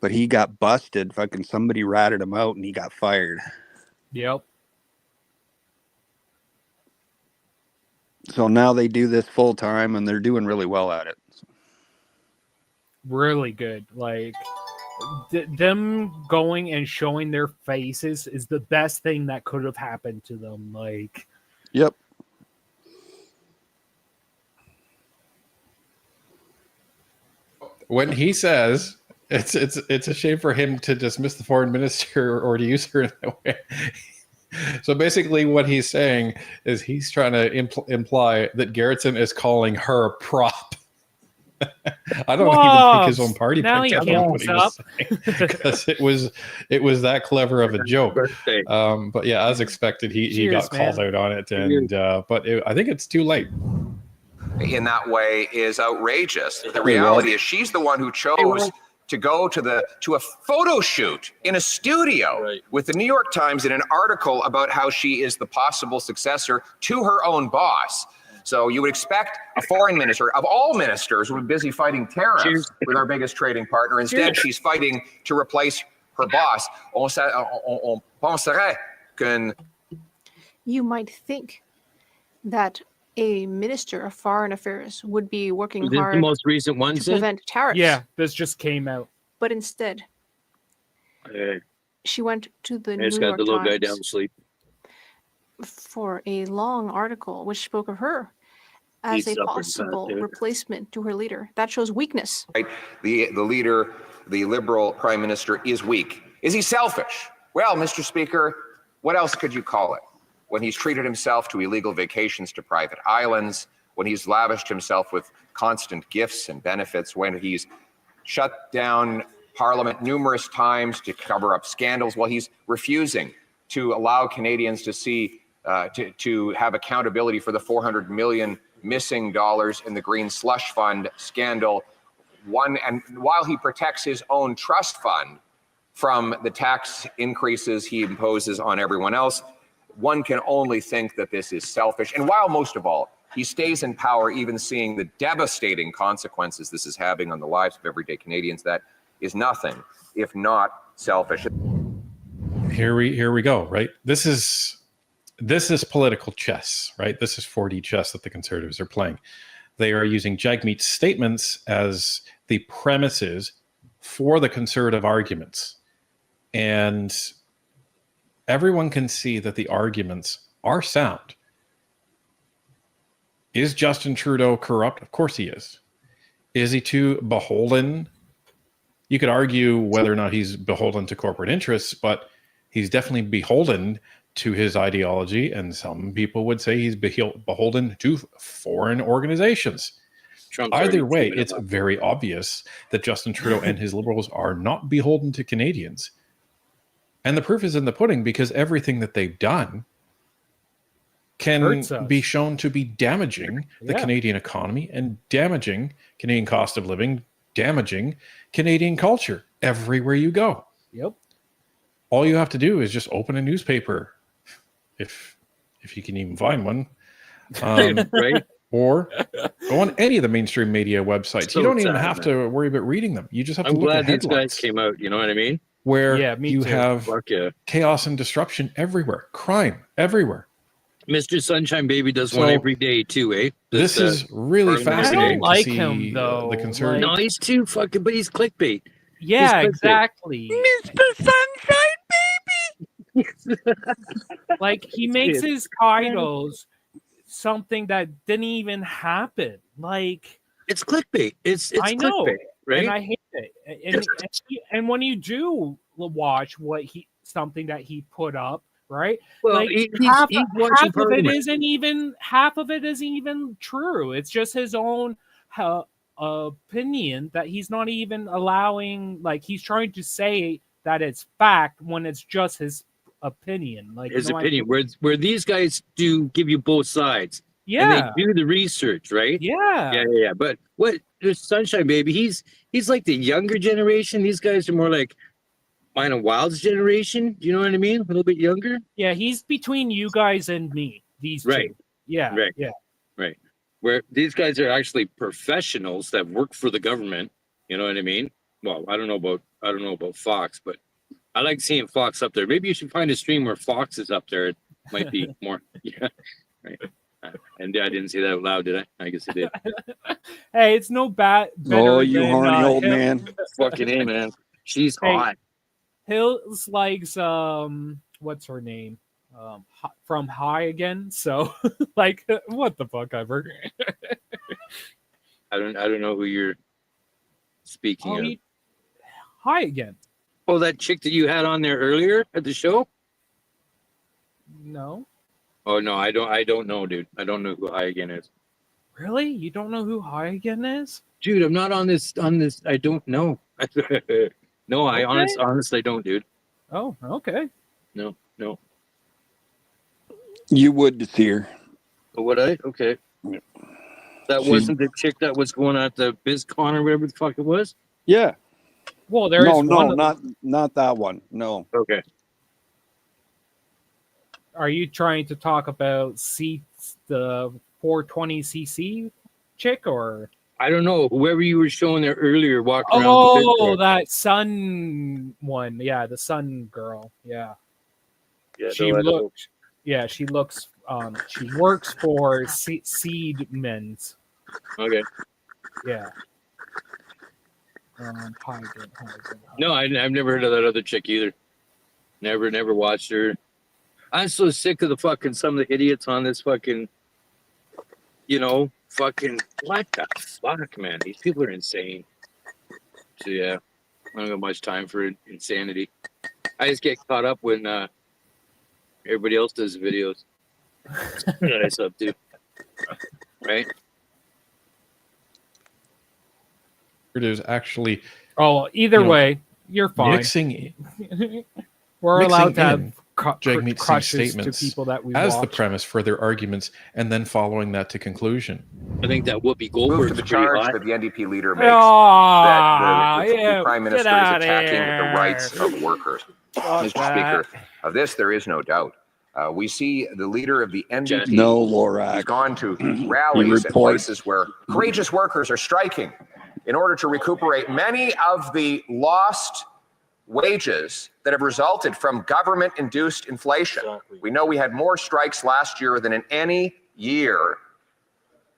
but he got busted. Fucking somebody ratted him out, and he got fired. Yep. So now they do this full time, and they're doing really well at it. Really good. Like them going and showing their faces is the best thing that could have happened to them. Like, yep. when he says it's a shame for him to dismiss the foreign minister or to use her in that way. So basically, what he's saying is he's trying to imply that Gerritsen is calling her a prop. I don't even think his own party now picked up on what he was saying, because it was that clever of a joke. But yeah, as expected, he got called out on it, and I think it's too late. In that way is outrageous. The reality is she's the one who chose to go to a photo shoot in a studio with the New York Times in an article about how she is the possible successor to her own boss. So you would expect a foreign minister, of all ministers, would be busy fighting tariffs with our biggest trading partner. Instead, she's fighting to replace her boss. On penserait qu'une... You might think that a minister of foreign affairs would be working Is this hard the most recent one, to Sid? prevent tariffs. Yeah, this just came out. But instead, Hey, she went to the I New just got York the little guy Times down to sleep. for a long article which spoke of her as He's a suffering possible fast, dude. replacement to her leader. That shows weakness. Right? The leader, the Liberal Prime Minister, is weak. Is he selfish? Well, Mr. Speaker, what else could you call it? When he's treated himself to illegal vacations to private islands, when he's lavished himself with constant gifts and benefits, when he's shut down Parliament numerous times to cover up scandals, while he's refusing to allow Canadians to see, to have accountability for the $400 million missing dollars in the Green Slush Fund scandal. And while he protects his own trust fund from the tax increases he imposes on everyone else, one can only think that this is selfish. And while most of all, he stays in power, even seeing the devastating consequences this is having on the lives of everyday Canadians, that is nothing if not selfish. Here we go, right? This is political chess, right? This is 4D chess that the Conservatives are playing. They are using Jagmeet's statements as the premises for the Conservative arguments. And everyone can see that the arguments are sound. Is Justin Trudeau corrupt? Of course he is. Is he too beholden? You could argue whether or not he's beholden to corporate interests, but he's definitely beholden to his ideology, and some people would say he's beholden to foreign organizations. Trump's Either already way, proven it it's up. very obvious that Justin Trudeau and his Liberals are not beholden to Canadians. And the proof is in the pudding, because everything that they've done can be shown to be damaging the Canadian economy and damaging Canadian cost of living, damaging Canadian culture everywhere you go. Yep. All you have to do is just open a newspaper, if you can even find one, Right? or go on any of the mainstream media websites. So you don't even sad, have man. to worry about reading them. You just have to I'm look glad at these headlines, guys came out. You know what I mean? where Yeah, me you too. have Fuck yeah. chaos and disruption everywhere, crime everywhere. Mr. Sunshine Baby does So, one every day too, eh? This is really Parliament fascinating. I don't like to see him, though. The Conservative. No, he's too fucking, but he's clickbait. Yeah, He's clickbait. exactly. Mr. Sunshine Baby. Like, he makes his titles something that didn't even happen. Like, It's clickbait. It's I know, clickbait, right? and I hate it. And when you do watch something that he put up, right? Well, like he's half watching of it Parliament. isn't even true. It's just his own opinion that he's not even allowing. Like, he's trying to say that it's fact when it's just his opinion. Like, His you know, opinion. Where these guys do give you both sides. Yeah. And they do the research, right? Yeah. Yeah. But what there's Sunshine Baby, he's like the younger generation. These guys are more like Mine and Wild's generation. Do you know what I mean? A little bit younger. Yeah, he's between you guys and me. These Right. two. Yeah. Right. Yeah. Right. Where these guys are actually professionals that work for the government. You know what I mean? Well, I don't know about Fox, but I like seeing Fox up there. Maybe you should find a stream where Fox is up there. It might be more. Yeah. Right. And I didn't say that out loud, did I? I guess I did. Hey, it's no better Oh, you than, horny old him. man. Fucking A, man. She's Hey, hot. Hills likes what's her name? From High again. So like, what the fuck ever. I don't know who you're. Speaking of. Hi again. Oh, that chick that you had on there earlier at the show? No. Oh no, I don't know, dude. I don't know who Hi Again is. Really? You don't know who Hi Again is? Dude, I'm not on this I don't know. No, I honestly don't, dude. Oh, okay. No. You would see her. Oh, would I? Okay. That wasn't the chick that was going at the BizCon or whatever the fuck it was? Yeah. Well, there is no, one. not that one. No. Okay. Are you trying to talk about the 420cc chick or? I don't know. Whoever you were showing there earlier walking around. Oh, that sun one. Yeah, the sun girl. Yeah. Yeah, She looks. Yeah, she looks. She works for Seed Men's. Okay. Yeah. Hi again. No, I've never heard of that other chick either. Never watched her. I'm so sick of some of the idiots on this fucking what the fuck, man? These people are insane. So yeah, I don't have much time for insanity. I just get caught up when everybody else does videos. That I sub to. Right? There's actually either way, you're fine. Mixing We're allowed to have Jagmeet crushes statements to people that we as watch. the premise for their arguments, and then following that to conclusion. I think that Whoopi Move Goldberg's to the pretty charge hot. that the NDP leader makes that the Prime Minister is outta attacking here. the rights of workers. Mr. Speaker, of this there is no doubt. We see the leader of the NDP. No, Lorac. He's gone to rallies at report. places where courageous workers are striking in order to recuperate many of the lost wages that have resulted from government-induced inflation. We know we had more strikes last year than in any year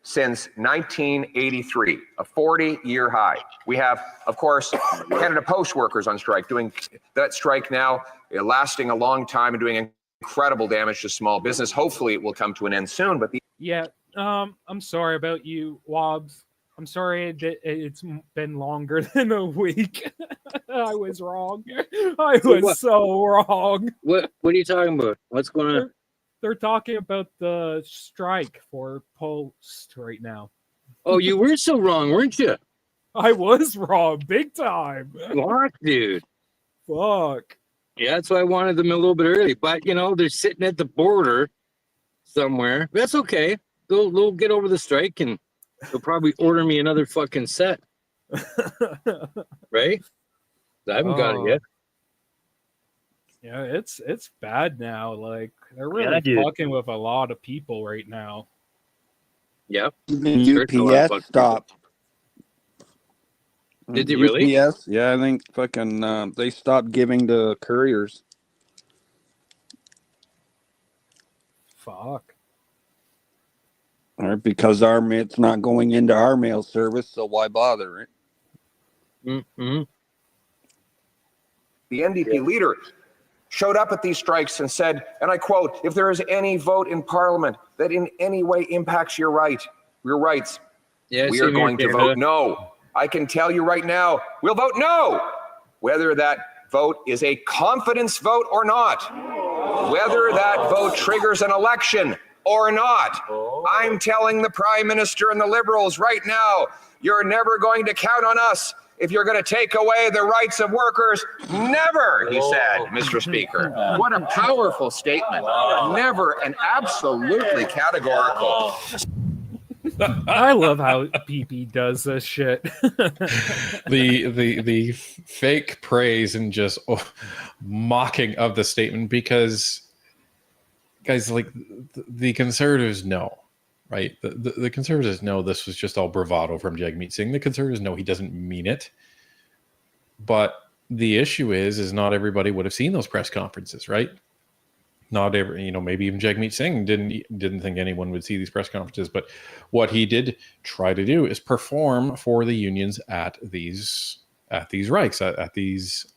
since 1983, a 40-year high. We have, of course, Canada Post workers on strike, doing that strike now, lasting a long time and doing incredible damage to small business. Hopefully it will come to an end soon, but I'm sorry about you, Wobbs. I'm sorry that it's been longer than a week. I was wrong. I was so wrong. What are you talking about? What's going on? They're talking about the strike for Post right now. Oh, you were so wrong, weren't you? I was wrong, big time. Fuck, dude. Fuck. Yeah, that's why I wanted them a little bit early. But they're sitting at the border somewhere. That's okay. They'll get over the strike and they'll probably order me another fucking set. Right? I haven't got it yet. Yeah, it's bad now. Like they're really fucking with a lot of people right now. Yep. Even UPS stopped. Did they really? UPS, yeah, I think fucking they stopped giving to couriers. Fuck. Or because it's not going into our mail service, so why bother, right? Mm-hmm. the NDP leader showed up at these strikes and said, and I quote, "If there is any vote in Parliament that in any way impacts your rights, we are going to vote no. I can tell you right now, we'll vote no, whether that vote is a confidence vote or not, whether that vote triggers an election or not. I'm telling the Prime Minister and the Liberals right now, you're never going to count on us if you're going to take away the rights of workers. Never," he said, Mr. Speaker. What a powerful statement. Never, and absolutely categorical. I love how PP does this shit. the fake praise and just mocking of the statement, because guys, like the Conservatives know, right? The Conservatives know this was just all bravado from Jagmeet Singh. The Conservatives know he doesn't mean it. But the issue is not everybody would have seen those press conferences, right? Not every, maybe even Jagmeet Singh didn't think anyone would see these press conferences. But what he did try to do is perform for the unions at these strikes, at these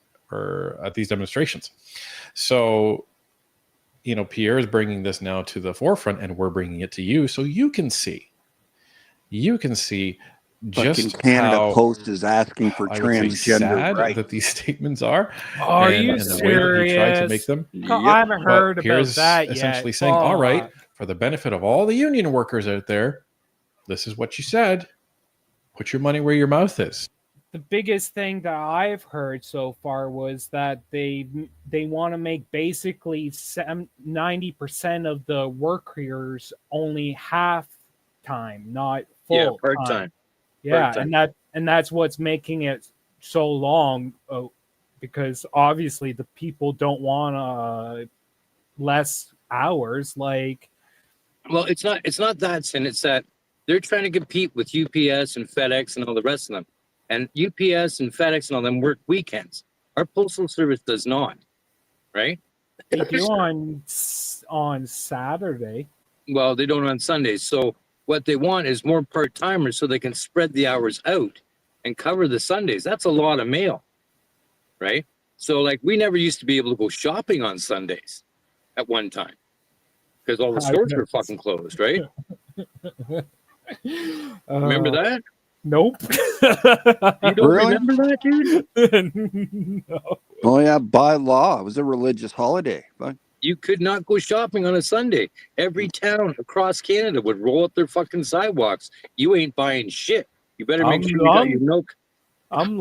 demonstrations. So, Pierre is bringing this now to the forefront, and we're bringing it to you so you can see just Canada how Post is asking for I would say transgender sad rights. that these statements are. Are you and the way that he tried to make serious? them. I haven't heard But about here's that essentially yet. saying, all right, Fuck. for the benefit of all the union workers out there, this is what you said. Put your money where your mouth is. The biggest thing that I've heard so far was that they want to make basically 90% of the workers only half time, not full part time. time. Yeah, Part-time. and that's what's making it so long, because obviously the people don't want less hours. Like, Well, it's not that, Sin. It's that they're trying to compete with UPS and FedEx and all the rest of them. And UPS and FedEx and all them work weekends. Our postal service does not, right? they do on Saturday. Well, they don't on Sundays. So what they want is more part-timers so they can spread the hours out and cover the Sundays. That's a lot of mail, right? So like we never used to be able to go shopping on Sundays at one time because all the stores were fucking closed, right? Remember that? Nope. You don't Really? remember that, dude? No. Oh yeah, by law, it was a religious holiday. But You could not go shopping on a Sunday. Every town across Canada would roll up their fucking sidewalks. You ain't buying shit. You better make sure you got your milk. I'm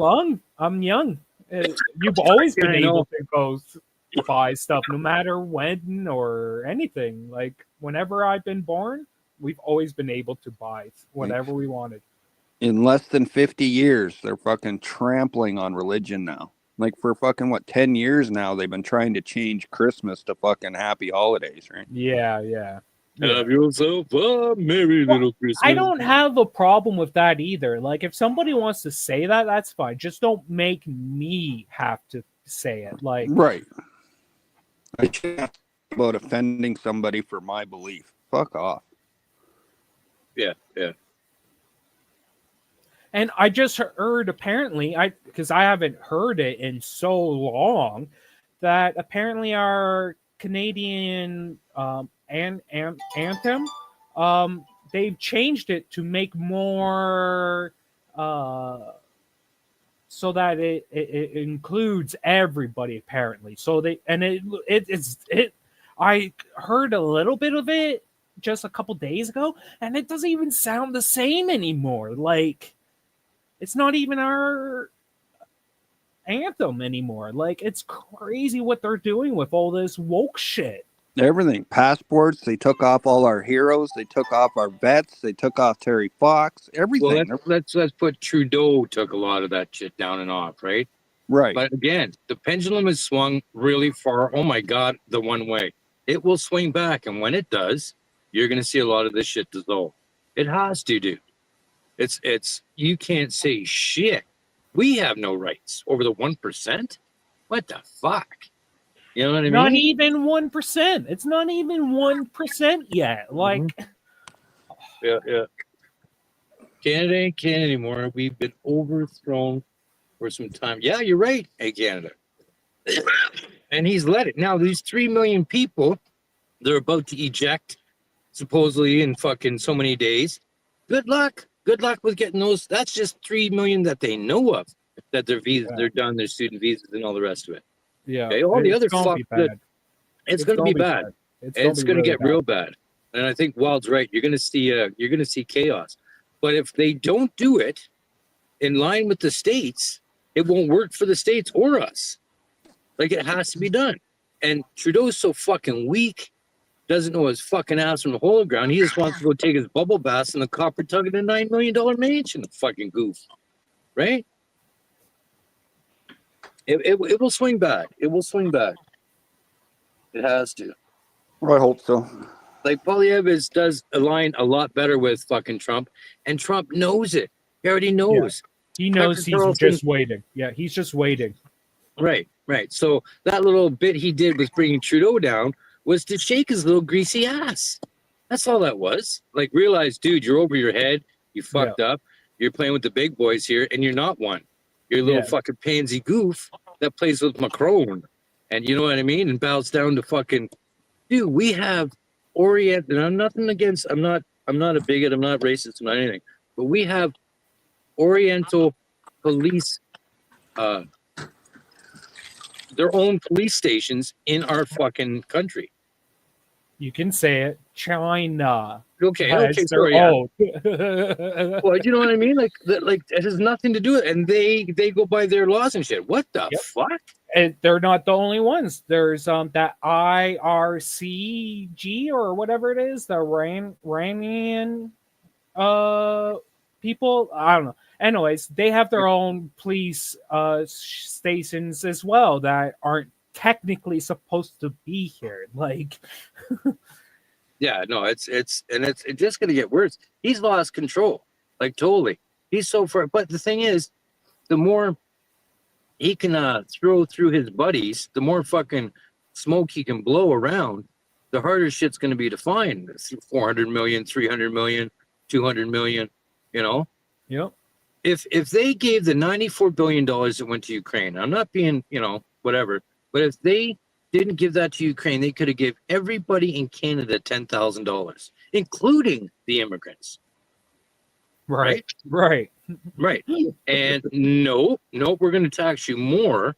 young. You've always been Yeah, I know. able to go buy stuff, no matter when or anything. Like whenever I've been born, we've always been able to buy whatever we wanted. in less than 50 years, they're fucking trampling on religion now. Like for fucking 10 years now, they've been trying to change Christmas to fucking happy holidays, right? Yeah, yeah. Have yourself a merry little Christmas. I don't have a problem with that either. Like if somebody wants to say that, that's fine. Just don't make me have to say it. Like Right. I can't about offending somebody for my belief. Fuck off. Yeah, yeah. And I just heard apparently, because I haven't heard it in so long, that apparently our Canadian anthem, they've changed it to make more so that it includes everybody apparently. So I heard a little bit of it just a couple days ago, and it doesn't even sound the same anymore. Like, it's not even our anthem anymore. Like, it's crazy what they're doing with all this woke shit. Everything. Passports. They took off all our heroes. They took off our vets. They took off Terry Fox. Everything. Well, let's put Trudeau took a lot of that shit down and off, right? Right. But again, the pendulum has swung really far. Oh my God, the one way. It will swing back, and when it does, you're going to see a lot of this shit dissolve. It has to, dude. It's you can't say shit. We have no rights over the 1%. What the fuck? You know what I mean? Not even 1%. It's not even 1% yet. Like, Yeah. Canada ain't Canada anymore. We've been overthrown for some time. Yeah, you're right. Hey, Canada. And he's let it. Now, these 3 million people, they're about to eject, supposedly in fucking so many days. Good luck. Good luck with getting those. That's just 3 million that they know of, that their visas, they're done, their student visas and all the rest of it. yeah. Okay, all the it's other gonna fuck be that bad. it's going to be bad. It's going to really get real bad. And I think Wild's right. You're going to see chaos. But if they don't do it in line with the states, it won't work for the states or us. Like, it has to be done. And Trudeau's so fucking weak, doesn't know his fucking ass from the hole of the ground. He just wants to go take his bubble baths in the copper tug in a $9 million mansion. Fucking goof. Right? It will swing back. It will swing back. It has to. I hope so. Like, Poilievre does align a lot better with fucking Trump, and Trump knows it. He already knows. He knows Tucker he's Carlson- just waiting. Yeah, he's just waiting. Right. So that little bit he did with bringing Trudeau down was to shake his little greasy ass. That's all that was. Like, realize, dude, you're over your head. You fucked up. You're playing with the big boys here, and you're not one. You're a little fucking pansy goof that plays with Macron. And you know what I mean? And bows down to fucking, dude, we have Orient, and I'm nothing against, I'm not a bigot, I'm not racist, I'm not anything. But we have Oriental police, their own police stations in our fucking country. You can say it. China. Okay, has okay, their sorry, yeah. own. Well, you know what I mean? Like it has nothing to do with it, and they go by their laws and shit. What the fuck? And they're not the only ones. There's that IRCG or whatever it is, the Iranian people. I don't know. Anyways, they have their own police stations as well that aren't technically supposed to be here. Like, Yeah, no, it's just gonna get worse. He's lost control, like totally. He's so far. But the thing is, the more he can throw through his buddies, the more fucking smoke he can blow around, the harder shit's gonna be to find. It's 400 million, 300 million, 200 million. You know. Yep. If they gave the $94 billion that went to Ukraine, I'm not being, whatever, but if they didn't give that to Ukraine, they could have given everybody in Canada $10,000, including the immigrants. Right. And no, we're going to tax you more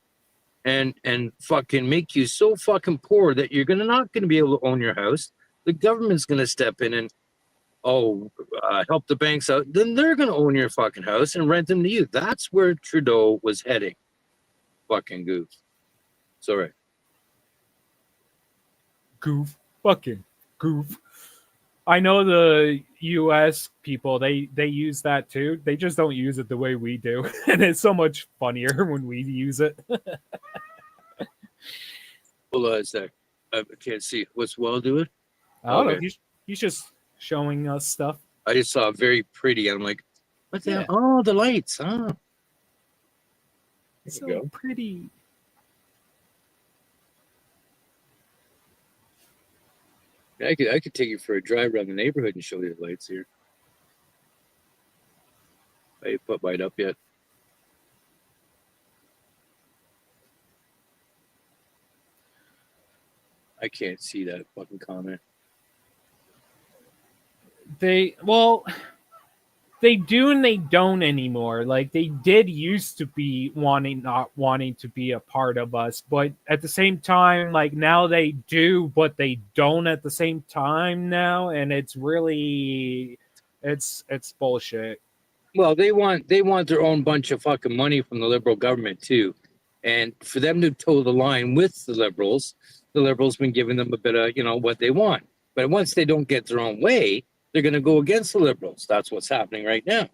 and fucking make you so fucking poor that you're not going to be able to own your house. The government's going to step in and help the banks out. Then they're going to own your fucking house and rent them to you. That's where Trudeau was heading. Fucking goof. Sorry. Goof. Fucking goof. I know the US people, they use that too. They just don't use it the way we do. And it's so much funnier when we use it. Hold on a sec. I can't see. What's Well doing? I don't know. He's just showing us stuff. I just saw very pretty. I'm like, what the hell? Oh, the lights. Huh? It's so pretty. I could take you for a drive around the neighborhood and show you the lights here. I ain't put mine up yet. I can't see that fucking comment. They do and they don't anymore. Like, they did used to be not wanting to be a part of us, but at the same time, like, now they do, but they don't at the same time now, and it's really it's bullshit. Well, they want their own bunch of fucking money from the Liberal government too, and for them to toe the line with the Liberals been giving them a bit of what they want. But once they don't get their own way, they're going to go against the Liberals. That's what's happening right now.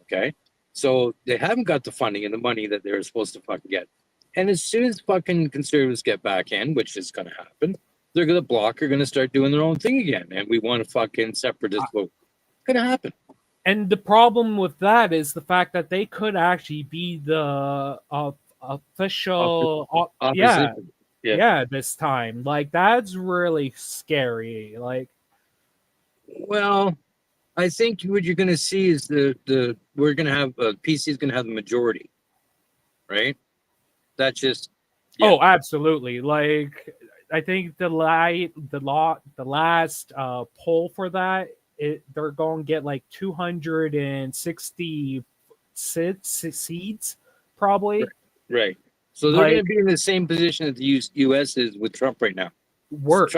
Okay, so they haven't got the funding and the money that they're supposed to fucking get. And as soon as fucking Conservatives get back in, which is going to happen, they're going to block. Are going to start doing their own thing again, and we want a fucking separatist vote. It's going to happen. And the problem with that is the fact that they could actually be the official, this time. Like, that's really scary. Like, well, I think what you're going to see is we're going to have PC is going to have the majority, right? That's just Oh, absolutely. Like, I think the last poll for that, they're going to get like 260 seats, probably. Right. So they're going to be in the same position that the U.S. is with Trump right now. Worse.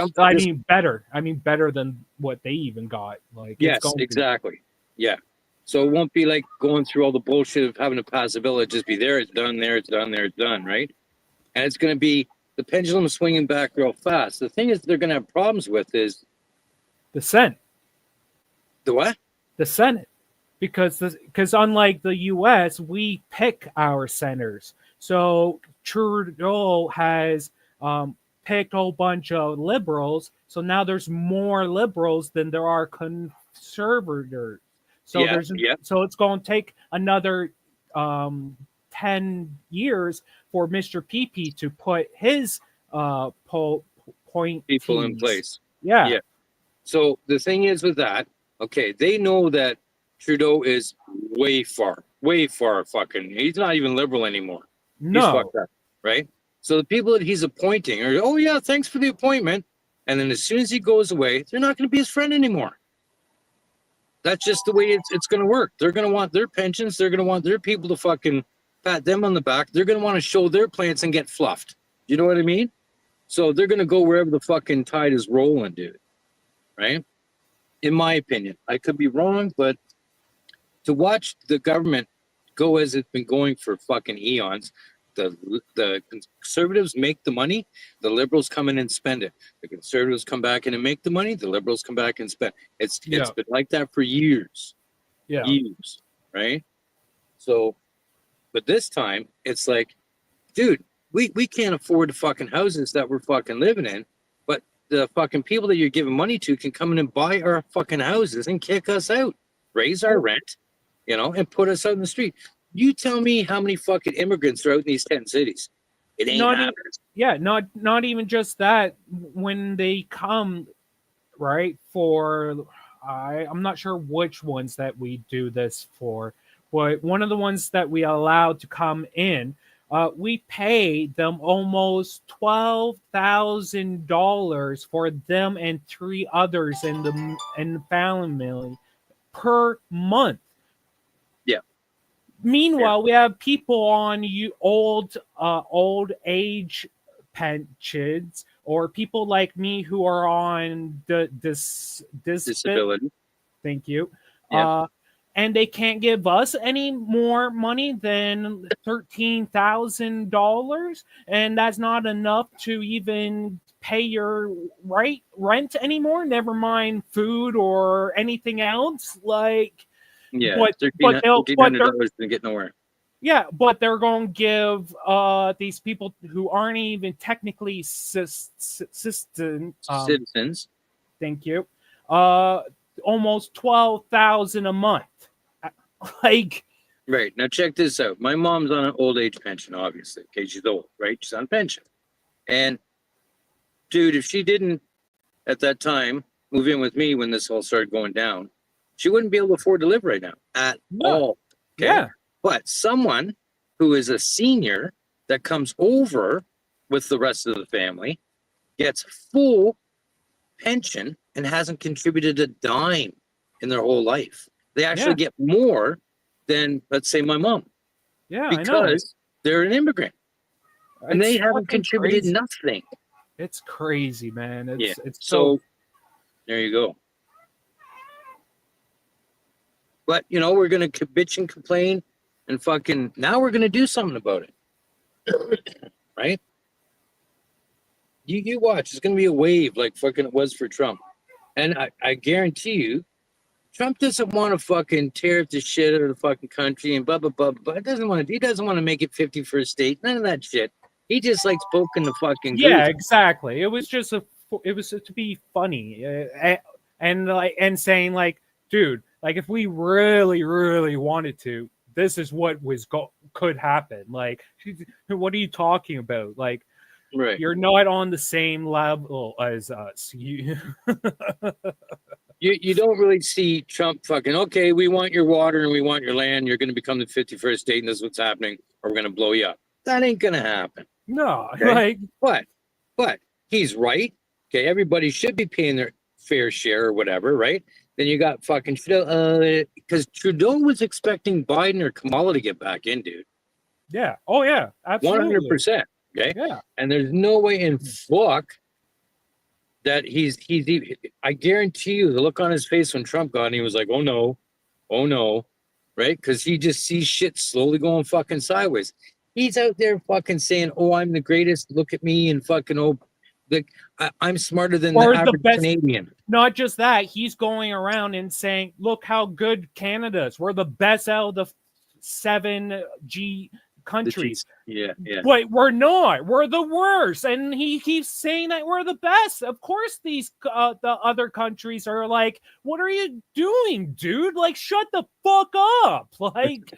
Better. I mean, better than what they even got. Like, yes, exactly. Yeah. So it won't be like going through all the bullshit of having to pass a bill. It'll just be there, it's done, there, it's done, there, it's done, right? And it's going to be the pendulum swinging back real fast. The thing is, they're going to have problems with is the Senate. The what? The Senate, because unlike the U.S., we pick our senators. So Trudeau has picked a whole bunch of liberals. So now there's more liberals than there are conservators. So so it's going to take another 10 years for Mr. PP to put his point people in place. Yeah. So the thing is with that, okay, they know that Trudeau is way far fucking. He's not even liberal anymore. No. He's fucked up, right? So the people that he's appointing are, oh yeah, thanks for the appointment. And then as soon as he goes away, they're not going to be his friend anymore. That's just the way it's going to work. They're going to want their pensions. They're going to want their people to fucking pat them on the back. They're going to want to show their plants and get fluffed. You know what I mean? So they're going to go wherever the fucking tide is rolling, dude. Right? In my opinion. I could be wrong, but to watch the government go as it's been going for fucking eons, the conservatives make the money, the liberals come in and spend it. The conservatives come back in and make the money, the liberals come back and spend. It's been like that for years. Yeah. Years, right? So, but this time it's like, dude, we can't afford the fucking houses that we're fucking living in, but the fucking people that you're giving money to can come in and buy our fucking houses and kick us out, raise our rent, you know, and put us out in the street. You tell me how many fucking immigrants are out in these 10 cities. It ain't not even just that. When they come, right, for I'm not sure which ones that we do this for, but one of the ones that we allowed to come in, we pay them almost $12,000 for them and 3 others in the family per month. Meanwhile, we have people on old age pensions, or people like me who are on disability. Thank you. And they can't give us any more money than $13,000, and that's not enough to even pay your rent anymore. Never mind food or anything else. Like. Yeah, but they're $1,500 to get nowhere. Yeah, but they're going to give these people who aren't even technically citizens. Thank you. Almost $12,000 a month. Like, right now, check this out. My mom's on an old age pension, obviously. Okay, she's old, right? She's on pension, and dude, if she didn't at that time move in with me when this all started going down, she wouldn't be able to afford to live right now at all. Okay? Yeah. But someone who is a senior that comes over with the rest of the family gets full pension and hasn't contributed a dime in their whole life. They actually get more than, let's say, my mom. Yeah, because they're an immigrant. And they haven't contributed nothing. It's crazy, man. It's so there you go. But, you know, we're going to bitch and complain and fucking, now we're going to do something about it. Right? You watch. It's going to be a wave like fucking it was for Trump. And I guarantee you, Trump doesn't want to fucking tear the shit out of the fucking country and blah, blah, blah, blah. He doesn't want to make it 51st state. None of that shit. He just likes poking the fucking goose. Yeah, exactly. It was just to be funny. And saying like, dude, like if we really, really wanted to, this is what could happen. Like, what are you talking about? Like, right. You're not on the same level as us. You don't really see Trump fucking, okay, we want your water and we want your land. You're going to become the 51st state and this is what's happening, or we're going to blow you up. That ain't going to happen. No, okay? But he's right. Okay, everybody should be paying their fair share or whatever, right? Then you got fucking because Trudeau was expecting Biden or Kamala to get back in, dude. Yeah. Oh yeah. Absolutely. 100%. Okay. Yeah. And there's no way in fuck that he's I guarantee you the look on his face when Trump got in, he was like, oh no, right? Because he just sees shit slowly going fucking sideways. He's out there fucking saying, oh, I'm the greatest, look at me, and fucking I'm smarter than the average Canadian. Not just that, he's going around and saying, look how good Canada is. We're the best out of the 7G countries. Yeah. But we're not. We're the worst. And he keeps saying that we're the best. Of course, these the other countries are like, what are you doing, dude? Like, shut the fuck up. Like,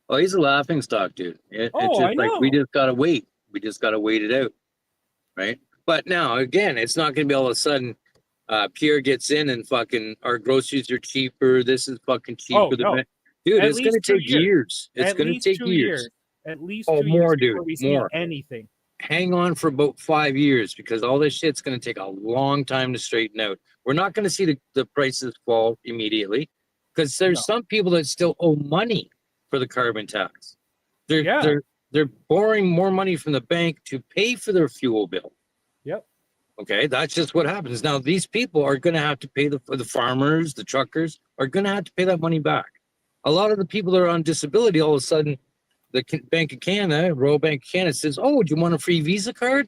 oh, he's a laughing stock, dude. It's just I know. Like we just gotta wait. We just gotta wait it out, right? But now, again, it's not gonna be all of a sudden Pierre gets in and fucking our groceries are cheaper. This is fucking cheaper. No. Dude, it's gonna take years. It's gonna take years. At least 2 years before we see anything. Hang on for about 5 years because all this shit's gonna take a long time to straighten out. We're not gonna see the prices fall immediately. because there's some people that still owe money for the carbon tax. They're borrowing more money from the bank to pay for their fuel bill. Yep. Okay, that's just what happens. Now these people are going to have to pay the farmers, the truckers are going to have to pay that money back. A lot of the people that are on disability, all of a sudden, the Bank of Canada, Royal Bank of Canada says, "Oh, do you want a free Visa card?"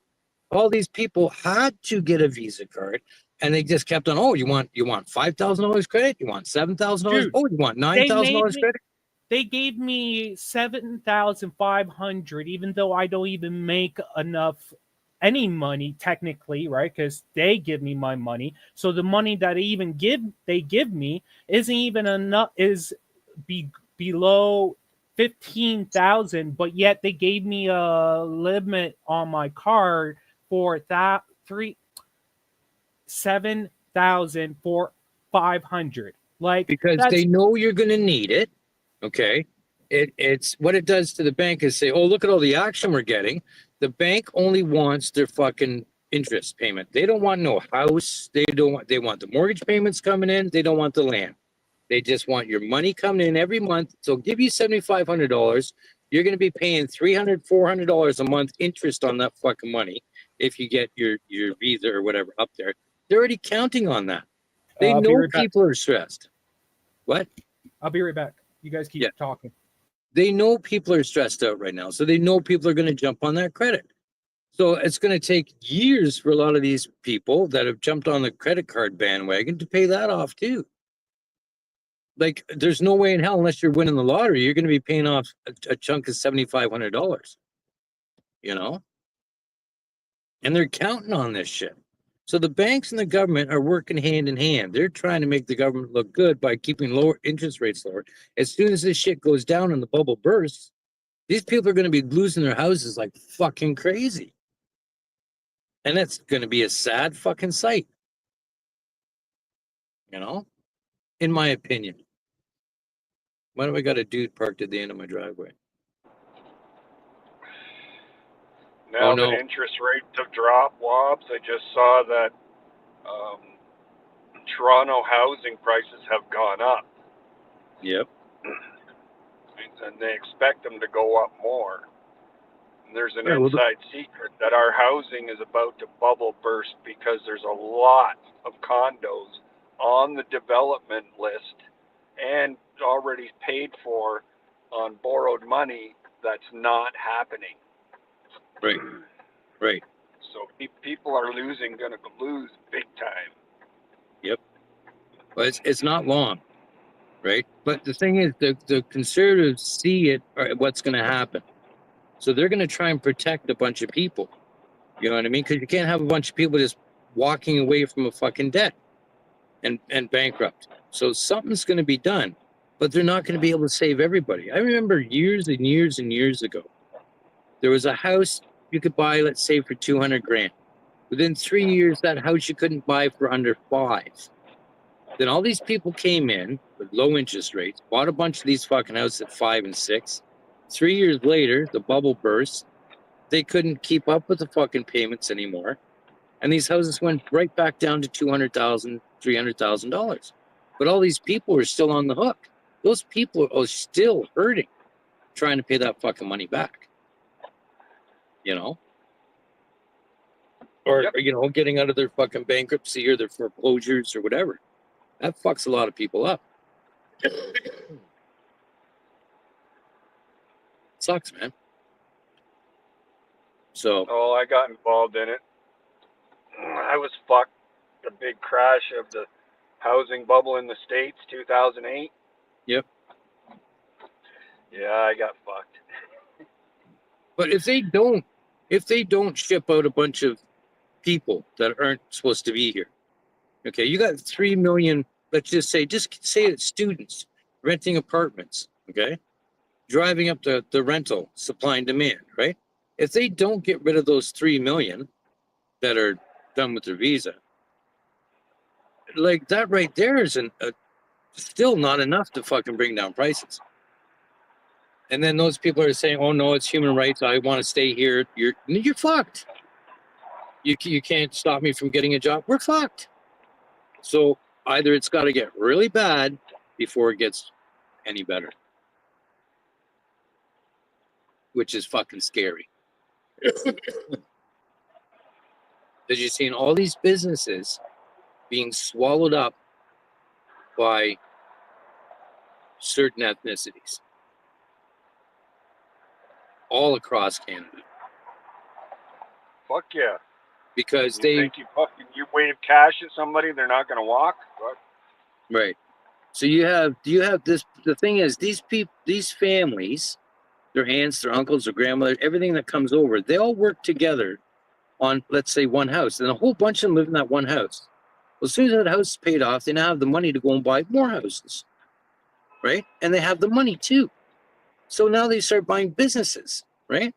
All these people had to get a Visa card, and they just kept on. Oh, you want $5,000 credit? You want $7,000? Oh, you want $9,000 credit? They gave me 7,500, even though I don't even make enough any money technically, right? Because they give me my money. So the money that they give me isn't even enough, is below 15,000, but yet they gave me a limit on my card for that 7,500. Like, because they know you're going to need it. Okay. It's what it does to the bank is say, oh, look at all the action we're getting. The bank only wants their fucking interest payment. They don't want no house. They want the mortgage payments coming in. They don't want the land. They just want your money coming in every month. So give you $7,500. You're going to be paying $300, $400 a month interest on that fucking money if you get your Visa or whatever up there. They're already counting on that. They know people are stressed. What? I'll be right back. You guys keep talking. They know people are stressed out right now. So they know people are going to jump on that credit. So it's going to take years for a lot of these people that have jumped on the credit card bandwagon to pay that off too. Like, there's no way in hell, unless you're winning the lottery, you're going to be paying off a chunk of $7,500, you know? And they're counting on this shit. So the banks and the government are working hand in hand. They're trying to make the government look good by keeping lower interest rates lower. As soon as this shit goes down and the bubble bursts, these people are going to be losing their houses like fucking crazy. And that's going to be a sad fucking sight. You know? In my opinion. Why do I got a dude parked at the end of my driveway? Now that interest rates have dropped, Wobbs, I just saw that Toronto housing prices have gone up. Yep. And they expect them to go up more. And there's an Yeah, well, inside secret that our housing is about to bubble burst because there's a lot of condos on the development list and already paid for on borrowed money that's not happening. Right. Right. So people are going to lose big time. Yep. Well, it's not long, right? But the thing is, the conservatives see it, or what's going to happen. So they're going to try and protect a bunch of people. You know what I mean? Because you can't have a bunch of people just walking away from a fucking debt and bankrupt. So something's going to be done, but they're not going to be able to save everybody. I remember years and years and years ago, there was a house you could buy, let's say, for 200 grand. Within 3 years, that house you couldn't buy for under 5. Then all these people came in with low interest rates, bought a bunch of these fucking houses at 5 and 6. 3 years later, the bubble burst. They couldn't keep up with the fucking payments anymore. And these houses went right back down to $200,000, $300,000. But all these people are still on the hook. Those people are still hurting, trying to pay that fucking money back. You know? Or, you know, getting out of their fucking bankruptcy or their foreclosures or whatever. That fucks a lot of people up. Sucks, man. So. Oh, I got involved in it. I was fucked. The big crash of the housing bubble in the States, 2008. Yep. Yeah, I got fucked. But if they don't ship out a bunch of people that aren't supposed to be here, okay, you got 3 million, let's just say it's students renting apartments, okay, driving up the rental supply and demand, right? If they don't get rid of those 3 million that are done with their visa, like that right there is still not enough to fucking bring down prices. And then those people are saying, "Oh no, it's human rights. I want to stay here." You're fucked. You can't stop me from getting a job. We're fucked. So either it's got to get really bad, before it gets any better, which is fucking scary. Because you're seeing all these businesses being swallowed up by certain ethnicities all across Canada. Fuck yeah. Because you they think you wave cash at somebody, they're not going to walk? Fuck. right. So you have this. The thing is, these families, their aunts, their uncles, their grandmothers, everything that comes over, they all work together on, let's say, one house, and a whole bunch of them live in that one house. Well, as soon as that house is paid off, they now have the money to go and buy more houses, right? And they have the money too. So now they start buying businesses, right?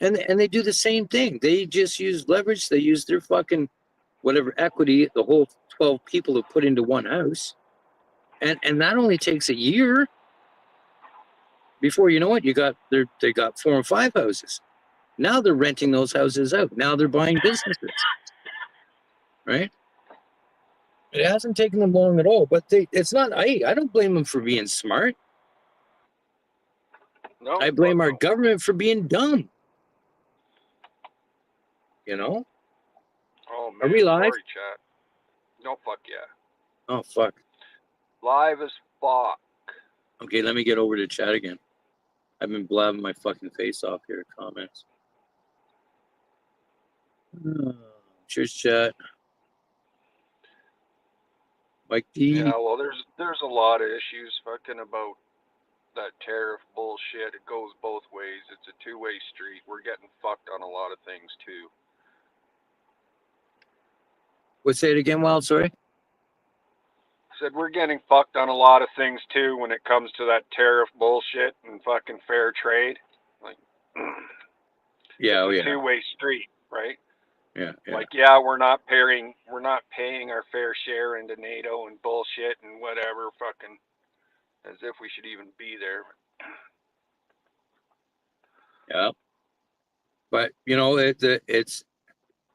And they do the same thing. They just use leverage. They use their fucking whatever equity the whole 12 people have put into one house. And that only takes a year before you know it, they got 4 and 5 houses. Now they're renting those houses out. Now they're buying businesses. Right? It hasn't taken them long at all, but it's not I don't blame them for being smart. No, I blame our government for being dumb. You know? Oh, man. Are we live? Sorry, chat. No, fuck yeah. Oh, fuck. Live as fuck. Okay, let me get over to chat again. I've been blabbing my fucking face off here. Comments. Cheers, chat. Mike D. Yeah, well, there's a lot of issues fucking about that tariff bullshit. It goes both ways. It's a two-way street. We're getting fucked on a lot of things too. What? Say it again, Wild. Sorry. Said we're getting fucked on a lot of things too when it comes to that tariff bullshit and fucking fair trade. Like, Yeah, it's a two-way street, right? Yeah. Like, yeah, we're not paying our fair share into NATO and bullshit and whatever, fucking, as if we should even be there. Yeah. But you know, it's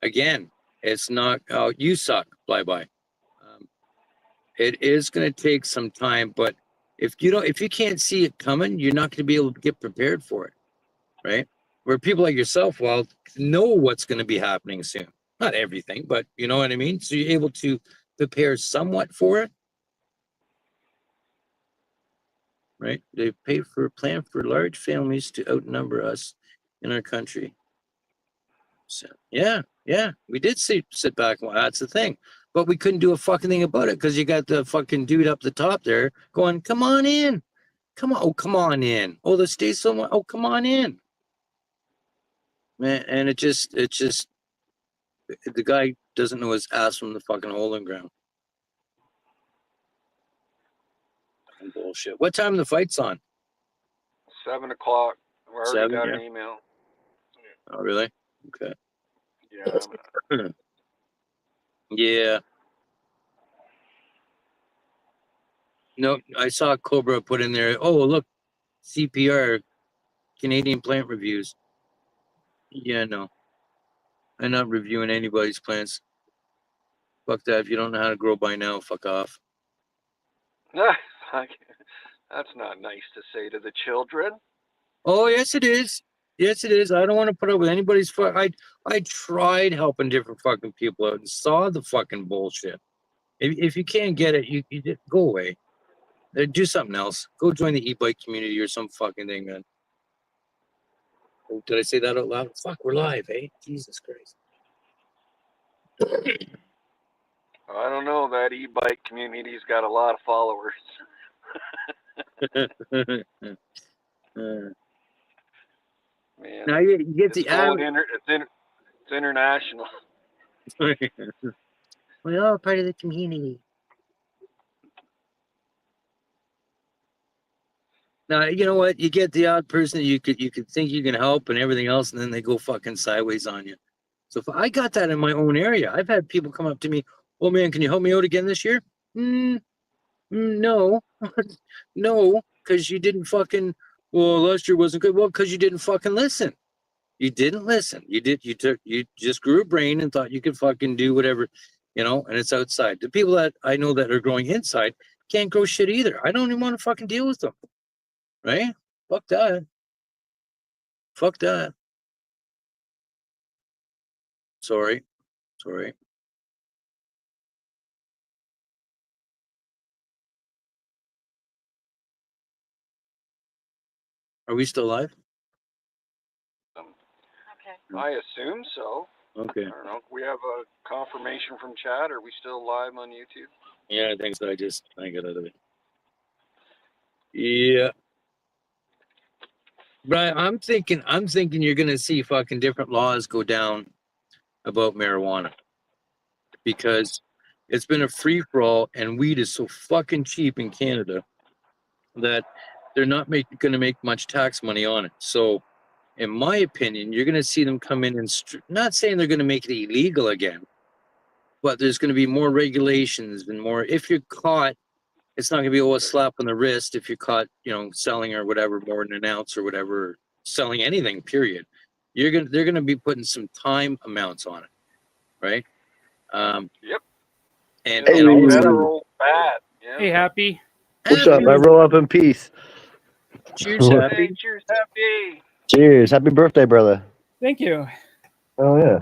again, it's not. Oh, you suck. Bye. It is going to take some time, but if you can't see it coming, you're not going to be able to get prepared for it, right? Where people like yourself, well, know what's going to be happening soon. Not everything, but you know what I mean? So you're able to prepare somewhat for it, right? They plan for large families to outnumber us in our country. So, yeah, we did sit back. Well, that's the thing. But we couldn't do a fucking thing about it because you got the fucking dude up the top there going, come on in. Come on. Oh, come on in. Oh, the state's so much. Oh, come on in. Man, and it just, the guy doesn't know his ass from the fucking hole in the ground. Bullshit. What time the fight's on? 7 o'clock. We already 7, got yeah. an email. Oh, really? Okay. Yeah. Yeah. No, I saw Cobra put in there. Oh, look, CPR, Canadian plant reviews. Yeah, no. I'm not reviewing anybody's plants. Fuck that. If you don't know how to grow by now, fuck off. That's not nice to say to the children. Oh, yes, it is. Yes, it is. I don't want to put up with anybody's I tried helping different fucking people out and saw the fucking bullshit. If you can't get it, you just go away. Do something else. Go join the e-bike community or some fucking thing, man. Oh, did I say that out loud? Fuck, we're live, eh? Jesus Christ. I don't know. That e-bike community's got a lot of followers. Man, now you get the it's international. We're all part of the community. Now you know what? You get the odd person that you could think you can help and everything else, and then they go fucking sideways on you. So if I got that in my own area. I've had people come up to me, "Oh man, can you help me out again this year?" No, no, because you didn't fucking. Well, last year wasn't good. Well, because you didn't fucking listen. You didn't listen. You just grew a brain and thought you could fucking do whatever, you know. And it's outside. The people that I know that are growing inside, can't grow shit either. I don't even want to fucking deal with them. Right? Fuck that. Fuck that. Sorry. Are we still live? I assume so. Okay. I don't know. We have a confirmation from chat. Are we still live on YouTube? Yeah, I think so. I got out of it. Yeah. But I'm thinking you're gonna see fucking different laws go down about marijuana because it's been a free for all, and weed is so fucking cheap in Canada that they're not gonna make much tax money on it. So, in my opinion, you're gonna see them come in and not saying they're gonna make it illegal again, but there's gonna be more regulations and more. If you're caught, it's not gonna be a slap on the wrist if you're caught, selling or whatever more than an ounce or whatever, selling anything. Period. They're gonna be putting some time amounts on it, right? Yep. And It'll be also, federal bad. Yeah. Hey, Happy. What's up? I roll up in peace. Cheers, Happy. Hey, cheers, Happy. Cheers. Happy birthday, brother. Thank you. Oh yeah.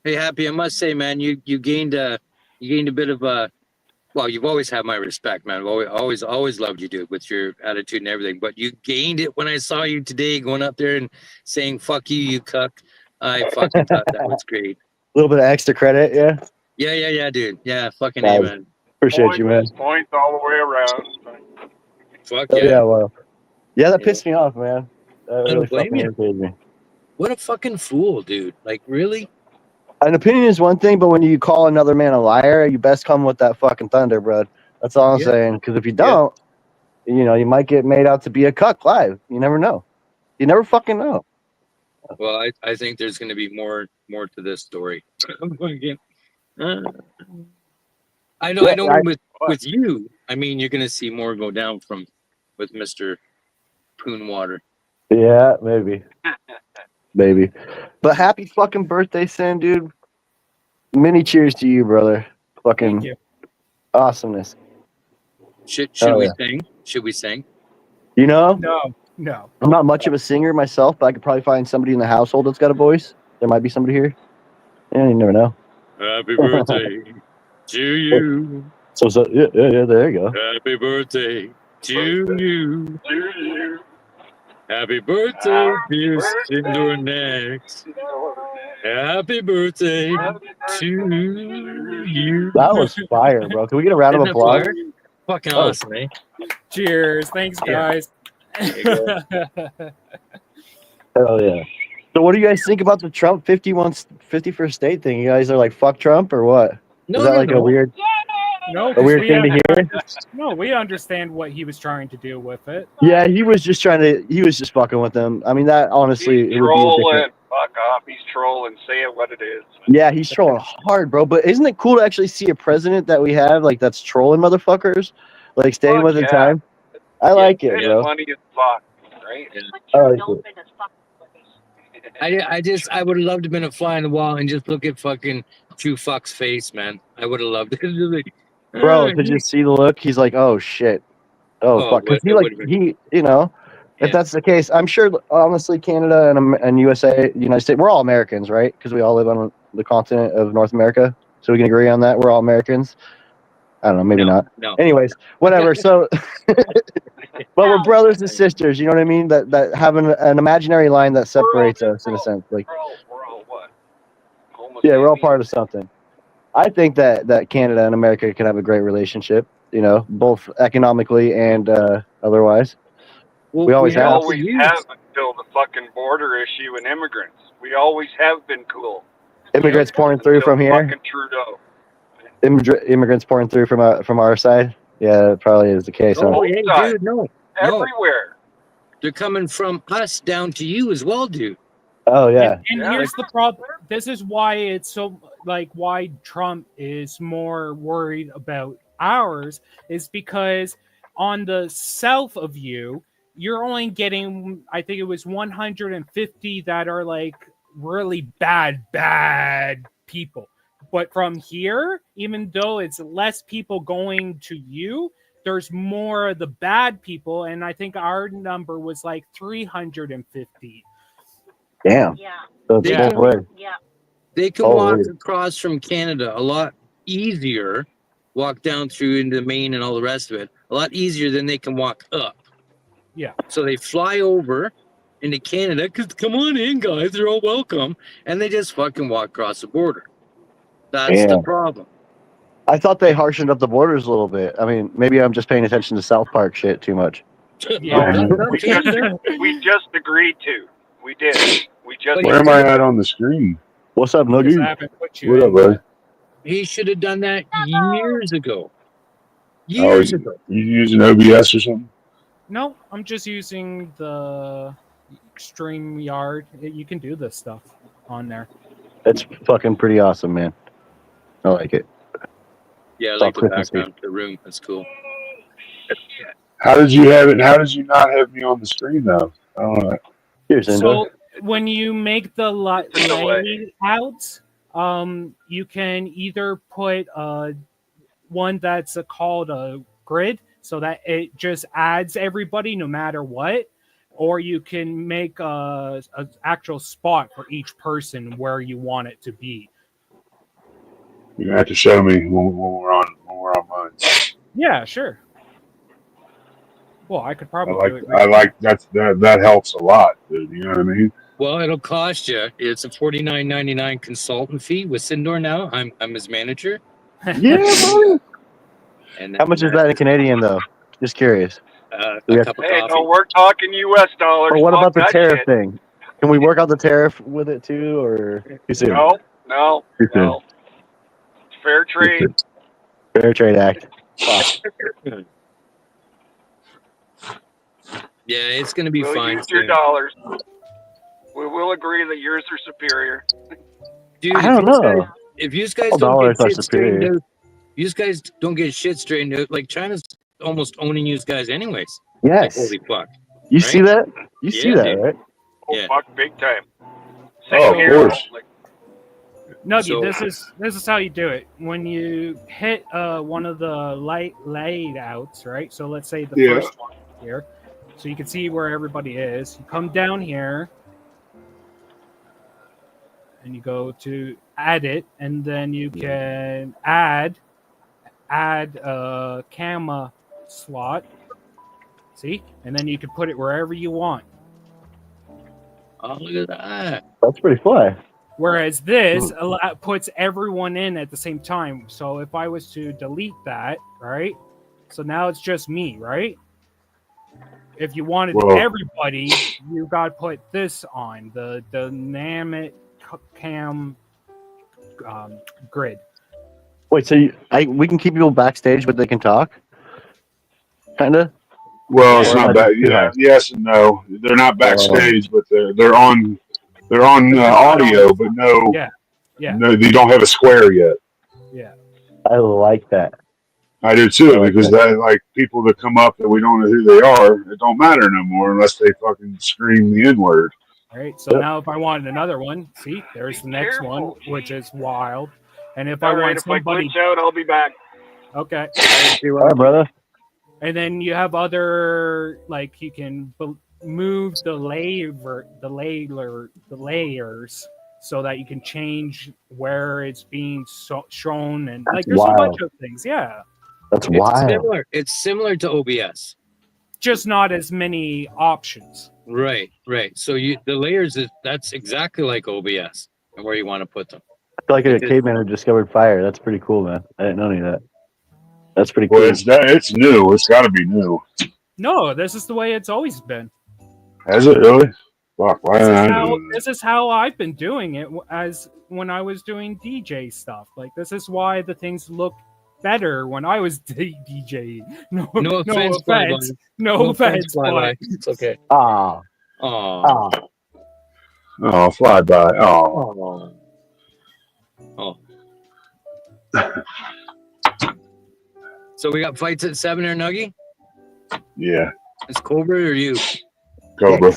Hey, Happy, I must say, man, you gained a bit of a. Well, you've always had my respect, man. I've always loved you, dude, with your attitude and everything. But you gained it when I saw you today going up there and saying "fuck you, you cuck." I fucking thought that was great. A little bit of extra credit, yeah. Yeah, dude. Yeah, fucking Nice. A, man. Appreciate you, man. Points all the way around. Fuck Oh, yeah. yeah, well. Yeah, that pissed me off, man. That I really don't blame fucking you. irritated me. What a fucking fool, dude. Like, really? An opinion is one thing, but when you call another man a liar, you best come with that fucking thunder, bro. That's all I'm Yeah. saying. Because if you don't, you might get made out to be a cuck live. You never know. You never fucking know. Well, I think there's going to be more to this story. I know. Yeah, I know. With you, I mean, you're going to see more go down with Mr. Poonwater. Yeah, maybe. Maybe. But happy fucking birthday, Sam, dude. Many cheers to you, brother. Fucking Thank you. awesomeness. Should Oh, we yeah. sing? Should we sing? You know, No. I'm not much of a singer myself, but I could probably find somebody in the household that's got a voice. There might be somebody here. Yeah, you never know. Happy birthday to you. So yeah, there you go. Happy birthday to you. Happy birthday, dear Cindernex. Happy birthday to you. That was fire, bro. Can we get a round of Isn't that applause? fire? Fucking Oh. awesome, eh? Cheers. Thanks, guys. Hell yeah. So what do you guys think about the Trump 51st state thing? You guys are like, fuck Trump or what? Is that like a weird No, a weird thing to hear? No, we understand what he was trying to do with it. Yeah, he was just fucking with them. I mean, that honestly, He's it would be a trolling. different. Fuck off. He's trolling. Say it what it is. Yeah, he's trolling hard, bro. But isn't it cool to actually see a president that we have like that's trolling motherfuckers, like staying Fuck within yeah. time? I like it, It's bro. funny as fuck, right? I like it. I would have loved to have been a fly on the wall and just look at fucking True Fuck's face, man. I would have loved it. Bro, to just see the look, he's like, oh shit, oh fuck, because if that's the case, I'm sure honestly, Canada and USA, United States, we're all Americans, right? Because we all live on the continent of North America, so we can agree on that. We're all Americans. I don't know, maybe not. No. Anyways, whatever. So, but we're brothers and sisters. You know what I mean? That have an imaginary line that separates us in a sense. Like, We're all what? yeah, we're all part of something. I think that Canada and America can have a great relationship. Both economically and otherwise. Well, we always have. always have until the fucking border issue and immigrants. We always have been cool. Immigrants pouring through Until from here. Fucking Trudeau. Immigrants pouring through from our side. Yeah, it probably is the case. Oh, huh? hey, dude, no. Everywhere. They're coming from us down to you as well, dude. Oh yeah. And here's the problem. This is why it's so why Trump is more worried about ours is because on the south of you, you're only getting, I think it was 150 that are like really bad people. But from here, even though it's less people going to you, there's more of the bad people, and I think our number was like 350. Damn. So it's They both can, ways. they can Oh, walk really? across from Canada a lot easier, walk down through into Maine and all the rest of it, a lot easier than they can walk up. Yeah. So they fly over into Canada because come on in, guys, they're all welcome, and they just fucking walk across the border. That's the Damn. problem. I thought they harshened up the borders a little bit. I mean, maybe I'm just paying attention to South Park shit too much. We just agreed to. We did. We just. Where am I at on the screen? What's up, Because I Nuggy? haven't put you What in up, bud? He should have done that years ago. Oh, Years ago. you using OBS or something? No, I'm just using the StreamYard. You can do this stuff on there. It's fucking pretty awesome, man. I like it. Yeah, I It's all like the Christmassy. background, the room. That's cool. How did you have it? How did you not have me on the screen though? I don't know. Here's So when you make the layouts, you can either put one that's called a grid, so that it just adds everybody no matter what, or you can make a actual spot for each person where you want it to be. You're gonna have to show me when we're on mine. Yeah, sure. Well, I could probably do it. I like that helps a lot, dude. You know what I mean? Well, it'll cost you. It's a $49.99 consultant fee with Sindor now. I'm his manager. Yeah, buddy. And How much is that in Canadian, though? Just curious. A cup of Hey, coffee. no, we're talking U.S. dollars. Or what Fuck about the that tariff shit. thing? Can we work out the tariff with it too, or too soon? No, no, Too soon. no. It's fair trade. Fair Trade Act. Fuck. Yeah, it's going to be We'll fine. use your soon. dollars. We will agree that yours are superior. Dude, I don't know. If you guys All don't dollars get are shit straightened superior. out, you guys don't get shit straightened out. Like China's almost owning you guys anyways. Yes. Like, holy fuck. You right? see that? You see Yeah, that, dude. right? Oh, Yeah. fuck, big time. Oh, Same of here. course. Like, Nuggy, So- this is how you do it. When you hit one of the layouts, right? So let's say the Yeah. first one here, so you can see where everybody is. You come down here, and you go to edit, and then you can add a camera slot. See, and then you can put it wherever you want. Oh, look at that. That's pretty fly. Whereas this puts everyone in at the same time. So if I was to delete that, right? So now it's just me, right? If you wanted Whoa. everybody, you got to put this on the dynamic cam grid. Wait, so we can keep people backstage, but they can talk? Kinda? Well, it's Or am I not bad. just too Yeah, high? yes and no. They're not backstage, but they're on audio, but no, Yeah, yeah, no, they don't have a square yet. yeah. I like that. I do too, because that like people that come up that we don't know who they are, it don't matter no more unless they fucking scream the N-word. All right. So now if I wanted another one, see, there's the next one, which is wild. And if I all right, want if I somebody, glitch out, I'll be back. okay. All right, brother. And then you have other, like you can move the layers so that you can change where it's being shown, and like there's a bunch wild. of things. Yeah, That's It's wild. similar. It's similar to OBS. just not as many options. Right, right. So the layers that's exactly like OBS and where you want to put them. I feel like a Because- caveman who discovered fire. That's pretty cool, man. I didn't know any of that. That's pretty cool. Well, it's new. It's got to be new. No, this is the way it's always been. Has it really? Fuck, why This didn't is I how, do that? this is how I've been doing it as when I was doing DJ stuff. Like this is why the things look better when I was DJ. No, No offense, Flyby. No offense, Flyby. but It's okay. Ah. Oh. Oh, fly by. Oh. Oh. So we got fights at 7 or Nuggy? Yeah, It's Cobra or you? Cobra.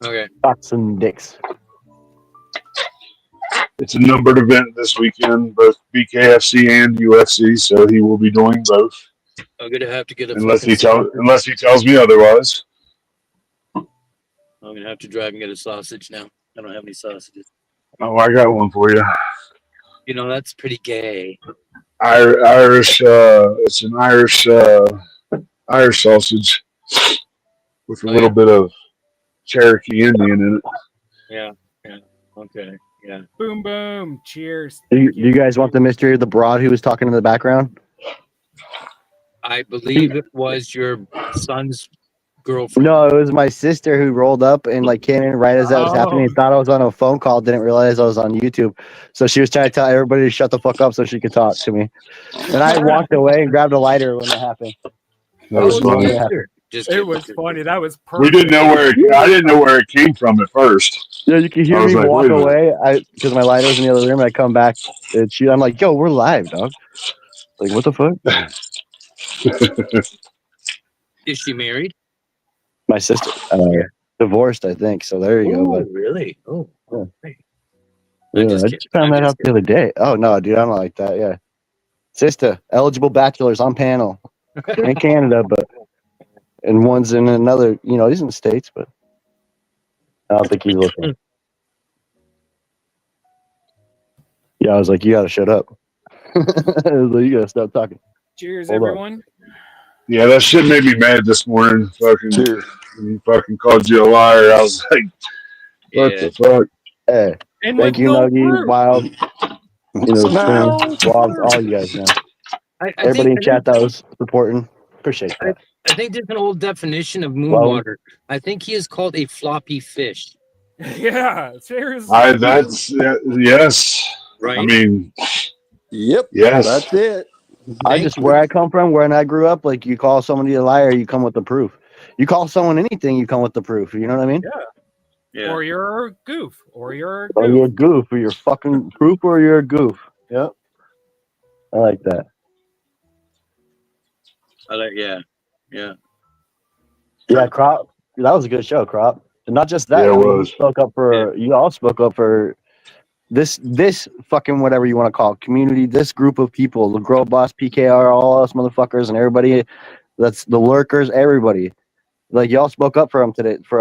Okay. Cocks and dicks. It's a numbered event this weekend, both BKFC and UFC, so he will be doing both. I'm gonna have to get a unless fucking unless he tells me otherwise. I'm gonna have to drive and get a sausage now. I don't have any sausages. Oh, I got one for you. You know, that's pretty gay. Irish. It's an Irish sausage with a little bit of Cherokee Indian in it. Yeah. Okay. Yeah. Boom, boom. Cheers. Do you guys want the mystery of the broad who was talking in the background? I believe it was your son's girlfriend. No, it was my sister who rolled up and like came in right as that was happening. Thought I was on a phone call, didn't realize I was on YouTube. So she was trying to tell everybody to shut the fuck up so she could talk to me. And I walked away and grabbed a lighter when that happened. That was funny. It was funny. That was perfect. We didn't know where I didn't know where it came from at first. Yeah, you can hear I was me like, walk wait a minute. away because my lighter was in the other room. And I come back and I'm like, "Yo, we're live, dog." Like, what the fuck? Is she married? My sister divorced, I think. So there you go. But Really? Oh, hey. yeah, I just found that out the other day. Oh no, dude, I'm not like that. Yeah, sister, eligible bachelors on panel in Canada, but and one's in another. You know, he's in the States, but I don't think he's looking. Yeah, I was like, you gotta shut up. I was like, you gotta stop talking. Cheers, Hold on. everyone. Yeah, that shit made me mad this morning. Fucking, he fucking called you a liar. I was like, what the fuck? Hey, And thank with you, no Nuggy, proof. Wild, you know, No Spoon, Wobbs, all you guys, man. Everybody in chat that was supporting, appreciate that. I think there's an old definition of moon Well- water. I think he is called a floppy fish. Yeah, seriously. Yes. Right. I mean, yep. Yes. That's it. Where I come from, where I grew up, like you call somebody a liar, you come with the proof. You call someone anything, you come with the proof. You know what I mean? Yeah. Or you're a goof. Or you're a Or goof. you're a goof, or you're fucking proof, or you're a goof. Yep. I like that. Yeah. Yeah, Crop. That was a good show, Crop. And not just that. Yeah, it I mean, was. You spoke up for. You all spoke up for this fucking whatever you want to call it, community. This group of people, the Girl Boss, PKR, all us motherfuckers, and everybody. That's the lurkers. Everybody. Like y'all spoke up for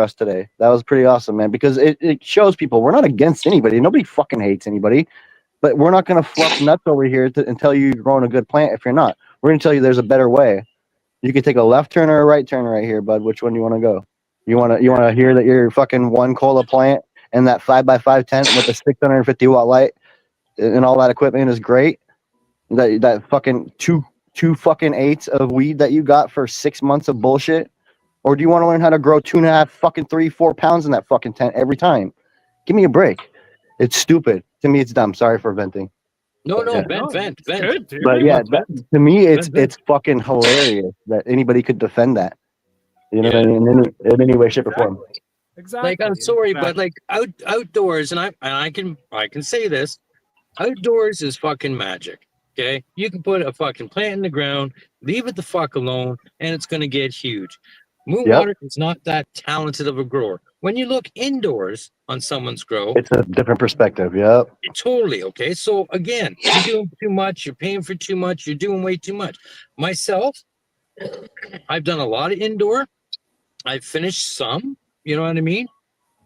us today. That was pretty awesome, man. Because it shows people we're not against anybody. Nobody fucking hates anybody. But we're not gonna fluff nuts over here and tell you you're growing a good plant if you're not. We're gonna tell you there's a better way. You can take a left turn or a right turn right here, bud. Which one do you want to go? You wanna hear that your fucking one cola plant and that 5x5 tent with a 650 watt light and all that equipment is great. That fucking two fucking eighths of weed that you got for 6 months of bullshit. Or do you want to learn how to grow 2.5 fucking 3-4 pounds in that fucking tent every time? Give me a break. It's stupid. To me, it's dumb. Sorry for venting. No, Yeah. vent. Good, dude. But yeah, to me, it's Vent. fucking hilarious that anybody could defend that. You know what I mean? In any way, shape, or form. Exactly. Like I'm sorry, but like outdoors, and I can say this, outdoors is fucking magic. Okay, you can put a fucking plant in the ground, leave it the fuck alone, and it's gonna get huge. Moon Yep. water is not that talented of a grower. When you look indoors on someone's grow, It's a different perspective. Yep. totally okay. So again, you're doing too much, you're paying for too much, you're doing way too much. Myself, I've done a lot of indoor. I've finished some, you know what I mean?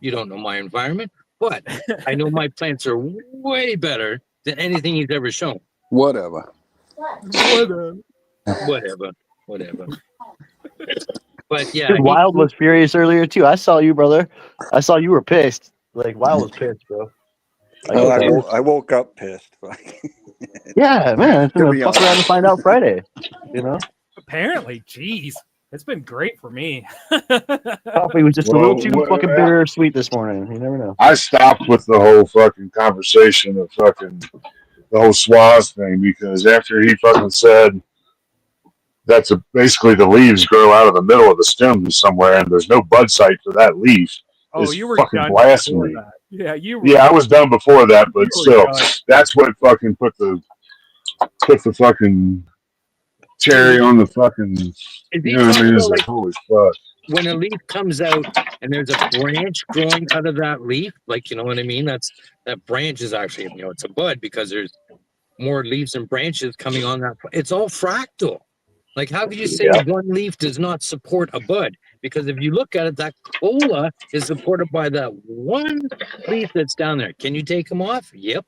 You don't know my environment, but I know my plants are way better than anything he's ever shown. Whatever. Whatever. But yeah, Dude, Wild was furious earlier too. I saw you, brother. I saw you were pissed. Like Wild was pissed, bro. I woke up pissed. Yeah, man. It's To gonna be fuck around and find out Friday. You know, Apparently, jeez. It's been great for me. coffee was just a little too fucking bittersweet this morning. You never know. I stopped with the whole fucking conversation of fucking the whole swaz thing because after he fucking said that's basically the leaves grow out of the middle of the stem somewhere and there's no bud site for that leaf. Oh, is you were fucking done blasphemy. before that. Yeah, you were. Yeah, I was done before that, but You were still, done. that's what fucking put the fucking cherry on the fucking. You know what I mean? It's like holy fuck. when a leaf comes out and there's a branch growing out of that leaf, like, you know what I mean? That branch is actually, you know, it's a bud because there's more leaves and branches coming on that. It's all fractal. Like, how could you say one leaf does not support a bud? Because if you look at it, that cola is supported by that one leaf that's down there. Can you take them off? Yep.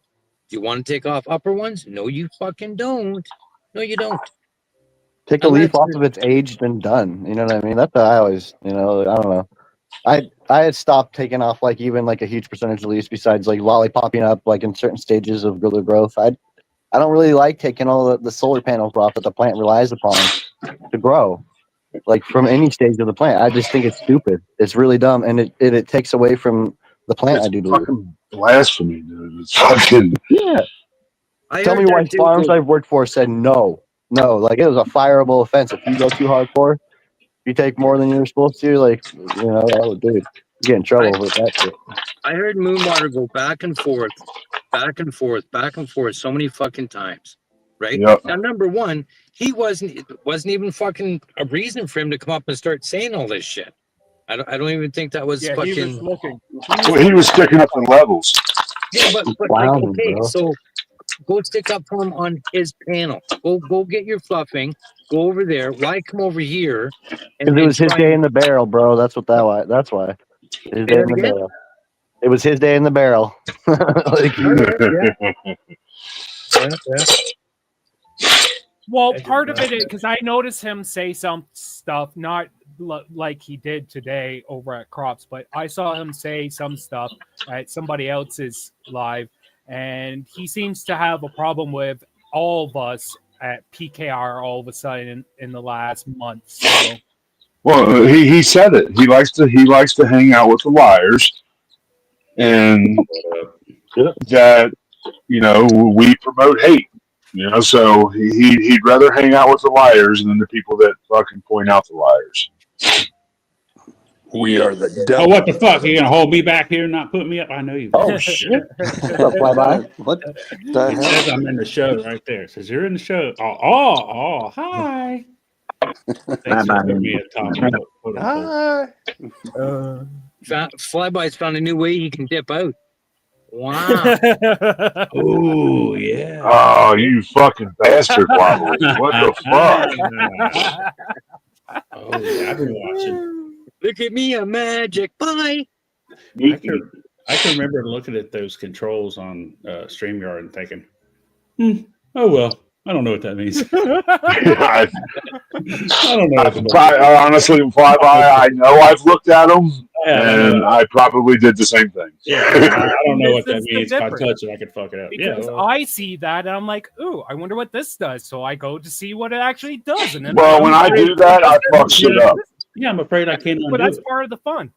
Do you want to take off upper ones? No, you fucking don't. No, you don't. Take a leaf off of its aged and done. You know what I mean? That's what I always, I don't know. I had stopped taking off like even like a huge percentage of leaves besides like lollipopping up like in certain stages of growth. I don't really like taking all the solar panels off that the plant relies upon to grow, like from any stage of the plant. I just think it's stupid. It's really dumb, and it takes away from the plant. It's I do believe. fucking blasphemy, dude. It's fucking Yeah. Tell me why farms I've worked for said no. Like it was a fireable offense if you go too hardcore. You take more than you're supposed to, like oh dude, you get in trouble with that shit. I heard Moonwater go back and forth, back and forth, back and forth so many fucking times. Right? Yep. Now, number one, it wasn't even fucking a reason for him to come up and start saying all this shit. I don't even think that was fucking. He was looking. He was sticking up in levels. Yeah, but like, okay, so go stick up for him on his panel. Go get your fluffing. Go over there. Why come over here? Because it was his day in the barrel, bro. That's why. His day in the barrel. It was his day in the barrel. Well, part of it is because I noticed him say some stuff, not like he did today over at Crops, but I saw him say some stuff at somebody else's live, and he seems to have a problem with all of us at PKR all of a sudden in the last month. So. Well, he said it. He likes to hang out with the liars, and that we promote hate. So he'd rather hang out with the liars than the people that fucking point out the liars. We are the devil. Oh, what the fuck? You're gonna hold me back here and not put me up? I know you. Oh shit! What the It hell? says I'm in the show right there. It says you're in the show. Oh, hi. Thanks for putting me at top. Flyby's found a new way he can dip out. Wow. Oh yeah. Oh, you fucking bastard, Wobbly. What the fuck? Oh yeah, I've been watching. Look at me, a magic pie. I can remember looking at those controls on StreamYard and thinking, oh well, I don't know what that means. I don't know. Honestly, Flyby, I know I've looked at them, and I probably did the same thing. Yeah, I don't know what that means. If I touch it, I could fuck it up. Because I see that and I'm like, ooh, I wonder what this does. So I go to see what it actually does. And then when I do that, I fuck shit up. Yeah, I'm afraid I can't undo But that's it. part of the fun.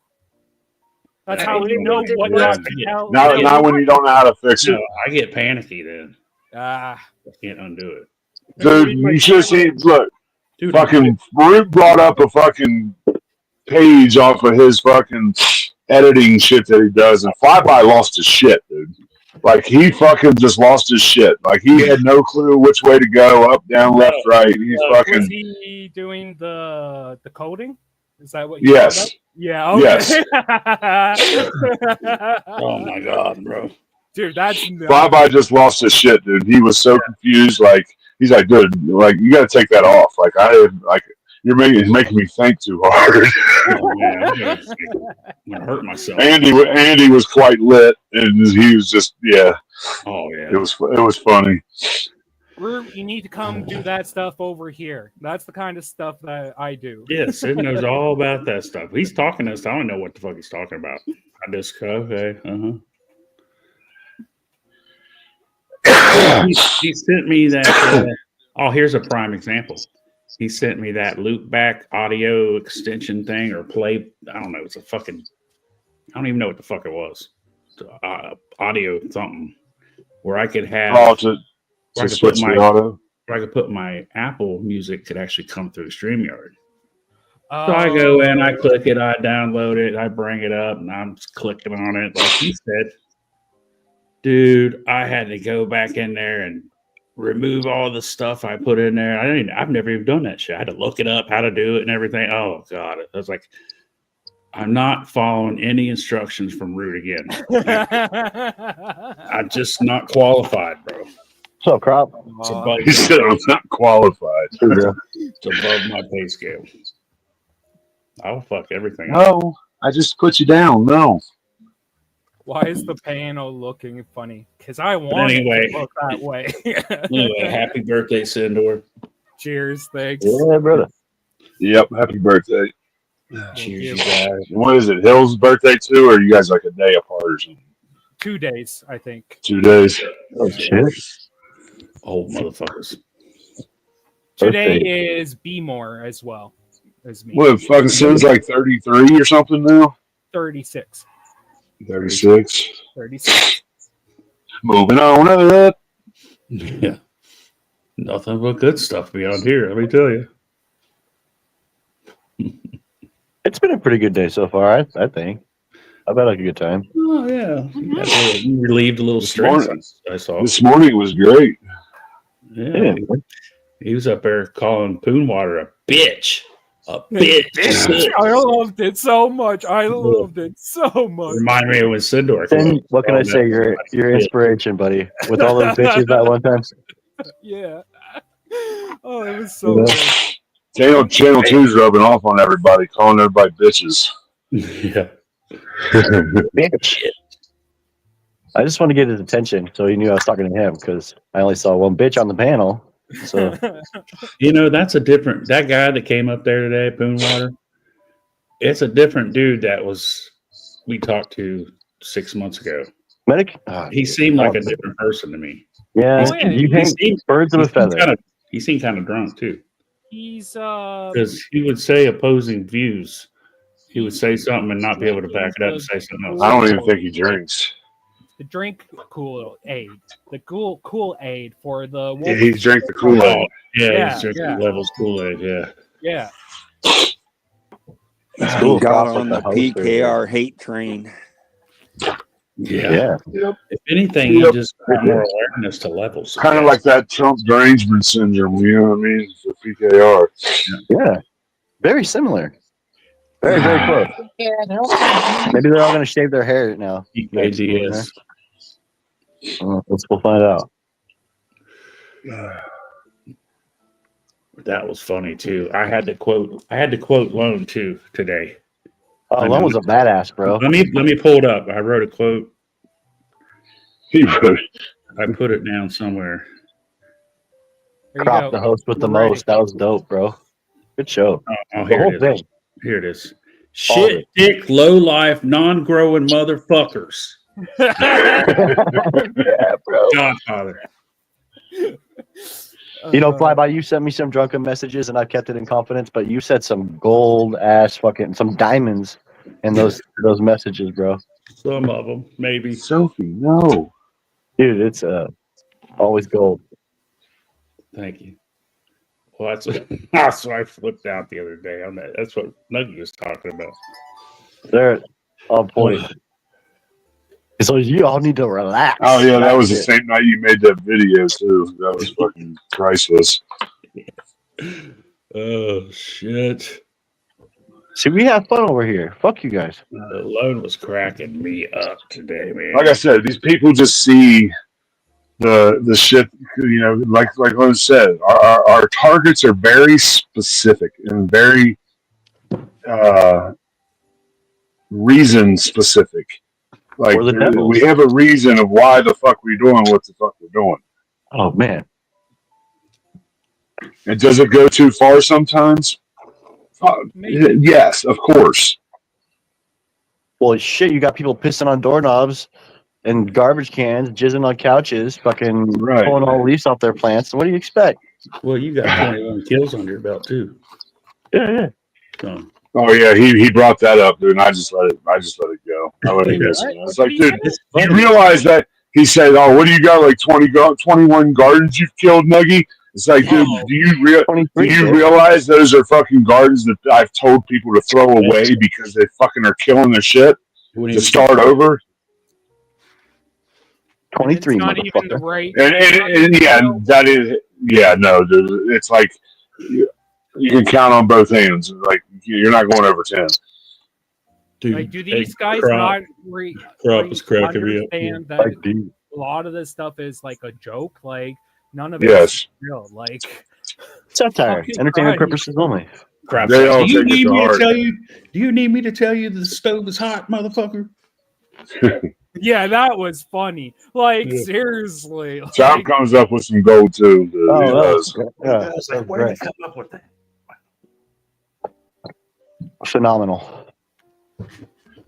That's how you know what Yeah. not to tell. Now when you don't know how to fix it. No, I get panicky then. I can't undo it. Dude, you should have seen, look, Dude, fucking Root brought up a fucking page off of his fucking editing shit that he does, and Flyby lost his shit, dude. Like, he fucking just lost his shit. Like, he had no clue which way to go, up, down, left, right. He's fucking... Was he doing the coding? Is that what you Yes. called up? Yeah, okay. Yes. Oh my god, bro. Dude, that's Flyby just lost his shit, dude. He was so confused. Like, he's like, dude, like, you got to take that off. Like, you're making me think too hard. Oh, man, I'm gonna hurt myself. Andy was quite lit, and he was just, yeah. Oh yeah. It was funny. You need to come do that stuff over here. That's the kind of stuff that I do. Yeah, Sid knows all about that stuff. He's talking to us. I don't know what the fuck he's talking about. I just okay. He sent me that. Here's a prime example. He sent me that loop back audio extension thing or play. I don't know. It's a fucking. I don't even know what the fuck it was. Audio something where I could have. Where I could put my Apple Music could actually come through StreamYard. So I go in, I click it, I download it, I bring it up, and I'm just clicking on it. Like he said, dude, I had to go back in there and remove all the stuff I put in there. I've never even done that shit. I had to look it up, how to do it and everything. Oh god, I was like, I'm not following any instructions from Root again. I'm just not qualified, bro. So, Crop. He said I'm not qualified. It's above my pay scale. I'll fuck everything up. No, I just put you down. No. Why is the panel looking funny? Because I But want it anyway, to look that way. anyway, happy birthday, Sindor. Cheers, thanks. Yeah, brother. Yep. Happy birthday. Cheers, you. you guys. What is it? Hill's birthday too, or are you guys like a day apart or something? 2 days, I think. 2 days. Oh shit. Old motherfuckers. Today Birthday. is B more as well as me. What, fucking Sim's like 33 or something now? 36. 36. 36. Moving on up. Yeah. Nothing but good stuff beyond here, let me tell you. It's been a pretty good day so far, I think. I've had like a good time. Oh, yeah. You relieved a little stress, I saw. This morning was great. Yeah. He was up there calling Poonwater a bitch. A bitch. I loved it so much. I loved it so much. Remind me of when Sindor. Then what can I say? Your inspiration, buddy. With all those bitches that one time. Yeah. Oh, it was so good. Channel 2's rubbing off on everybody, calling everybody bitches. Yeah. Bitch. I just want to get his attention so he knew I was talking to him because I only saw one bitch on the panel. So You know, that's a different, that guy that came up there today, Poonwater, it's a different dude that we talked to 6 months ago. Medic? He seemed like a different person to me. Yeah, you hang birds of a feather. He seemed kind of drunk too. He's Because he would say opposing views. He would say something and not be able to back it up and say something else. I don't even think he drinks. the drink Kool-Aid. The Kool-Aid for the Yeah, he drank the Kool-Aid. Yeah, he's drinking levels Kool-Aid, yeah. Yeah. He got on the PKR hate train. Yeah. Yep. If anything, he just got more awareness to levels. Kind of like that Trump derangement syndrome, you know what I mean? For PKR. Yeah. Very similar. Very, very close. Maybe they're all going to shave their hair now. PKDS. We'll find out. That was funny too. I had to quote Lone too today. Oh, Lone was a badass, bro. Let me pull it up. I wrote a quote. He wrote. I put it down somewhere. Crop the host with the most. That was dope, bro. Good show. Oh, The here whole it is. thing. Here it is. Shit, dick, low life, non-growing motherfuckers. Yeah, bro. Godfather. You know, Flyby, you sent me some drunken messages and I kept it in confidence, but you said some gold ass fucking some diamonds in those messages, bro. Some of them, maybe. Sophie, no. Dude, it's always gold. Thank you. Well, that's what I flipped out the other day on that. That's what Nuggy was talking about. They're on point. So you all need to relax. Oh, yeah, that was the same night you made that video, too. That was fucking priceless. Oh, shit. See, we have fun over here. Fuck you guys. The Lone was cracking me up today, man. Like I said, these people just see the shit, you know, like Lone said, our targets are very specific and very reason specific. Like, we have a reason of why the fuck we're doing what the fuck we're doing. Oh, man. And does it go too far sometimes? Yes, of course. Well, shit, you got people pissing on doorknobs and garbage cans, jizzing on couches, fucking pulling all leaves off their plants. What do you expect? Well, you got 21 kills under your belt, too. Yeah. Oh yeah, he brought that up, dude, and I just let it go. I let it go. It's like, dude, you realize that he said, "Oh, what do you got? Like 21 gardens you've killed, Nuggy?" It's like, dude, do you realize those are fucking gardens that I've told people to throw away because they fucking are killing their shit to start over? 23, not even the right. And yeah, that is no, dude. It's like you can count on both hands. Like you're not going over 10. Dude, like, do these guys not understand that a lot of this stuff is like a joke? Like none of it is real. Like Satire, entertainment purposes only. Crap. They all Do you take it need to me to heart. tell you? Do you need me to tell you the stove is hot, motherfucker? Yeah, that was funny. Like Yeah. seriously. Chop Like, comes up with some gold too. Dude. Oh, He that was does. great. Yeah, I was that like, was where did great. you come up with that? Phenomenal.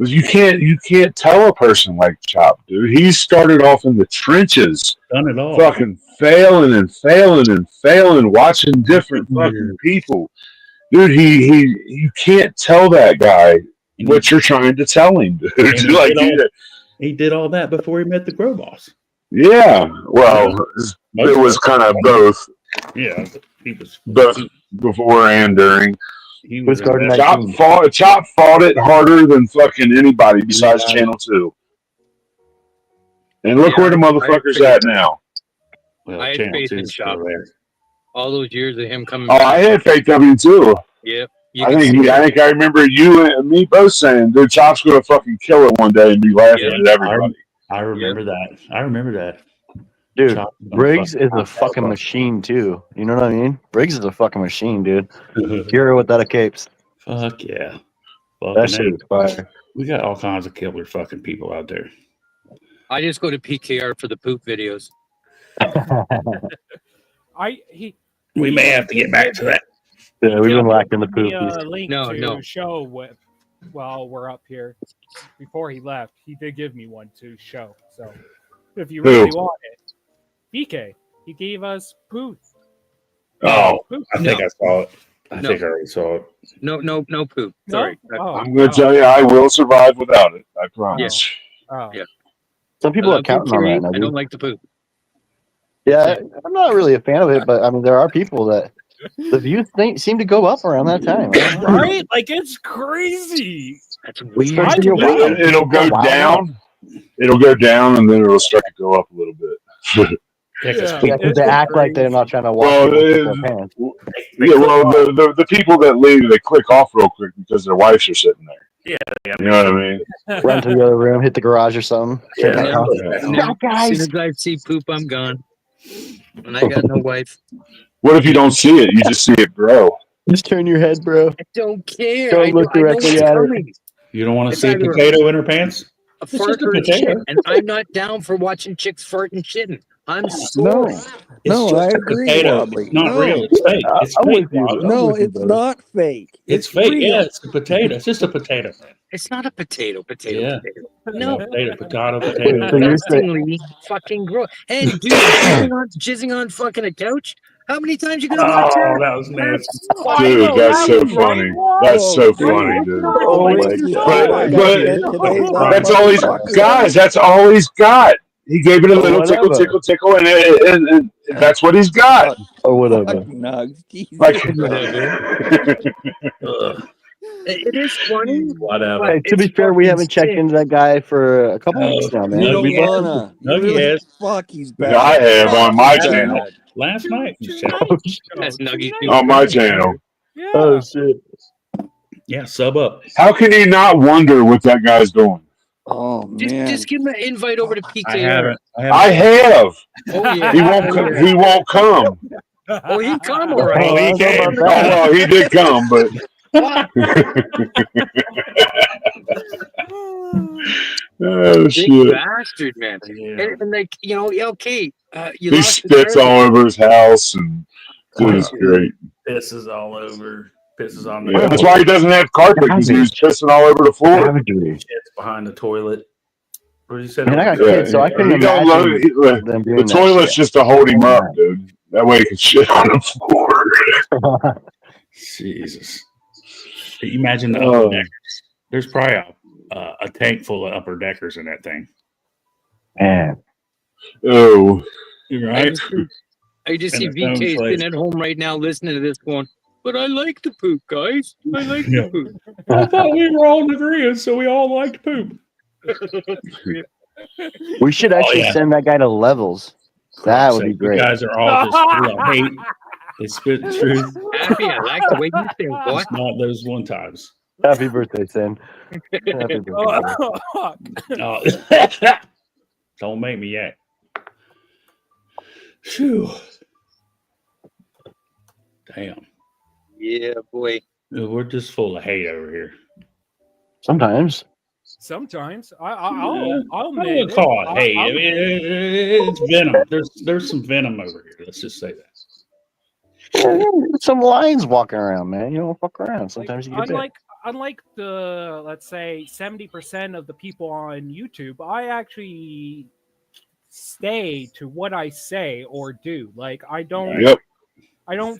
You can't tell a person like Chop, dude. He started off in the trenches, Done it all. fucking failing and failing and failing, watching different fucking people. Dude, he you can't tell that guy what you're trying to tell him, dude. And he, Like, he did all that before he met the Grow Boss. yeah, well, it was kind of both, Yeah, he was. both before and during. He was Chop fought it harder than fucking anybody besides Channel 2. And look where the motherfucker's at now. Well, I had Channel faith 2 in is Chop. still there. All those years of him coming Oh, back. I had Faith W too. Yep. I think I remember you and me both saying, dude, Chop's gonna fucking kill it one day and be laughing at everybody. I remember that. I remember that. Dude, Chop- Briggs is a fucking machine too. You know what I mean? Briggs is a fucking machine, dude. Hero without a capes. Fuck yeah. That shit is fire. We got all kinds of killer fucking people out there. I just go to PKR for the poop videos. We may have to get back to that. Yeah, we've been lacking the Give me poopies. a link to show with while we're up here. Before he left, he did give me one to show. So if you really want it, BK, he gave us poop. Oh, I think I saw it. I think I already saw it. No poop. Sorry. I'm gonna tell you, I will survive without it. I promise. Yeah. Some people I are love counting poop on theory. that. I don't like the poop. Yeah, I'm not really a fan of it, but I mean, there are people that the views seem to go up around that time. Right? Like it's crazy. That's weird. It'll go down. It'll go down, and then it'll start to go up a little bit. Yeah, because they act like they're not trying to walk Well, with their pants. Yeah, well, the people that leave, they click off real quick because their wives are sitting there. Yeah, you know what I mean. Run to the other room, hit the garage or something. Now, Yeah, guys. as soon as I see poop, I'm gone. And I got no wife. What if you don't see it? You just see it grow. Just turn your head, bro. I don't care. Don't look directly at it. You don't want to It's see a either potato in her pants? A It's fart just a or a potato. shit, and I'm not down for watching chicks fart and shitting. I'm sorry. It's just a potato. It's not real. It's fake. It's fake. Wobbly. No, it's not fake. It's fake. real. Yeah, it's a potato. It's just a potato. It's not a potato. Yeah. No. Potato. Potato. Disgustingly fucking gross. And dude, jizzing on fucking a couch. How many times you gonna watch that? Oh, that was nasty. Dude, that's so funny. That's so funny, dude. Oh my But that's all he's guys. That's all he's got. He gave it a little tickle, tickle, tickle, and that's what he's got. Or whatever. Like, It is funny. Whatever. Hey, to be fair, we haven't checked into that guy for a couple weeks now, man. You don't We wanna. No, You really he has. fuck, he's bad. I have on my channel. Last night. That's Nuggy. On my channel. Oh shit! Yeah, sub up. How can you not wonder what that guy's doing? Oh Just give him an invite over to PKR. I haven't. I have. Oh yeah. He won't. He won't come. Oh, he come all right. Oh, he came. Oh, well, he did come, but. Oh Big shit! bastard, man. And like, you know, okay, you He lost the spits marriage. all over his house, and dude, it's great. Pisses all over. Pisses on the. Yeah, that's why he doesn't have carpet. He's pissing all over the floor. Shits behind the toilet. What did you say? I mean, I got kids, so I couldn't He don't imagine love them doing the that toilet's shit. just to hold him up, dude. That way he can shit on the floor. Jesus. Can you imagine the upper deckers? There's probably a tank full of upper deckers in that thing. Man. Oh. You're right. I just see And the phone VK plays. sitting at home right now listening to this going, but I like the poop, guys. I like Yeah. the poop. I thought we were all in agreement, so we all liked poop. We should actually yeah. send that guy to levels. That would be You great. guys are all just full of hate. They spit the truth. Happy, I like the way you think, boy. It's not those one times. Happy birthday, Sam. Happy birthday. Oh. Don't make me yak. Phew. Damn. Yeah, boy. We're just full of hate over here. Sometimes. Sometimes I I'll wouldn't admit it. call it hate. I I'll mean, admit it's venom. There's some venom over here. Let's just say that. Some lions walking around, man. You don't fuck around. Sometimes you get bit. Unlike the, let's say, 70% of the people on YouTube, I actually stay to what I say or do. Like I don't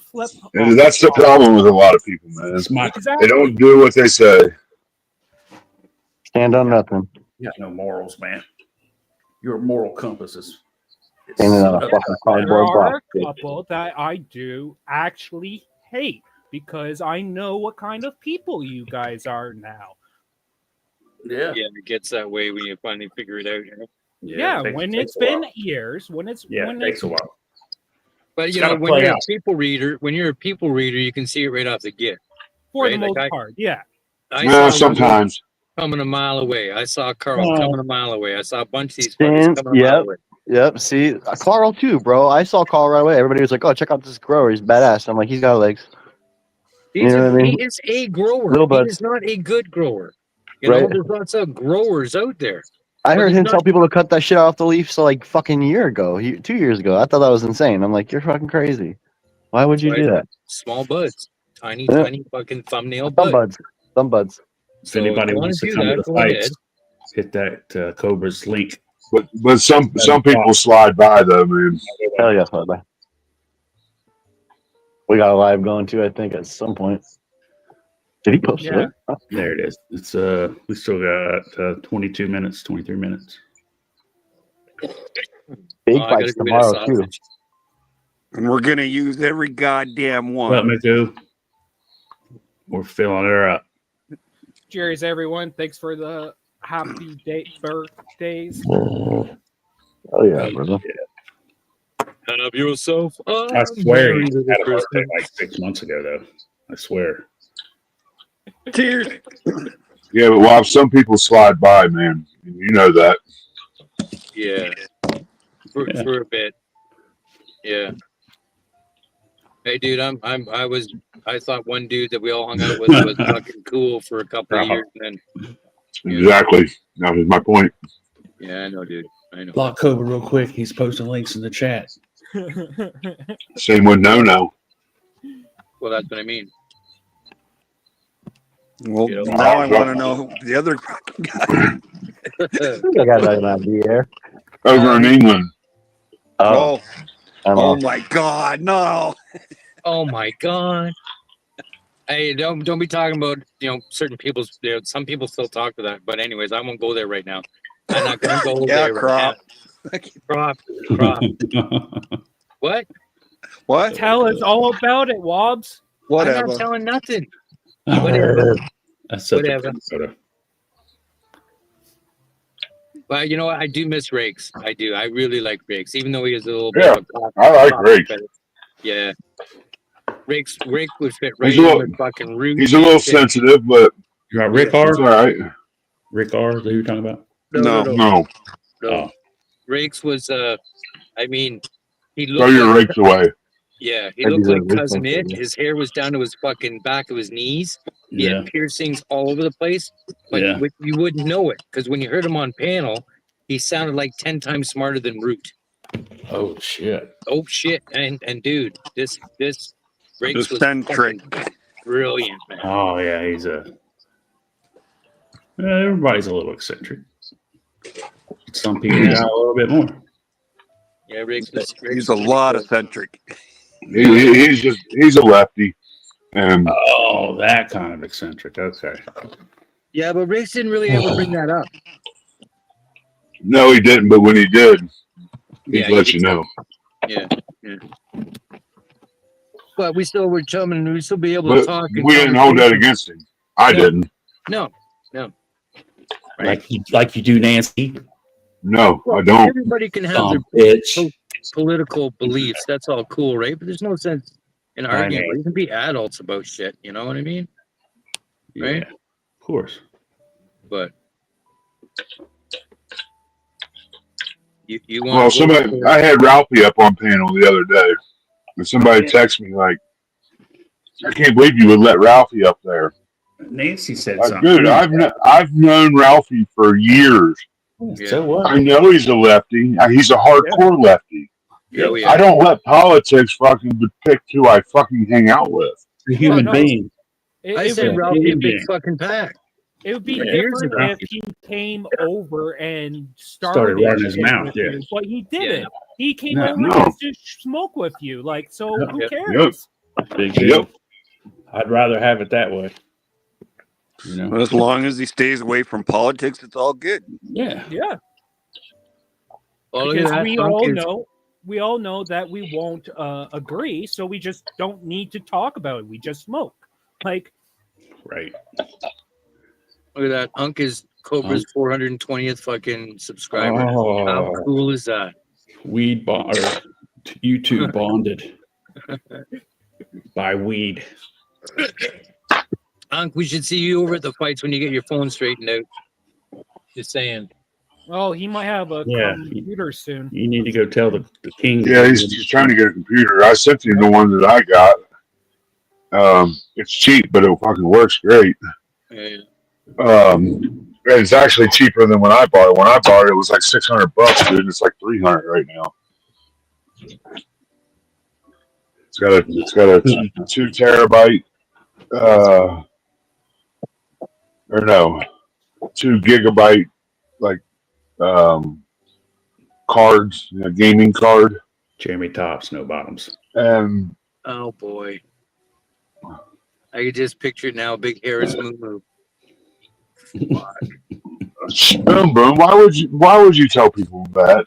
flip. And that's the problem with a lot of people, man. They don't do what they say. Stand on nothing. You got no morals, man. Your moral compass is. Standing on a fucking There cardboard are box. a couple that I do actually hate because I know what kind of people you guys are now. Yeah. Yeah, it gets that way when you finally figure it out. You know? Yeah, when it's been years, when it takes a while. But It's you know, gotta when play you're out. a people reader, you can see it right off the get. For the right? most part, yeah. I Yeah, saw sometimes. coming a mile away. I saw Carl coming a mile away. I saw a bunch of these fuckers Stand, coming a mile yep. away. Yep. See, Carl too, bro. I saw Carl right away. Everybody was like, "Oh, check out this grower. He's badass." I'm like, "He's got legs." You know what I mean? He is a grower. Little He buds. is not a good grower. You know, Right. there's lots of growers out there. I But heard there's him not- tell people to cut that shit off the leaf so like fucking year ago, 2 years ago. I thought that was insane. I'm like, you're fucking crazy. Why would you Right. do that? Small buds, tiny, Yeah. tiny fucking thumbnail Some bud. buds. Some buds. If So anybody if you wants to wanna come do to that, the go ahead. fights, hit that Cobra's link. But some people slide by though, man. Hell yeah, bye. We got a live going too, I think, at some point. Did he post Yeah. it? Oh. There it is. It's we still got 22 minutes, 23 minutes. Big I gotta fights go eat a tomorrow too. sausage. And we're gonna use every goddamn What, one. Miku? We're filling her up. Cheers, everyone! Thanks for the happy birthdays. Oh yeah, brother. Have yourself. I swear he had a birthday like 6 months ago, though. I swear. Cheers. Yeah, but while some people slide by, man, you know that. Yeah. For a bit. Yeah. Hey, dude, I thought one dude that we all hung out with was fucking cool for a couple of years, and then Exactly. That was my point. yeah, I know, dude. I know. Block Cobra real quick. He's posting links in the chat. Same with No. Well, that's what I mean. Well, You know, now I want to know who the other fucking guy. I got an idea. Over in England. Oh, I oh know. my God, no! Oh my god. Hey, don't be talking about certain people's. Some people still talk to that, but anyways, I won't go there right now. I'm not gonna go Yeah, there crop. right now. Crop. What? What? Tell us all about it, Wobbs. I'm Whatever. not telling nothing. Whatever. That's such Whatever. a good photo. But you know what? I do miss Rakes. I do. I really like Rakes, even though he is a little bit Yeah, of a pop. I like pop Rakes. but yeah. Rakes would fit right He's a in little, with fucking Root. he's a little sensitive, but You got Rick R? it's all right. Rick R? Is that who you're talking about? No. Oh. Rakes was I mean, he Throw looked your like rakes away. yeah, he Maybe looked the like Rick Cousin thing, It. yeah. His hair was down to his fucking back of his knees. He Yeah. had piercings all over the place, but Yeah. you wouldn't know it because when you heard him on panel, he sounded like 10 times smarter than Root. Oh shit. Oh shit! And dude, this Rakes was Eccentric. fucking brilliant, man. Oh yeah, he's everybody's a little eccentric. Some people got a little bit more. Yeah, Rakes was. He's a lot eccentric. He's a lefty. And Oh, that kind of eccentric. Okay. Yeah, but Rakes didn't really ever bring that up. no, he didn't, but when he did, he'd Yeah, let he you did. know. Yeah. But we still were chumming, and we still be able to But talk. we didn't hold that against him. I didn't. No. Like you do, Nancy. No, Well, I don't. everybody can have Some their bitch. political beliefs. That's all cool, right? But there's no sense in I arguing. know. We can be adults about shit. You know what I mean? Right? Yeah, of course. But you Well, want I had Ralphie up on panel the other day, and somebody texted me like, I can't believe you would let Ralphie up there. Nancy said Dude, something. I've known Ralphie for years. So what? I know he's a lefty. He's a hardcore lefty. Yeah. I don't let politics fucking depict who I fucking hang out with. A human being. I said Ralphie a big fucking pack. It would be Years different ago. if he came over and Started running his shit mouth, with yeah. you, but he didn't. He came No. over No. just to smoke with you. Like, so who cares? Big deal. I'd rather have it that way. You know? But as long as he stays away from politics, it's all good. Yeah. Yeah. Well, Because that we punk all is- know that we won't agree, so we just don't need to talk about it. We just smoke. Like, right. Look at that. Unk is Cobra's 420th fucking subscriber. Oh. How cool is that? Weed bond, or you two bonded by weed. Unk, we should see you over at the fights when you get your phone straightened out. Just saying. oh, he might have a Yeah. computer soon. You need to go tell the king. Yeah, he's trying to get a computer. I sent him the one that I got. It's cheap, but it fucking works great. Yeah. It's actually cheaper than when I bought it. When I bought it, it was like $600, dude. It's like $300 right now. It's got a 2 terabyte, or no, 2 gigabyte, like cards, gaming card. Jeremy tops, no bottoms. And Oh boy. I could just picture it now. Big Harris Moo. boom, boom. Why would you tell people that?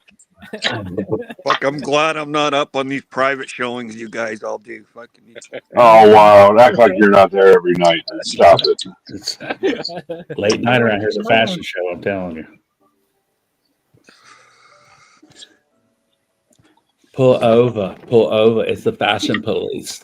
Fuck, I'm glad I'm not up on these private showings you guys all do. Fucking. Oh wow! Act like you're not there every night. Stop it. Late night around here's a fashion show, I'm telling you. Pull over. It's the fashion police.